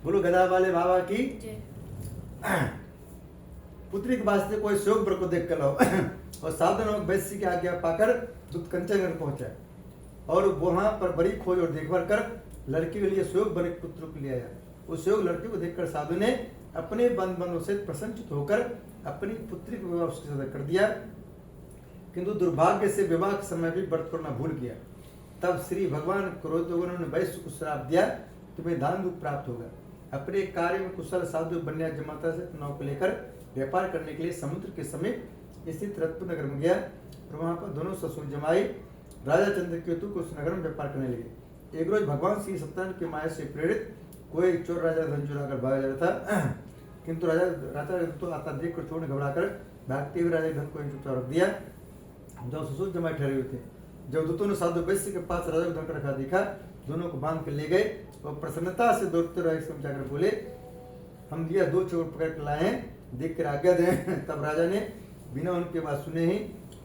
बोलो गदा वाले बाबा की। पुत्री के वास्ते कोई शोक वर को देख कर लाओ। और साधन और वैश्य की आज्ञा पाकर दूत कंचनगढ़ पहुंचा और वहां पर बड़ी खोज और देखभाल कर लड़की के लिए शोक वर एक पुत्र को ले आया। उस शोक लड़की को देखकर साधु ने अपने बंद बनों से प्रसन्नचित होकर अपनी पुत्री को विवाह उसके साथ कर दिया। किंतु दुर्भाग्य से विवाह के समय भी व्रत करना भूल गया। तब श्री भगवान क्रोध हो गए, उन्होंने वैश्य को श्राप दिया, तुम्हें दान दुख प्राप्त होगा। अपने कार्य में कुशल साधु बन्या जमाता से नाव को लेकर व्यापार करने के लिए समुद्र के समीप स्थित रत्नपुर नगर में गया और वहां पर दोनों ससुर जमाई राजा चंद्रकेतु को उस नगर में व्यापार करने लगे। एक रोज भगवान श्री सत्यनारायण की माया से प्रेरित कोई चोर राजा धन चुराकर भाग जा रहा था, किंतु राजा तो आता देख कर चोर ने घबरा कर भागते हुए राजा धन को चुरा रख दिया जो ससुर जमाई ठहरे हुए थे। जब दूतों ने साधु वैश्य के पास राजा को धन रखा देखा, दोनों को बांध कर ले गए और प्रसन्नता से दौड़ते रहे जाकर बोले, हम दिया 2 चोर पकड़ कर लाए हैं, देख कर आज्ञा दें। तब राजा ने बिना उनके बात सुने ही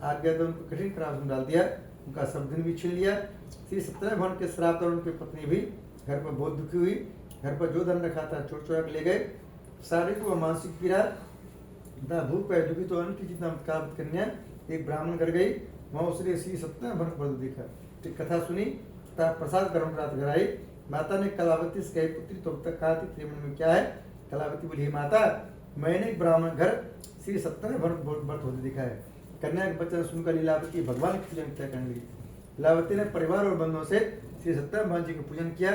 आज्ञा दे उनको कठिन कारावास में डाल दिया। उनका सब दिन भी छीन लिया। श्री सत्यनारायण भगवान के श्राप और उनकी पत्नी भी घर पर बहुत दुखी हुई। घर पर जो धन रखा था चोर चोरा के ले गए। शारीरिक व मानसिक पीड़ा भूख है दुखी तो अन्न की जितना कन्या एक ब्राह्मण घर गई, वहाँ उसने श्री सत्यनारायण भगवान को देखा, फिर कथा सुनी, प्रसाद गर्म रात कराई। माता ने कलावती से कही, पुत्री तो अब तक कहा थी तेरे मन में क्या है? कलावती बोली, माता मैंने एक ब्राह्मण घर श्री सत्यनारायण व्रत होते देखा है। कन्या के बच्चन सुनकर लीलावती भगवान की पूजन क्या करने लगी। लीलावती ने परिवार और बंधुओं से श्री सत्यनारायण भगवान जी का पूजन किया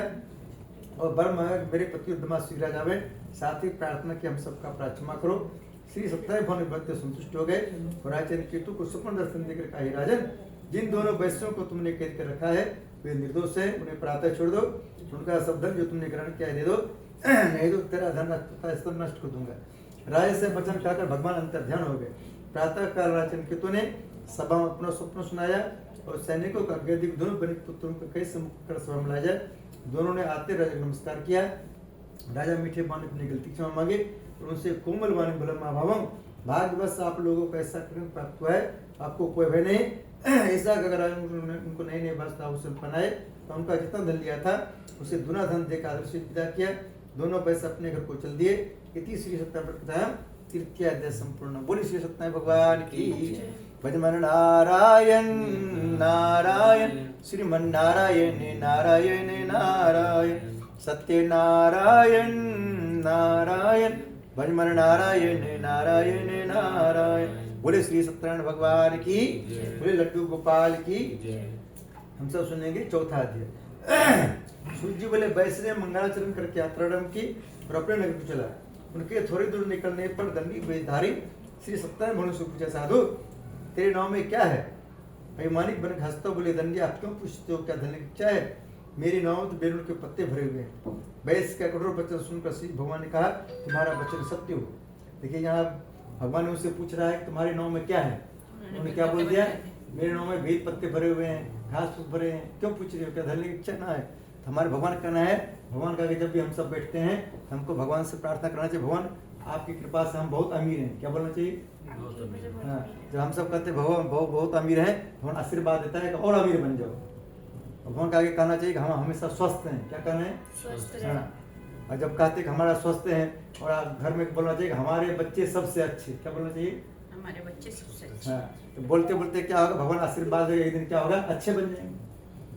और वर मांगा कि मेरे पति उद्दमा शीघ्र जावे, साथ ही प्रार्थना की हम सबका अपराध क्षमा करो। श्री सत्यनारायण भगवान व्रत संतुष्ट हो गए और राजा केतु को स्वप्न दर्शन देकर कहा, राजन जिन दोनों वैश्यों को तुमने कैद कर रखा है वे निर्दोष है, उन्हें प्रातः छोड़ दो, उनका सब धन जो तुमने ग्रहण किया है दे दो, नहीं तो तेरा धन नष्ट कर दूंगा। राजा से वचन खाकर भगवान अंतर ध्यान हो गए। प्रातः काल राजन केतु ने सभा में अपना स्वप्न सुनाया और सैनिकों का अत्यधिक दोनों बनिक पुत्रों को कैसे मुक्त कर सभा में लाया जाए। दोनों ने आते राजा को नमस्कार किया। राजा मीठे वाणी अपनी गलती क्षमा मांगे और उनसे कोमल वाणी बोला, माँ भावम भाग्यवश आप लोगों को ऐसा प्राप्त हुआ है, आपको कोई भय नहीं। ऐसा अगर उनको नए नए वस्त्र पहनाए तो उनका जितना धन लिया था उसे दुना धन देकर आदर्शित विदा किया। दोनों पैसे अपने घर को चल दिए। इति श्री सत्यनारायण तृतीय अध्याय संपूर्ण। बोली श्री सत्यनारायण भगवान की। भजमन नारायण नारायण श्रीमन नारायण नारायण नारायण सत्य नारायण नारायण भजमन नारायण नारायण नारायण। बोले श्री सत्यनारायण भगवान की। बोले लड्डू गोपाल की। हम सब सुनेंगे चौथा अध्याय। सूर्य जी बोले वैष्णव मंगलाचरण करके यात्रारंभ की और अपने नगर को चला। उनके थोड़ी दूर निकलने पर दंडी वेशधारी श्री सत्यनारायण मनु से पूछा, साधु तेरे नाम में क्या है? वैमानिक बन हंसता बोले, दंडी आप क्यों पूछते हो, क्या धन की इच्छा है? मेरी नाव तो बेलून के पत्ते भरे हुए हैं। वैश्य का कठोर वचन सुनकर श्री भगवान ने कहा, तुम्हारा वचन सत्य हो। देखिए यहाँ भगवान ने उनसे पूछ रहा है कि तुम्हारे नाव में क्या है? उन्होंने क्या बोल दिया? मेरे नाव में बेल पत्ते भरे हुए हैं, घास फूस भरे हैं, क्यों पूछ रहे हो, क्या धन की इच्छा ना है? हमारे भगवान का कहना है, भगवान का जब भी हम सब बैठते हैं हमको भगवान से प्रार्थना करना चाहिए, भगवान आपकी कृपा से हम बहुत अमीर हैं। क्या बोलना चाहिए? हाँ, जब हम सब कहते हैं भगवान बहुत अमीर है, भगवान आशीर्वाद देता है कि और अमीर बन जाओ। भगवान का आगे कहना चाहिए कि हम हमेशा स्वस्थ हैं। क्या कहना है? स्वस्थ हाँ। और जब कहते कि हमारा स्वस्थ है और घर में बोलना चाहिए कि हमारे बच्चे सबसे अच्छे। क्या बोलना चाहिए? हमारे बच्चे सबसे अच्छे। हाँ, तो बोलते बोलते क्या होगा, भगवान आशीर्वाद देगा, एक दिन क्या होगा, अच्छे बन जाएंगे।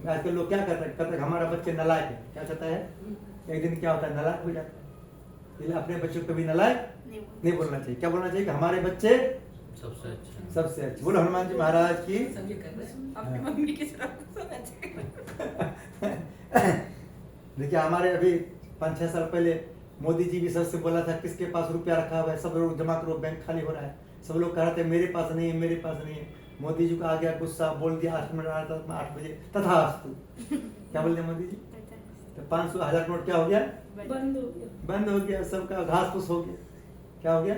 आजकल लोग क्या कहते हैं, कहते हैं हमारा बच्चे नलायक है। क्या कहता है? एक दिन क्या होता है, नलायक हो जाता है। इसलिए अपने बच्चों को भी नलायक नहीं बोलना चाहिए। क्या बोलना चाहिए कि हमारे बच्चे सबसे अच्छा। सबसे अच्छे। बोलो हनुमान जी महाराज की। अपनी मम्मी की तरफ देखिए हमारे अभी 5-6 साल पहले मोदी जी भी सबसे बोला था किसके पास रुपया रखा हुआ है, सब लोग जमा करो, बैंक खाली हो रहा है। सब लोग कह रहे थे मेरे पास नहीं है, मेरे पास नहीं है। मोदी जी को आ गया गुस्सा, बोल दिया 8 मिनट 8 बजे तथास्तु। क्या बोल दिया मोदी जी? तो 500,000 नोट क्या हो गया? बंद हो गया। बंद हो गया, सबका घास फूस हो गया। क्या हो गया?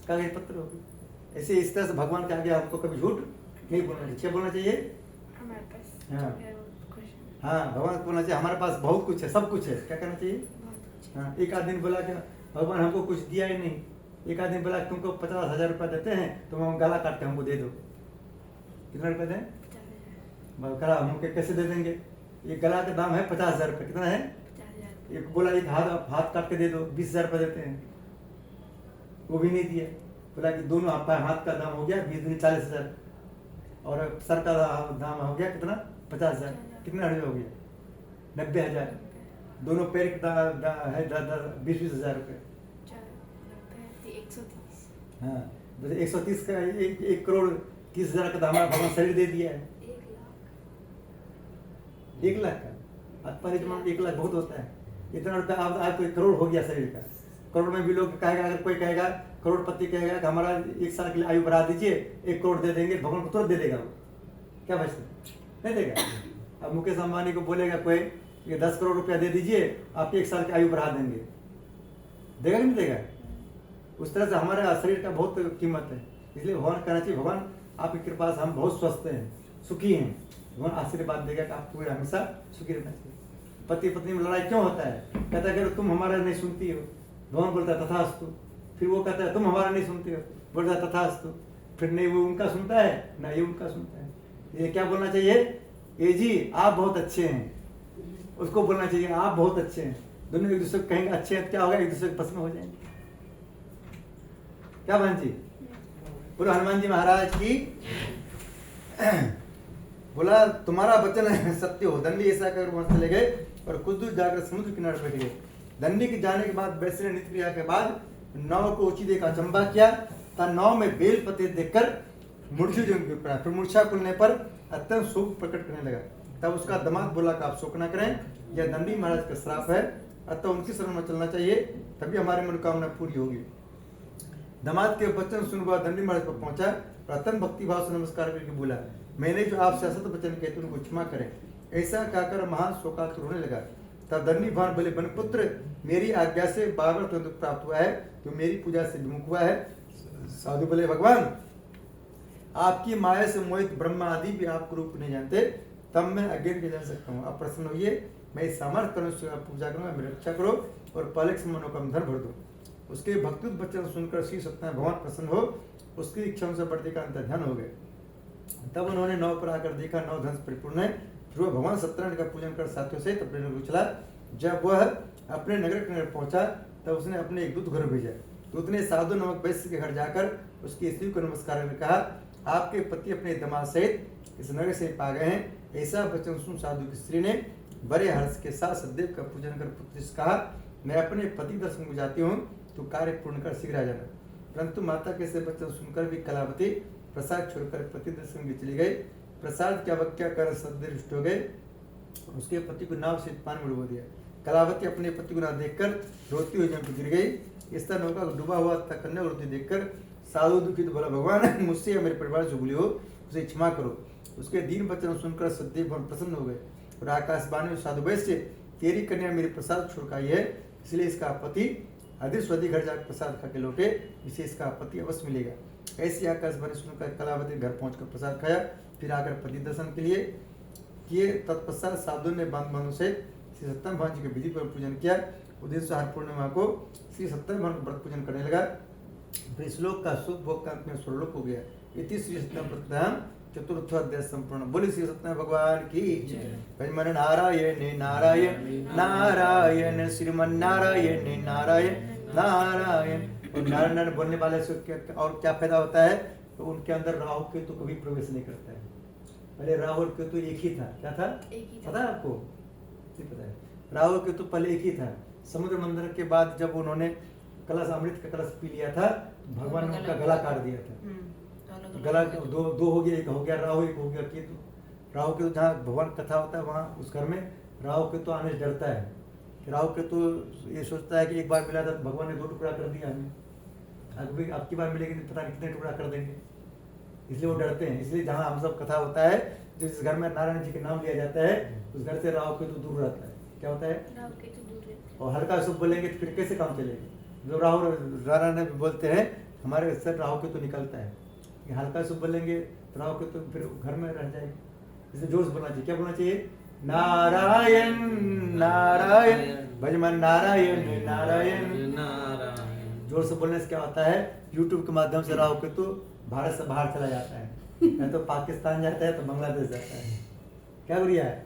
कागज पत्र हो गया। ऐसे इस तरह से भगवान के आगे हमको कभी झूठ नहीं बोलना चाहिए। क्या बोलना चाहिए? हमारे पास हाँ। खुश है, हाँ, भगवान को बोलना चाहिए हमारे पास बहुत कुछ है, सब कुछ है। क्या कहना चाहिए? बहुत कुछ है। हाँ, एक आदमी बोला कि भगवान हमको कुछ दिया ही नहीं। एक आदमी बोला तुमको 50,000 रुपया देते हैं, तुम हम गला काट के हमको दे दो। कितना रुपया दें? 50,000 करा हमको कैसे दे देंगे? ये गला का दाम है 50,000 रुपये। कितना है? 50,000 एक बोला एक हाथ काट के दे दो, 20,000 रुपये देते हैं, वो भी नहीं दिया। बोला कि दोनों हाथ का दाम हो गया 20 40,000 और सर का दाम हो गया कितना? 50,000। कितना रुपये हो गया? 90,000। दोनों पैर का है 20,000 रुपये। 130। हाँ, जैसे 130 का 1 करोड़ 30,000 का दाम भगवान शरीर दे दिया है। 1 लाख का आज जमाने 1 लाख बहुत होता है। इतना रुपया आज तो 1 करोड़ हो गया शरीर का। करोड़ में भी लोग कहेगा, अगर कोई कहेगा करोड़पति कहेगा कि हमारा 1 साल के लिए आयु बढ़ा दीजिए, 1 करोड़ दे देंगे, भगवान को तुरंत दे देगा। वो क्या बचता नहीं देगा। अब मुकेश अंबानी को बोलेगा कोई ये 10 करोड़ रुपया दे दीजिए, आप 1 साल की आयु बढ़ा देंगे, देगा कि नहीं देगा? उस तरह से हमारे शरीर का बहुत कीमत है। इसलिए भगवान कहना चाहिए भगवान आपकी कृपा से हम बहुत स्वस्थ हैं, सुखी हैं। भगवान आशीर्वाद देगा कि आपको हमेशा सुखी रहना चाहिए। पति पत्नी में लड़ाई क्यों होता है? कहता है कि तुम हमारा नहीं सुनती हो, भगवान बोलता है तथास्तु। फिर वो कहता है तुम हमारा नहीं सुनते हो, बोलता है तथास्तु। फिर नहीं वो उनका सुनता है ना ये उनका सुनता है। ये क्या बोलना चाहिए? ए जी आप बहुत अच्छे हैं, उसको बोलना चाहिए आप बहुत अच्छे हैं। दोनों एक दूसरे को कहेंगे अच्छे हैं, क्या होगा? एक दूसरे के पसंद हो जाएंगे। क्या बहन जी? बोलो हनुमान जी महाराज की। बोला तुम्हारा वचन सत्य हो। दंडी ऐसा कर वहां चले गए और कुछ दूर जाकर समुद्र किनारे बैठ गए। दंडी के जाने के बाद वैश्य ने नित्य क्रिया के बाद नाव को ऊंची देकर अचंबा किया, तब नाव में बेल पत्ते देखकर फिर मूर्छा खुलने पर अत्यंत शोक प्रकट करने लगा। तब उसका दामाद बोला कि आप शोक न करें, यह दंडी महाराज का श्राप है, अतः उनकी शरण में चलना चाहिए, तभी हमारी मनोकामना पूरी होगी। दामाद के वचन सुनकर दंडी महाराज पर पहुंचा, प्रथम भक्ति भाव से नमस्कार करके बोला, मैंने जो आपसे असत वचन कहते उनको क्षमा करें। ऐसा कहकर महान शोकातुर होने लगा। तब दंडी भगवान बोले, बनपुत्र मेरी आज्ञा से बार-बार तुमको प्राप्त हुआ है, तो मेरी पूजा से विमुख हुआ है। साधु बोले, भगवान आपकी माया से मोहित ब्रह्मा आदि भी आपको रूप नहीं जानते, तब मैं अज्ञान के जान सकता हूँ। आप प्रसन्न होइए, मैं सामर्थ्य अनुसार आप पूजा करूंगा, मेरी रक्षा करो और पलक से मनोकामना धन भर दो। उसके भक्तुत वचन सुनकर श्री सत्यनारायण भगवान प्रसन्न हो, उसकी इच्छाओं से बढ़ने का अंतर ध्यान हो गए। तब उन्होंने नाव पर आकर देखा नाव धन से परिपूर्ण है। फिर वह भगवान सत्यनारायण का पूजन कर साथियों से अपने नगर चला। जब वह अपने नगर के नगर पहुंचा तब उसने अपने एक दूत घर भेजा दूत ने साधु नामक वैश्य के घर जाकर उसकी स्त्री को नमस्कार कर कहा, आपके पति अपने दामाद सहित इस नगर से पा गए हैं। ऐसा वचन सुन साधु की स्त्री ने बड़े हर्ष के साथ सदैव का पूजन कर पुत्र से कहा, मैं अपने पति दर्शन को जाती हूँ, तू कार्य पूर्ण कर शीघ्र आ जाना। परंतु माता के से वचन सुनकर भी कलावती प्रसाद छोड़कर पति दर्शन की चली गई। प्रसाद की अवज्ञा कर सदैव रुष्ट हो गए, उसके पति को नाव से पानी में डुबो दिया। कलावती अपने पति को न देखकर रोती हुई जम गिर गई। इस तरह नौका डूबा हुआ था कन्या रोती देखकर साधु दुखित बोला, भगवान मुझसे या मेरे परिवार से भूली हो, उसे क्षमा करो। उसके दीन वचन सुनकर सदैव भगवान प्रसन्न हो गए और आकाशवाणी साधु वैश्य, तेरी कन्या मेरे प्रसाद छोड़ आई है, इसलिए इसका पति अधिक स्वधि घर जाकर प्रसाद खा के लौटे, इसे इसका पति अवश्य मिलेगा। ऐसी आकाशवाणी सुनकर कलावती घर पहुंचकर प्रसाद खाया, फिर आकर पति दर्शन के लिए किए। तत्पश्चात साधु ने बांधों से श्री सत्यनारायण भगवान जी के विधि पर पूजन किया। उस दिन से हर पूर्णिमा को श्री सत्यनारायण भगवान व्रत पूजन करने लगा। फिर श्लोक का सुख भोग का अंत में स्वर्लोक हो गया। इति श्री सत्यनारायण व्रत चतुर्थ अध्याय संपूर्ण। बोले श्री सत्यनारायण भगवान की जय। मन नारायण नारायण नारायण श्रीमन नारायण नारायण नारायण। और नारायण बोलने वाले से और क्या फायदा होता है, तो उनके अंदर राहु केतु कभी प्रवेश नहीं करता है। पहले राहु और केतु एक ही था, क्या था पता है आपको? नहीं पता है। राहु और केतु पहले एक ही था। समुद्र मंथन के बाद जब उन्होंने कलश अमृत का कलश पी लिया था, भगवान ने उनका गला काट दिया था। गला दो हो गया, एक हो गया राहु, एक हो गया केतु। राहु केतु जहाँ भगवान कथा होता है वहाँ उस घर में राहु केतु आने से डरता है। राहु केतु ये सोचता है कि एक बार मिला था तो भगवान ने 2 टुकड़ा कर दिया हमें, अभी आपकी बार मिलेगी नहीं पता नहीं कितने टुकड़ा कर देंगे, इसलिए वो डरते हैं। इसलिए जहाँ हम सब कथा होता है, जिस घर में नारायण जी के नाम लिया जाता है उस घर से राहु केतु दूर रहता है। क्या होता है? राहु केतु दूर। और हल्का शुभ बोलेंगे तो फिर कैसे काम चलेगा? जो राहु नारायण बोलते हैं हमारे सर राहु केतु निकलता है। हल्का शुभ बोलेंगे तो राहु केतु फिर घर में रह जाएगा। इसलिए जोर से बोलना चाहिए। क्या बोलना चाहिए? नारायण नारायण भजमन नारायण नारायण नारायण। जोर से बोलने से क्या होता है, YouTube के माध्यम से राहु केतु भारत से बाहर चला जाता है, या तो पाकिस्तान जाता है तो बांग्लादेश जाता है। क्या बढ़िया है?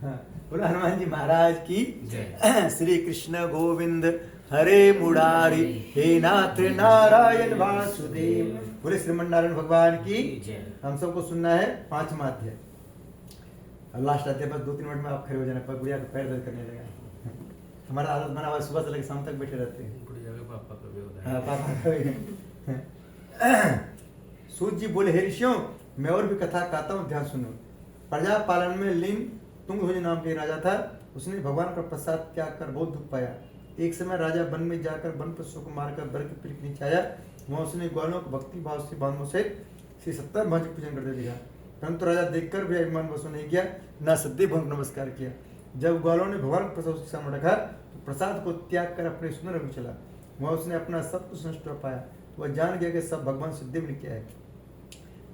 हाँ, बोलो हनुमान जी महाराज की जय। श्री कृष्ण गोविंद हरे मुरारी, हे नाथ नारायण वासुदेव। बोले श्रीमन नारायण भगवान की जय। हम सबको सुनना है 5वां अध्याय। अब लास्ट अध्याय बस 2-3 मिनट में आप खड़े हो जाना, पर गुड़िया का पैर दर्द करने लगा। हमारा आदत बना हुआ सुबह से लेकर शाम तक बैठे रहते हैं। पापा का भी होता है। हाँ, पापा का भी। सूत जी बोले, हे ऋषियों, मैं और भी कथा कहता हूँ, ध्यान सुनो। प्रजा पालन में लिंग तुंगध्वज नाम के राजा था। उसने भगवान का प्रसाद त्याग कर बहुत दुख पाया। एक समय राजा वन में जाकर वन पशुओं को मारकर बर के पेड़ के नीचे आया। वहाँ उसने ग्वालों को भक्ति भाव से बांधों से श्री सत्यनारायण भगवान पूजन करते देखा। परंतु राजा देखकर भी अभिमान वसु नहीं किया, न सदैव भगवान नमस्कार किया। जब ग्वालों ने भगवान का प्रसाद उसके सामने रखा तो प्रसाद को त्याग कर अपने सुंदर में चला। वहाँ उसने अपना सब कुछ नष्ट कर पाया। वह जान गया कि सब भगवान सुखदेव ने किया है।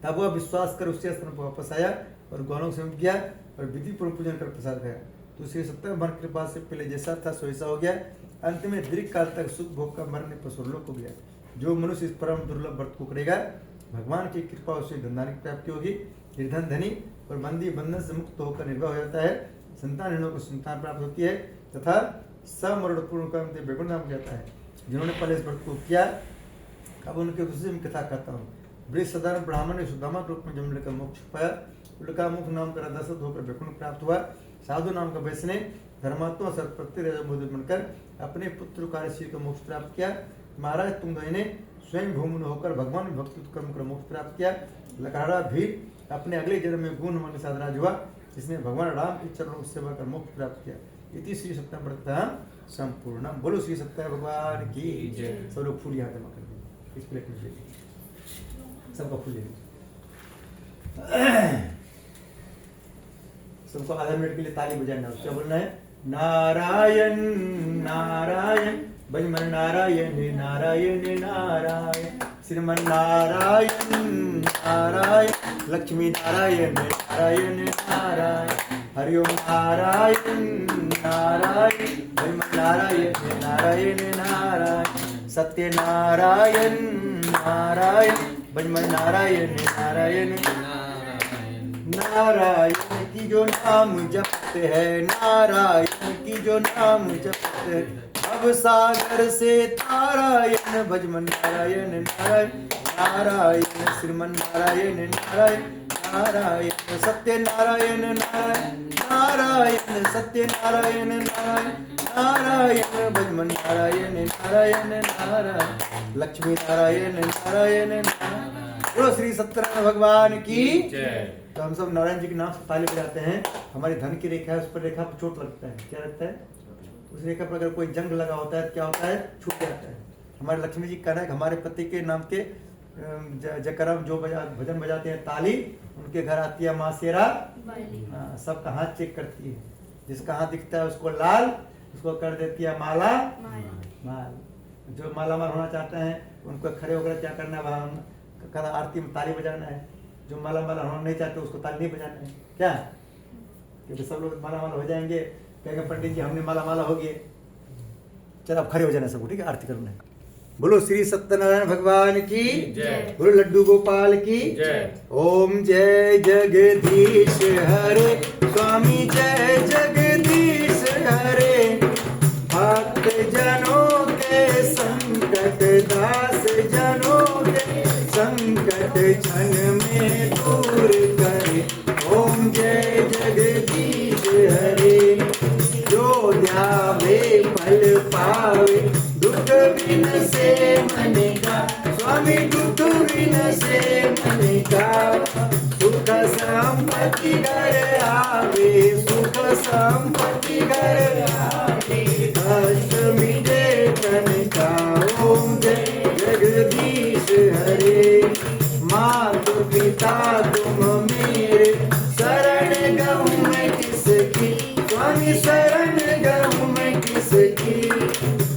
तब वह विश्वास कर उसके स्थान पर वापस आया और ग्वालों से मिल गया और विधि पूर्वक पूजन कर प्रसाद खाया। तो श्री सत्यनारायण भगवान के कृपा से पहले जैसा था सो ऐसा हो गया। अंत में दीर्घ काल तक सुख भोग का मरने पर स्वर्लोक हो गया। जो मनुष्य इस परम दुर्लभ व्रत को करेगा, भगवान की कृपा उसे धनधान्य की प्राप्ति होगी। निर्धन धनी और बंदी बंधन से मुक्त होकर निर्भय हो जाता है। संतानहीनों को संतान प्राप्त होती है तथा समरणपूर्ण कर्म से वैकुंठ धाम जाता है। जिन्होंने पहले इस व्रत को किया, अब उनके दूसरे में कथा करता हूँ। बृहद साधारण ब्राह्मण ने सुदामा के रूप में जन्म लेकर मोक्ष पाया। उनका मुख नाम का दशरथ होकर वैकुंठ प्राप्त हुआ। साधु नाम का वैश्य ने धर्मात्मा सत्प्रति राजा बनकर अपने पुत्र कार्यशील को मोक्ष प्राप्त किया। महाराज तुंगध्वज ने स्वयं भूमि होकर भगवान भक्ति कर्म कर मोक्ष प्राप्त किया। लकड़ा भी अपने अगले जन्म में गुण के साथ राज हुआ, जिसने भगवान राम के चरणों की सेवा कर मोक्ष प्राप्त किया। इति श्री सत्यनारायण व्रत संपूर्ण। बोलो श्री सत्यनारायण भगवान की जय। सब लोग फूल यहाँ जमा कर दीजिए, इस प्लेट में सबका फूल ले लीजिए। सबको आधा मिनट के लिए ताली बजाना है। क्या बोलना है? नारायण नारायण भजमन नारायण नारायण नारायण श्रीमन नारायण नारायण लक्ष्मी नारायण नारायण नारायण हरिओम नारायण नारायण भजमन नारायण नारायण नारायण सत्य नारायण नारायण भजमन नारायण नारायण नारायण की जो नाम जपते हैं, नारायण की जो नाम जपते हैं, अब सागर से तारायण भजमन नारायण नारायण नारायण श्रीमन नारायण नारायण नारायण सत्य नारायण नारायण नारायण सत्य नारायण नारायण नारायण भजमन नारायण नारायण नारायण लक्ष्मी नारायण नारायण नारायण। बोलो श्री सत्यनारायण भगवान की जय। तो हम सब नारायण जी के नाम से ताली बजाते हैं। हमारी धन की रेखा है, उस पर रेखा पर चोट लगता है। क्या लगता है? उस रेखा पर अगर कोई जंग लगा होता है तो क्या होता है? छूट जाता है। हमारे लक्ष्मी जी कहना है कि हमारे पति के नाम के जकरम जो भजन बजाते हैं ताली, उनके घर आती है माँ शेरा। हाँ, सबका हाथ चेक करती है, जिसका हाथ दिखता है उसको लाल, उसको कर देती है माला माल। जो माला माल होना चाहते हैं उनको खड़े होकर क्या करना है? वहाँ आरती में ताली बजाना है। जो माला माला होना नहीं चाहते उसको ताली नहीं बजाना है। क्या? क्योंकि सब लोग माला माला हो जाएंगे, कहेंगे पंडित जी हमने माला माला हो गए। चलो अब खड़े हो जाना सबको, ठीक है? आरती करना है। बोलो श्री सत्यनारायण भगवान की जय। बोलो लड्डू गोपाल की जय। ओम जय जगदीश हरे स्वामी जय जगदीश हरे भक्त जनों के संकट दास जनों के संकट क्षण में दूर करे। ओम जय जगदीश हरे जो ध्यावे फल पावे दुख बिन से मन का स्वामी दुख बिन से मन का सुख संपत्ति घर आवे सुख संपत्ति घर आवे कष्ट मिटे तन का। ओम जय जगदीश हरे माता पिता तुम मेरे शरण गहूँ मैं किसकी स्वामी शरण गहूँ मैं किसकी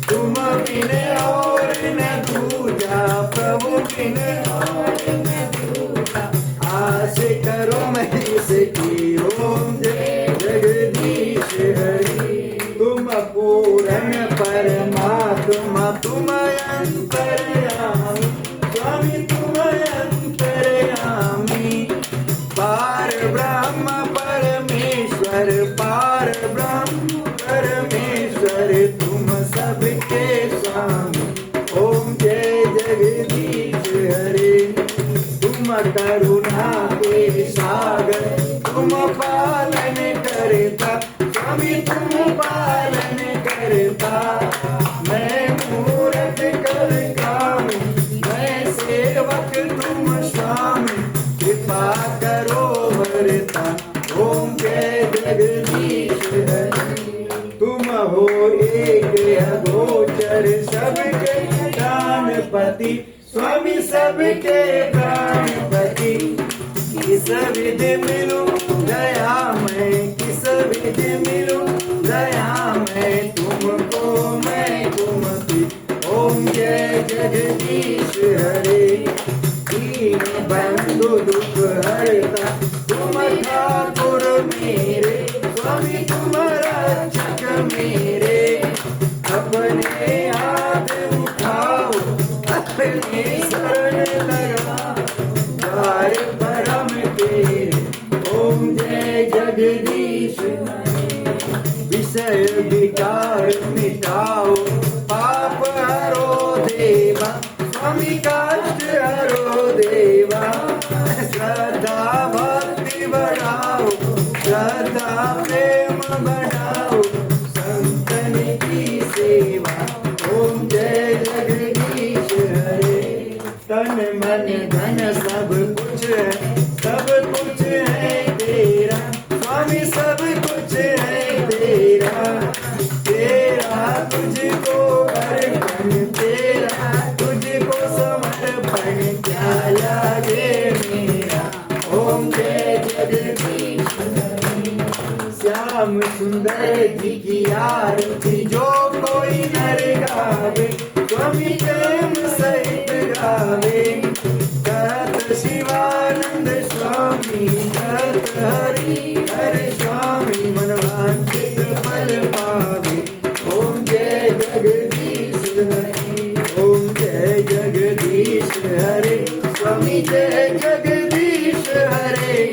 तुम बिन और न दूजा प्रभु बिन और न दूजा आस करो मैं इसकी। ओम जय जगदीश हरि तुम पूर्ण परमात्मा तुम अंतर्यामी स्वामी तुम अंतर्यामी पार ब्रह्म परमेश्वर पार ब्रह्म परमेश्वर तुम सबके स्वामी। ओम जय जगदीश हरे तुम करुणा के सागर तुम पालन करता स्वामी तुम पालन करता। मैं मूर्ख कर काम मैं सेवक तुम स्वामी कृपा करो भरता। ओम जय जगदीश हरे तुम हो एक अगोचर सबके प्राणपति स्वामी सबके प्राणपति किस विधि मिलूं दया मैं किस विधि मिलूं दया मैं तुमको मैं तुमकी। ओम जय जगदीश हरे दीन बंधु दुख हरता तुम ठाकुर मेरे स्वामी तुम रक्षक मेरे अपने हाथ उठाओ अपने शरण लगाओ द्वार परम तेरे। ओम जय जगदीश विषय विकार मिटाओ पाप हरो देवा स्वामी कष्ट हरो देवा श्रद्धा भक्ति बढ़ाओ श्रद्धा प्रेम बढ़ाओ संतन की सेवा। ओम जय जगदीश हरे तन मन धन सब कुछ है तेरा स्वामी सब कुछ है तेरा तेरा तुझको अर्पण तेरा तुझको समर्पण क्या लागे मेरा। ओम जय जगदीश श्याम सुंदर जी की आरती जो कोई नर गावे स्वामी प्रेम सहित गावे कहत शिवानंद स्वामी कहत हरि हर स्वामी मनवांछित फल पावे। ओम जय जगदीश हरे ओम जय जगदीश हरे स्वामी जय जगदीश हरे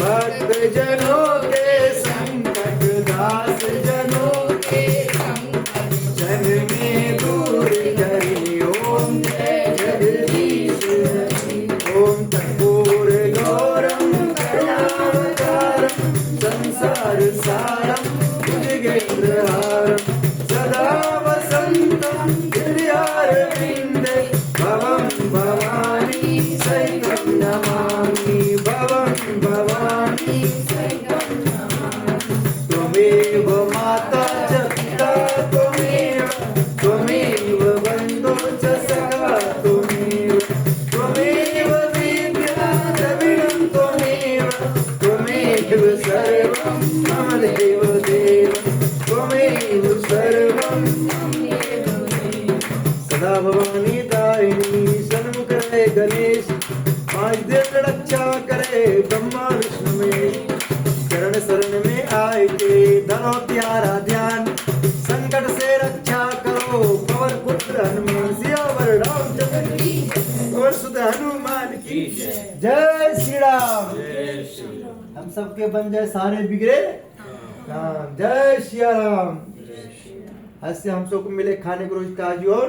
भक्त जनों के संकट दास जनों के संकट जन त्वमेव माता च पिता त्वमेव बन्धो च सखा त्वमेव विद्या द्रविणं त्वमेव सर्वं मम देव त्वमेव सर्वं सदा भवानी दायिनी सन्मुख रहे गणेश पांच दिन रक्षा करे ब्रह्मा विष्णु में चरण शरण में आए के धनो प्यारा ध्यान संकट से रक्षा करो पवन पुत्र हनुमान सियावर रामचंद्र की और सुध हनुमान की जय श्री राम। हम सबके बन जाए सारे बिगड़े राम। जय श्री राम। ऐसे हम सबको मिले खाने को रोज काजू और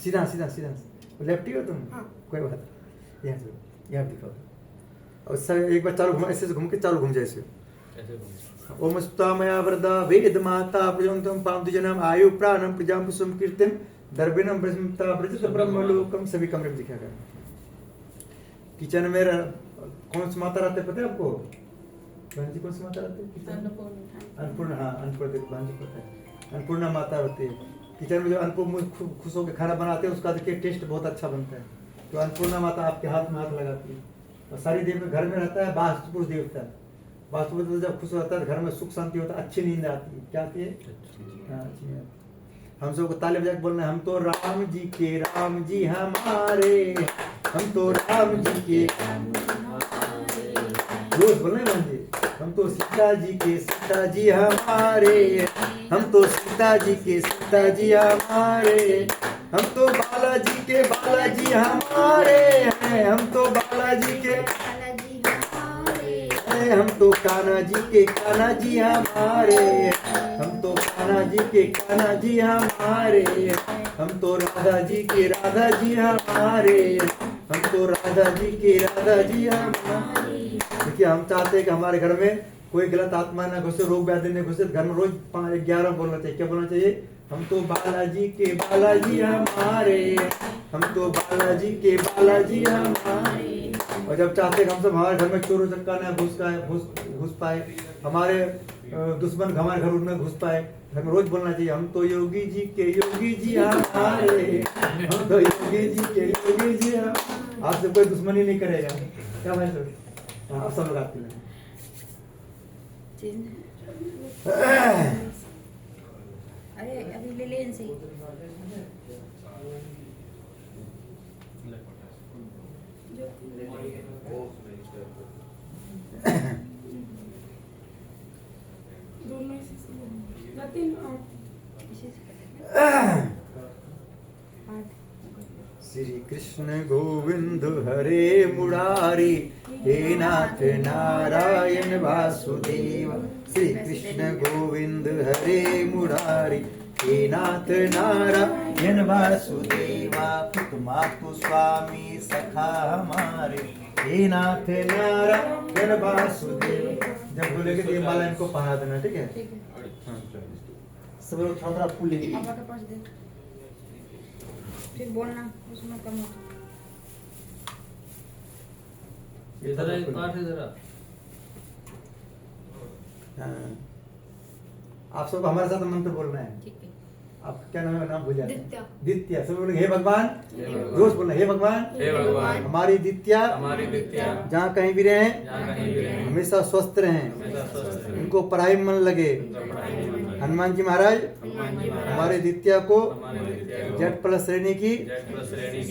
सीधा सीधा सीधा लेफ्टी हो तुम कोई बात यहाँ दिखाओ और सब एक बार चालू घुमा ऐसे घूम के चालू घूम जाए ऐसे ओम स्तुतामया वरदा वेद माता प्रजंतम पांतुजनम आयु प्राणम प्रजाम पुष्पम कीर्तिम दर्भिनम ब्रह्मता ब्रजत ब्रह्मलोकम सभी कमरे में दिखाया गया। किचन में कौन सी माता रहते पता है आपको? बहन जी कौन सी माता रहती है? अन्नपूर्णा। हाँ अन्नपूर्णा बहन जी पता है अन्नपूर्णा माता होती है किचन में। जो अन्नपूर्णा खुश होकर खाना बनाते हैं उसका देखिए टेस्ट बहुत अच्छा बनता है। तो अन्नपूर्णा माता आपके हाथ में हाथ लगाती है और सारी देव घर में रहता है वास्तु पुरुष देवता। वास्तु पुरुष जब खुश होता है घर में सुख शांति होता है अच्छी नींद आती है। क्या आती है? हाँ अच्छी नींद। हम सबको ताली बजा के बोलना है हम तो राम जी हमारे हम तो राम जी के रोज बोलना है जी हम तो सीता जी हमारे हम तो सीता जी हमारे हम तो बालाजी के बालाजी हमारे हैं हम तो बालाजी के हम तो कान्हा जी के कान्हा जी हमारे हम तो कान्हा जी के कान्हा जी हमारे हम तो राधा जी के राधा जी हमारे हम तो राधा जी के राधा जी हमारे। देखिए हम चाहते हैं कि हमारे घर में कोई गलत आत्मा न घुसे रोग व्याधि न घुसे। घर में रोज 11 बोलना चाहिए। क्या बोलना चाहिए? हम तो बालाजी के बालाजी हमारे हम तो बालाजी के बालाजी हमारे। और जब चाहते हैं हम सब हमारे घर में चोर चक्का न घुस पाए हमारे दुश्मन हमारे घर में घुस पाए घर में रोज बोलना चाहिए हम तो योगी जी हमारे हम तो योगी जी आपसे कोई दुश्मनी नहीं करेगा। क्या भाई सब आप सब लोग आते हैं। अरे अभी ले ले इनसे श्री कृष्ण गोविंद हरे मुरारी हे नाथ नारायण वासुदेव। श्री कृष्ण गोविंद हरे मुरारी हे नाथ नारायण वासुदेवा। मातु स्वामी सखा हमारे हे नाथ नारायण वासुदेव। जब बोलेंगे तो ये माला इनको पहना देना ठीक है। सब लोग थोड़ा फूल लेंगे पापा के पास दे फिर बोलना उसमें कम हो। इधर एक पाठ इधर आप सब हमारे साथ मंत्र बोलना है। ठीक है। आप क्या नाम है? नाम भूल जाते हैं। दित्या। दित्या। सब बोलेंगे हे भगवान रोज बोलना हे भगवान हमारी दित्या जहाँ कहीं भी रहें हमेशा स्वस्थ रहें इनको पढ़ाई में मन लगे। हनुमान जी महाराज हमारे दित्या को जेड प्लस श्रेणी की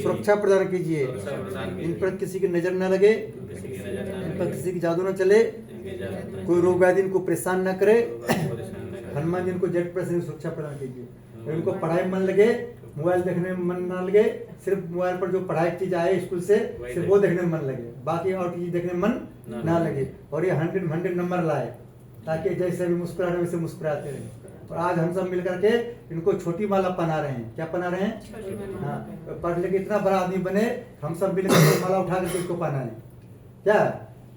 सुरक्षा प्रदान कीजिए। इन पर किसी की नजर न लगे इन पर किसी की जादू न चले कोई रोग व्याधि इनको परेशान न करे। हनुमान जी इनको जेड प्लस सुरक्षा प्रदान कीजिए। इनको पढ़ाई में मन लगे मोबाइल देखने में मन ना लगे। सिर्फ मोबाइल पर जो पढ़ाई चीज आए स्कूल से सिर्फ वो देखने में मन लगे बाकी और चीज देखने में मन ना लगे। और ये 100 नंबर लाए ताकि जैसे भी मुस्कुराने वैसे मुस्कुराते रहे। और आज हम सब मिलकर के इनको छोटी माला पहना रहे हैं। क्या पहना रहे हैं? हाँ पढ़ लेके इतना बड़ा आदमी बने हम सब मिलकर माला उठा करके इसको पहना है। क्या?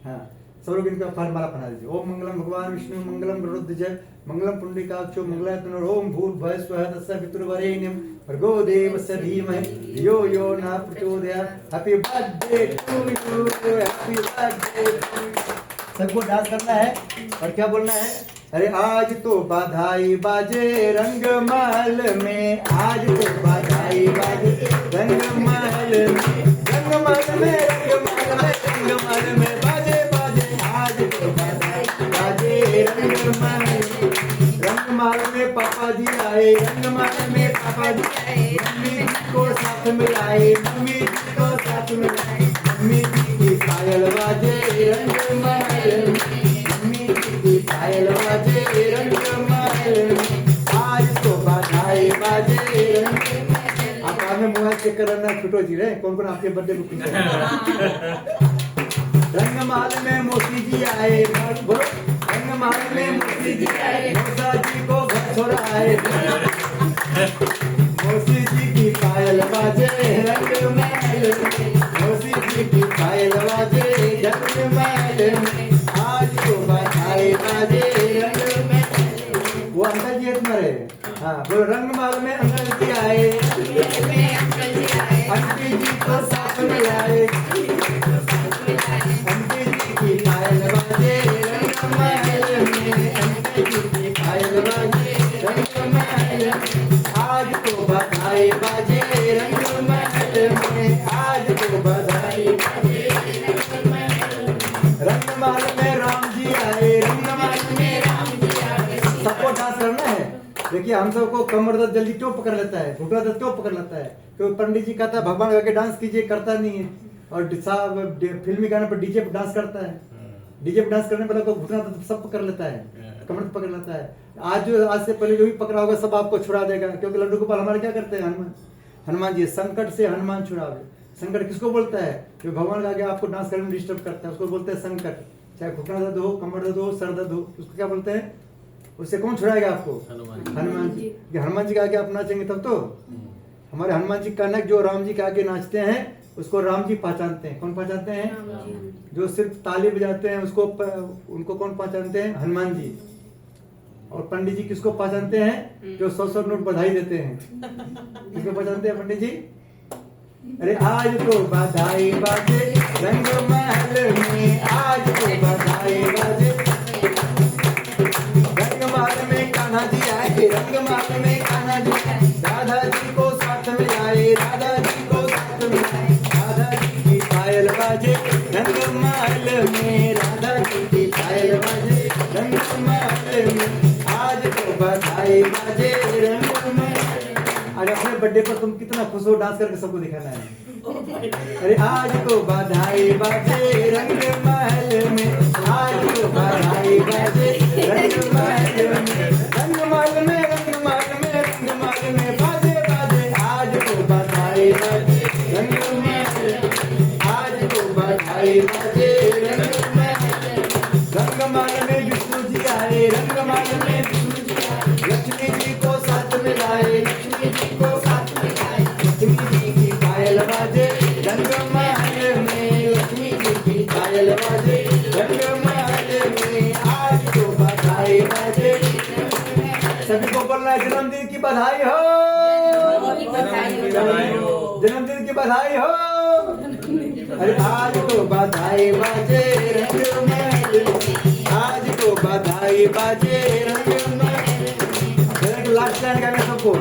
हाँ सब लोग इनका फल माला पहना दीजिए। ओम मंगलम भगवान विष्णु मंगलम गरुड़ध्वज मंगलम पुंडरीकाक्षो मंगलायतनो ओम भूर्भुवः स्वः तस्य पितृवरेण्यं भर्गो देवस्य धीमहि यो यो न प्रचोदयात्। Happy birthday to you happy birthday. सबको डांस करना है और क्या बोलना है, अरे आज तो बधाई बाजे रंग महल में, आज तो बधाई बाजे रंग महल में, रंग महल में, रंग महल में, रंग महल में बाजे बाजे, आज तो बधाई बाजे रंग महल में, रंग महल में पापा जी आए, रंग महल में पापा जी आए, मम्मी जी को साथ मिलाए, मम्मी जी को साथ मिलाए, मम्मी जी की पायल बाजे रंग महल में, मम्मी जी की पायल बाजे रंग महल में, आज तो बधाई बाजे रंग महल। आप आगे मोबाइल चेक करना छुटो जी रहे कौन कौन आपके बर्थडे को खुश है। रंग महल में मोती जी आए, रंग महल में मोती जी आए, मौसा जी को घर छोड़ा आए, मौसी जी की पायल बाजे रंग महल में, मौसी जी की पायल बाजे रंग महल में, आज तो बधाई बाजे रंग महल। वो अंकल जी तुम्हारे, हाँ बोलो रंग महल में अंकल जी आए, आंटी जी को साथ मिलाए, आंटी जी की पायल बाजे रंग महल में, आंटी जी की पायल बाजे रंग महल में, आज तो बधाई बाजे रंग महल में, आज तो बधाई बाजे रंग महल में, रंग महल में राम जी आए, रंग महल में राम जी आए। सबको डांस करना है। देखिए हम सबको कमर दर्द जल्दी क्यों पकड़ लेता है, घुटना दर्द क्यों पकड़ लेता है, क्योंकि पंडित जी कहता है भगवान करके डांस कीजिए, करता नहीं है, और साहब फिल्मी गाने पर डीजे पर डांस करता है, डीजे पर डांस करने पर आपको घुटना दर्द सब पकड़ लेता है, कमर पकड़ लेता है। आज से पहले जो भी पकड़ा होगा सब आपको छुड़ा देगा, क्योंकि लड्डू गोपाल हमारे क्या करते हैं, हनुमान जी, संकट से हनुमान छुड़ावे। संकट किसको बोलता है, जो भगवान का आगे आपको डांस करने में डिस्टर्ब करता है, उसको बोलते हैं संकट। चाहे घुटना दर्द हो, कमर दर्द हो, सर दर्द हो, उसको क्या बोलते हैं, उससे कौन छुड़ाएगा आपको, हनुमान जी। हनुमान जी के आगे आप नाचेंगे तब तो। हमारे हनुमान जी का नक जो राम जी के आगे नाचते हैं उसको राम जी पहचानते हैं। कौन पहचानते हैं, जो सिर्फ ताली बजाते हैं उसको उनको कौन पहचानते हैं, हनुमान जी। और पंडित जी किसको पहचानते हैं, जो 100 नोट बधाई देते हैं, किसको पहचानते हैं पंडित जी, अरे आज तो बधाई बाजे रंग महल में, आज तो बधाई बाजे रंग महल में, कान्हा जी आए, रंग महल में कान्हा जी आए, राधा जी को साथ मिलाए, राधा जी को साथ मिलाए, राधा जी की पायल बाजे रंग महल में, राधा जी की पायल बाजे रंग महल में, आज तो बधाई बाजे रंग महल। आज अपने बर्थडे पर तुम कितना खुश हो, डांस करके सबको दिखाना है। अरे आज तो बधाई बाजे रंग महल में, आज तो बधाई बाजे रंग महल में, रंग महल में, रंग महल में, रंग महल में बाजे बाजे, आज तो बधाई बाजे रंग महल, आज तो बधाई बाजे रंग महल। रंग महल में विष्णु जी आए, रंग महल में विष्णु जी आए, लक्ष्मी जी को साथ मिलाए, लक्ष्मी जी को साथ मिलाए, लक्ष्मी जी की पायल बाजे रंग महल में, लक्ष्मी जी की पायल बाजे रंग महल में, आज तो बधाई बाजे। सभी को बोलना है जन्मदिन की बधाई हो, जन्मदिन की बधाई हो। अरे आज तो बधाई बाजे रंग महल में, आज तो बधाई बाजे रंग महल। लास्ट लाइन गाना सबको,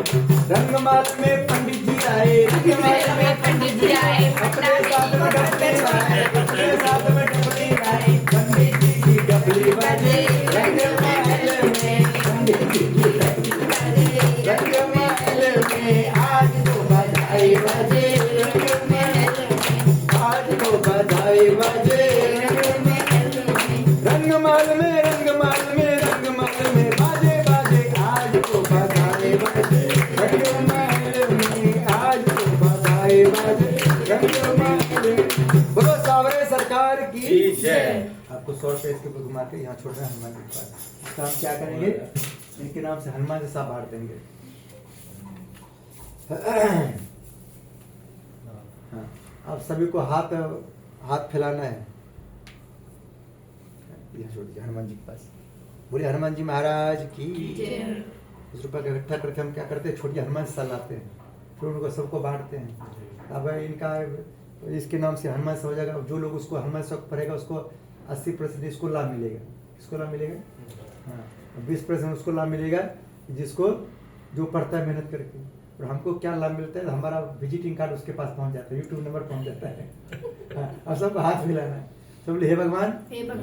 रंग महल में पंडित जी आए, रंग महल में पंडित जी आए, अपने साथ में डबली आए, अपने साथ में डबली आए, पंडित जी की डबली बाजे रंग महल में, पंडित जी की डबली बाजे रंग महल में, आज तो बधाई बाजे रंग महल में, आज तो बधाई बाजे रंग महल में, रंग महल में, रंग महल में, रंग महल में बाजे बाजे, आज तो बधाई बाजे रंग महल में, आज तो बधाई बाजे रंग महल में। बोलो सावरे सरकार की जय। आपको 100 रुपए इसके ऊपर घुमा के यहाँ छोड़ रहे हैं हनुमान जी के पास। इसका हम क्या करेंगे, इनके नाम से हनुमान जी साहब बांट देंगे। हाँ, आप सभी को हाथ फैलाना है, यहाँ छोड़ दीजिए हनुमान जी के पास। बोले हनुमान जी महाराज की। उस रुपये का इकट्ठा करके हम क्या करते हैं, छोटी हनुमान सा लाते हैं, फिर उनको सबको बांटते हैं। अब इनका इसके नाम से हनुमान सा हो जाएगा। जो लोग उसको हनुमान सा पढ़ेगा उसको 80% इसको लाभ मिलेगा। इसको लाभ मिलेगा, हाँ। 20% उसको लाभ मिलेगा जिसको जो पढ़ता है मेहनत करके। और हमको क्या लाभ मिलता है, हमारा विजिटिंग कार्ड उसके पास पहुंच जाता है, यूट्यूब नंबर पहुंच जाता है। हाँ, अब सबको हाथ मिलाना है, सब बोले हे भगवान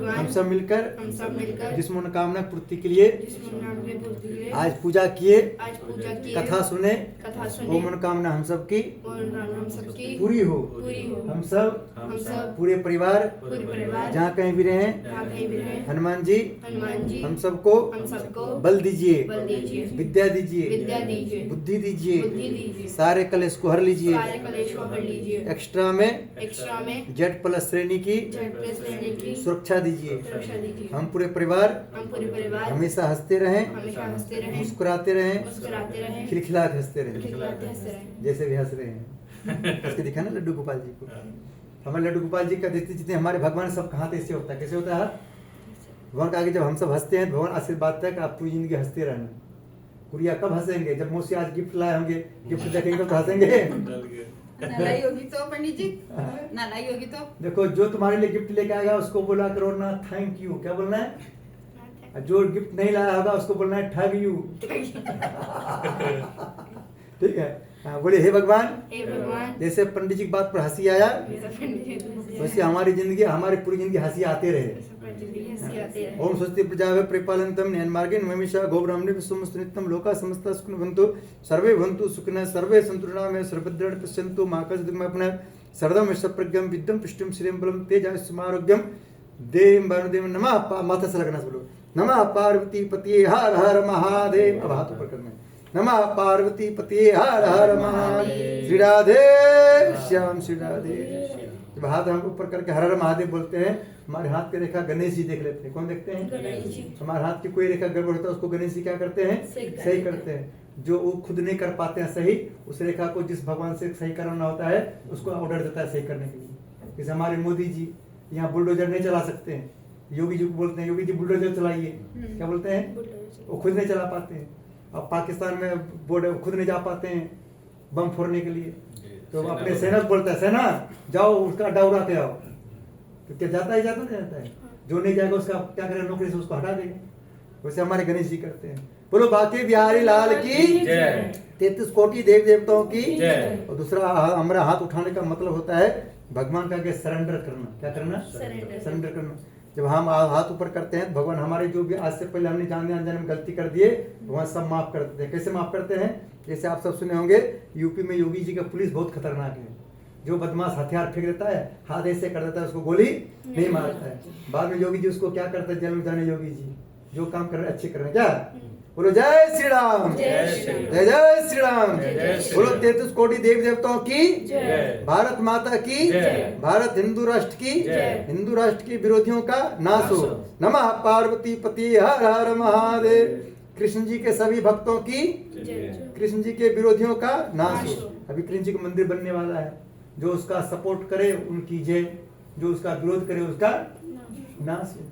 हम सब मिलकर जिस मनोकामना पूर्ति के लिए आज पूजा किए, कथा सुने, वो मनोकामना हम सब की पूरी हो। हम सब पूरे परिवार जहाँ कहीं भी रहें, हनुमान जी हम सबको बल दीजिए, विद्या दीजिए, बुद्धि दीजिए, सारे कलेश को हर लीजिए। एक्स्ट्रा में जेड प्लस श्रेणी की सुरक्षा दीजिए। हम पूरे परिवार हमेशा हंसते रहें, मुस्कुराते रहें, खिलखिला के हंसते रहें, जैसे भी हंस रहे हैं। उसके दिखा ना लड्डू गोपाल जी को, हमारे लड्डू गोपाल जी का देखते जितने हमारे भगवान सब कहाँ ऐसे होता है, कैसे होता है भगवान का आगे जब हम सब हंसते हैं, भगवान आशीर्वाद देता है कि आप पूरी जिंदगी हंसते रहना। गुड़िया कब हंसेंगे, जब मुझसे आज गिफ्ट लाए होंगे, गिफ्ट देखेंगे तो हंसेंगे। नालाई होगी तो पंडित जी, नालाई होगी तो देखो जो तुम्हारे लिए गिफ्ट लेके आएगा उसको बोला करो ना थैंक यू, क्या बोलना है। जो गिफ्ट नहीं लाया होगा उसको बोलना है ठग यू। ठीक है, हाँ, बोले हे भगवान जैसे पंडित जी की बात पर हंसी आया वैसे हमारी जिंदगी, हमारी पूरी जिंदगी हंसी आते रहे। ओम स्वस्ति प्रजाभ्यः परिपालयन्तां न्यायेन मार्गेण महीषा गोब्राह्मणे विश्वमस्तु नित्यं लोकाः समस्ताः सुखिनो भवन्तु सर्वे भवन्तु सुखिनः सर्वे सन्तु निरामयाः सर्वभद्राणि पश्यन्तु मा कश्चित् दुःखमाप्नुयात् सर्वं यशःप्रज्ञं विद्यं पुष्टिं श्रियं बलं तेजस्विनारोग्यं देवं वरुणदेवं नमः। माथा से लगना बोलो नमः पार्वती पतिये हर हर महादेव। अब हाथ ऊपर करना है, नमः पार्वती पतिये हर हर महादेव। श्री राधे श्याम, श्री राधे। जब हाथ हम ऊपर करके हर हर महादेव बोलते हैं, हमारे हाथ की रेखा गणेश जी देख लेते हैं। कौन देखते हैं, हमारे हाथ की कोई रेखा गड़बड़ होता है उसको गणेश जी क्या करते हैं, सही करते हैं। जो वो खुद नहीं कर पाते हैं सही, उस रेखा को जिस भगवान से सही कराना होता है उसको ऑर्डर देता है सही करने के लिए। जैसे हमारे मोदी जी यहाँ बुलडोजर नहीं चला सकते हैं, योगी जी को बोलते हैं योगी जी बुलडोजर चलाइए, क्या बोलते हैं, वो खुद नहीं चला पाते हैं। अब पाकिस्तान में बॉर्डर खुद नहीं जा पाते हैं बम फोड़ने के लिए, तो अपने सेना को बोलता है सेना जाओ उसका अड्डा उड़ा के आओ, तो क्या जाता है, जाता नहीं जाता है। जो नहीं जाएगा उसका क्या करेगा, नौकरी से उसको हटा देगा। वैसे हमारे गणेश जी करते हैं। बोलो बाकी बिहारी लाल की जय, 33 कोटि देव देवताओं की जय। और दूसरा हमारा हाथ उठाने का मतलब होता है भगवान का सरेंडर करना। क्या करना, सरेंडर करना। जब हम हाथ ऊपर करते हैं भगवान हमारे जो भी आज से पहले हमने जाने अनजाने में गलती कर दिए भगवान सब माफ कर देते हैं। कैसे माफ करते हैं, जैसे आप सब सुने होंगे यूपी में योगी जी का पुलिस बहुत खतरनाक है। जो बदमाश हथियार फेंक देता है, हाथ ऐसे कर देता है, उसको गोली नहीं मारता है। बाद में योगी जी उसको क्या करते हैं, जेल में जाने योगी जी जो काम कर रहे अच्छे कर रहे हैं। क्या बोलो, जय श्री राम, जय जय श्री राम। बोलो 33 कोटि देवी देवताओं की जय, भारत माता की जय, भारत हिंदू राष्ट्र की जय, हिंदू राष्ट्र के विरोधियों का नाश हो। नमः पार्वती पति हर हर महादेव। कृष्ण जी के सभी भक्तों की, कृष्ण जी के विरोधियों का नाश हो। अभी कृष्ण जी का मंदिर बनने वाला है, जो उसका सपोर्ट करे उनकी जय, जो उसका विरोध करे उसका नाश हो।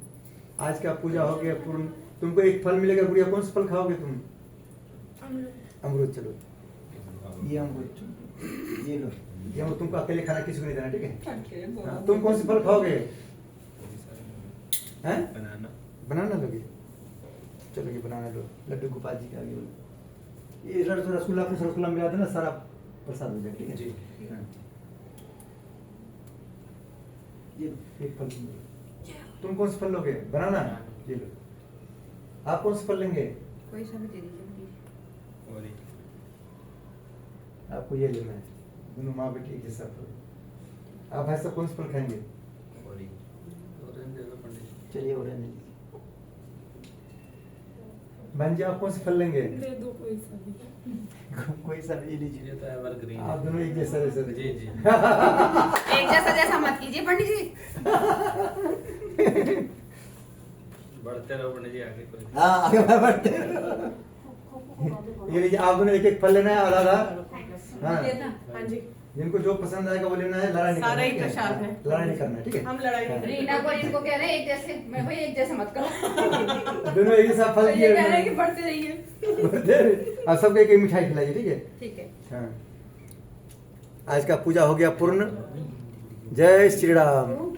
आज का पूजा हो गया पूर्ण। तुमको एक फल मिलेगा गुड़िया, कौन सा फल खाओगे तुम, अमरूद। चलो ये अमरूद, ये लो, ये अमरूद तुमको अकेले खाना, किसी को नहीं देना, ठीक है। हाँ, तुम कौन सी फल खाओगे, हैं बनाना लोगे। चलो ये बनाना लो, लड्डू गोपाल जी का आगे बोलो। ये रसगुल्ला अपने रसगुल्ला मिला देना, सारा प्रसाद हो जाएगा, ठीक है जी। ये एक फल तुम कौन सा फल लोगे, बनाना, ये लो। आप कौन सा फल लेंगे, कोई सा भी दे दीजिए। आपको ये लेना है, दोनों माँ बेटी एक जैसा फल। आप भाई साहब कौन सा फल खाएंगे, चलिए ऑरेंज। बहन जी आप कौन सा फल लेंगे, कोई सा भी लीजिए। तो एवरग्रीन, आप दोनों एक जैसा जी जी। एक जैसा मत कीजिए पंडित जी। बढ़ते रहो पंडित जी, आगे कोई। हाँ आगे बढ़ते ये लीजिए। आप दोनों एक एक फल लेना है, और आधा हाँ जी, जिनको जो पसंद आएगा वो लेना है। लड़ाई नहीं सारा ही करना है, प्रसाद है। लड़ाई नहीं करना है, ठीक है। हम लड़ाई नहीं करेंगे। रीना को इनको कह रहे हैं एक जैसे, मैं भाई एक जैसे मत करो। दोनों एक जैसा फल ये कह रहे हैं दिए, कि बढ़ते रहिए। आप सबको एक एक मिठाई खिलाइए, ठीक है। ठीक है। हाँ, आज का पूजा हो गया पूर्ण। जय श्री राम।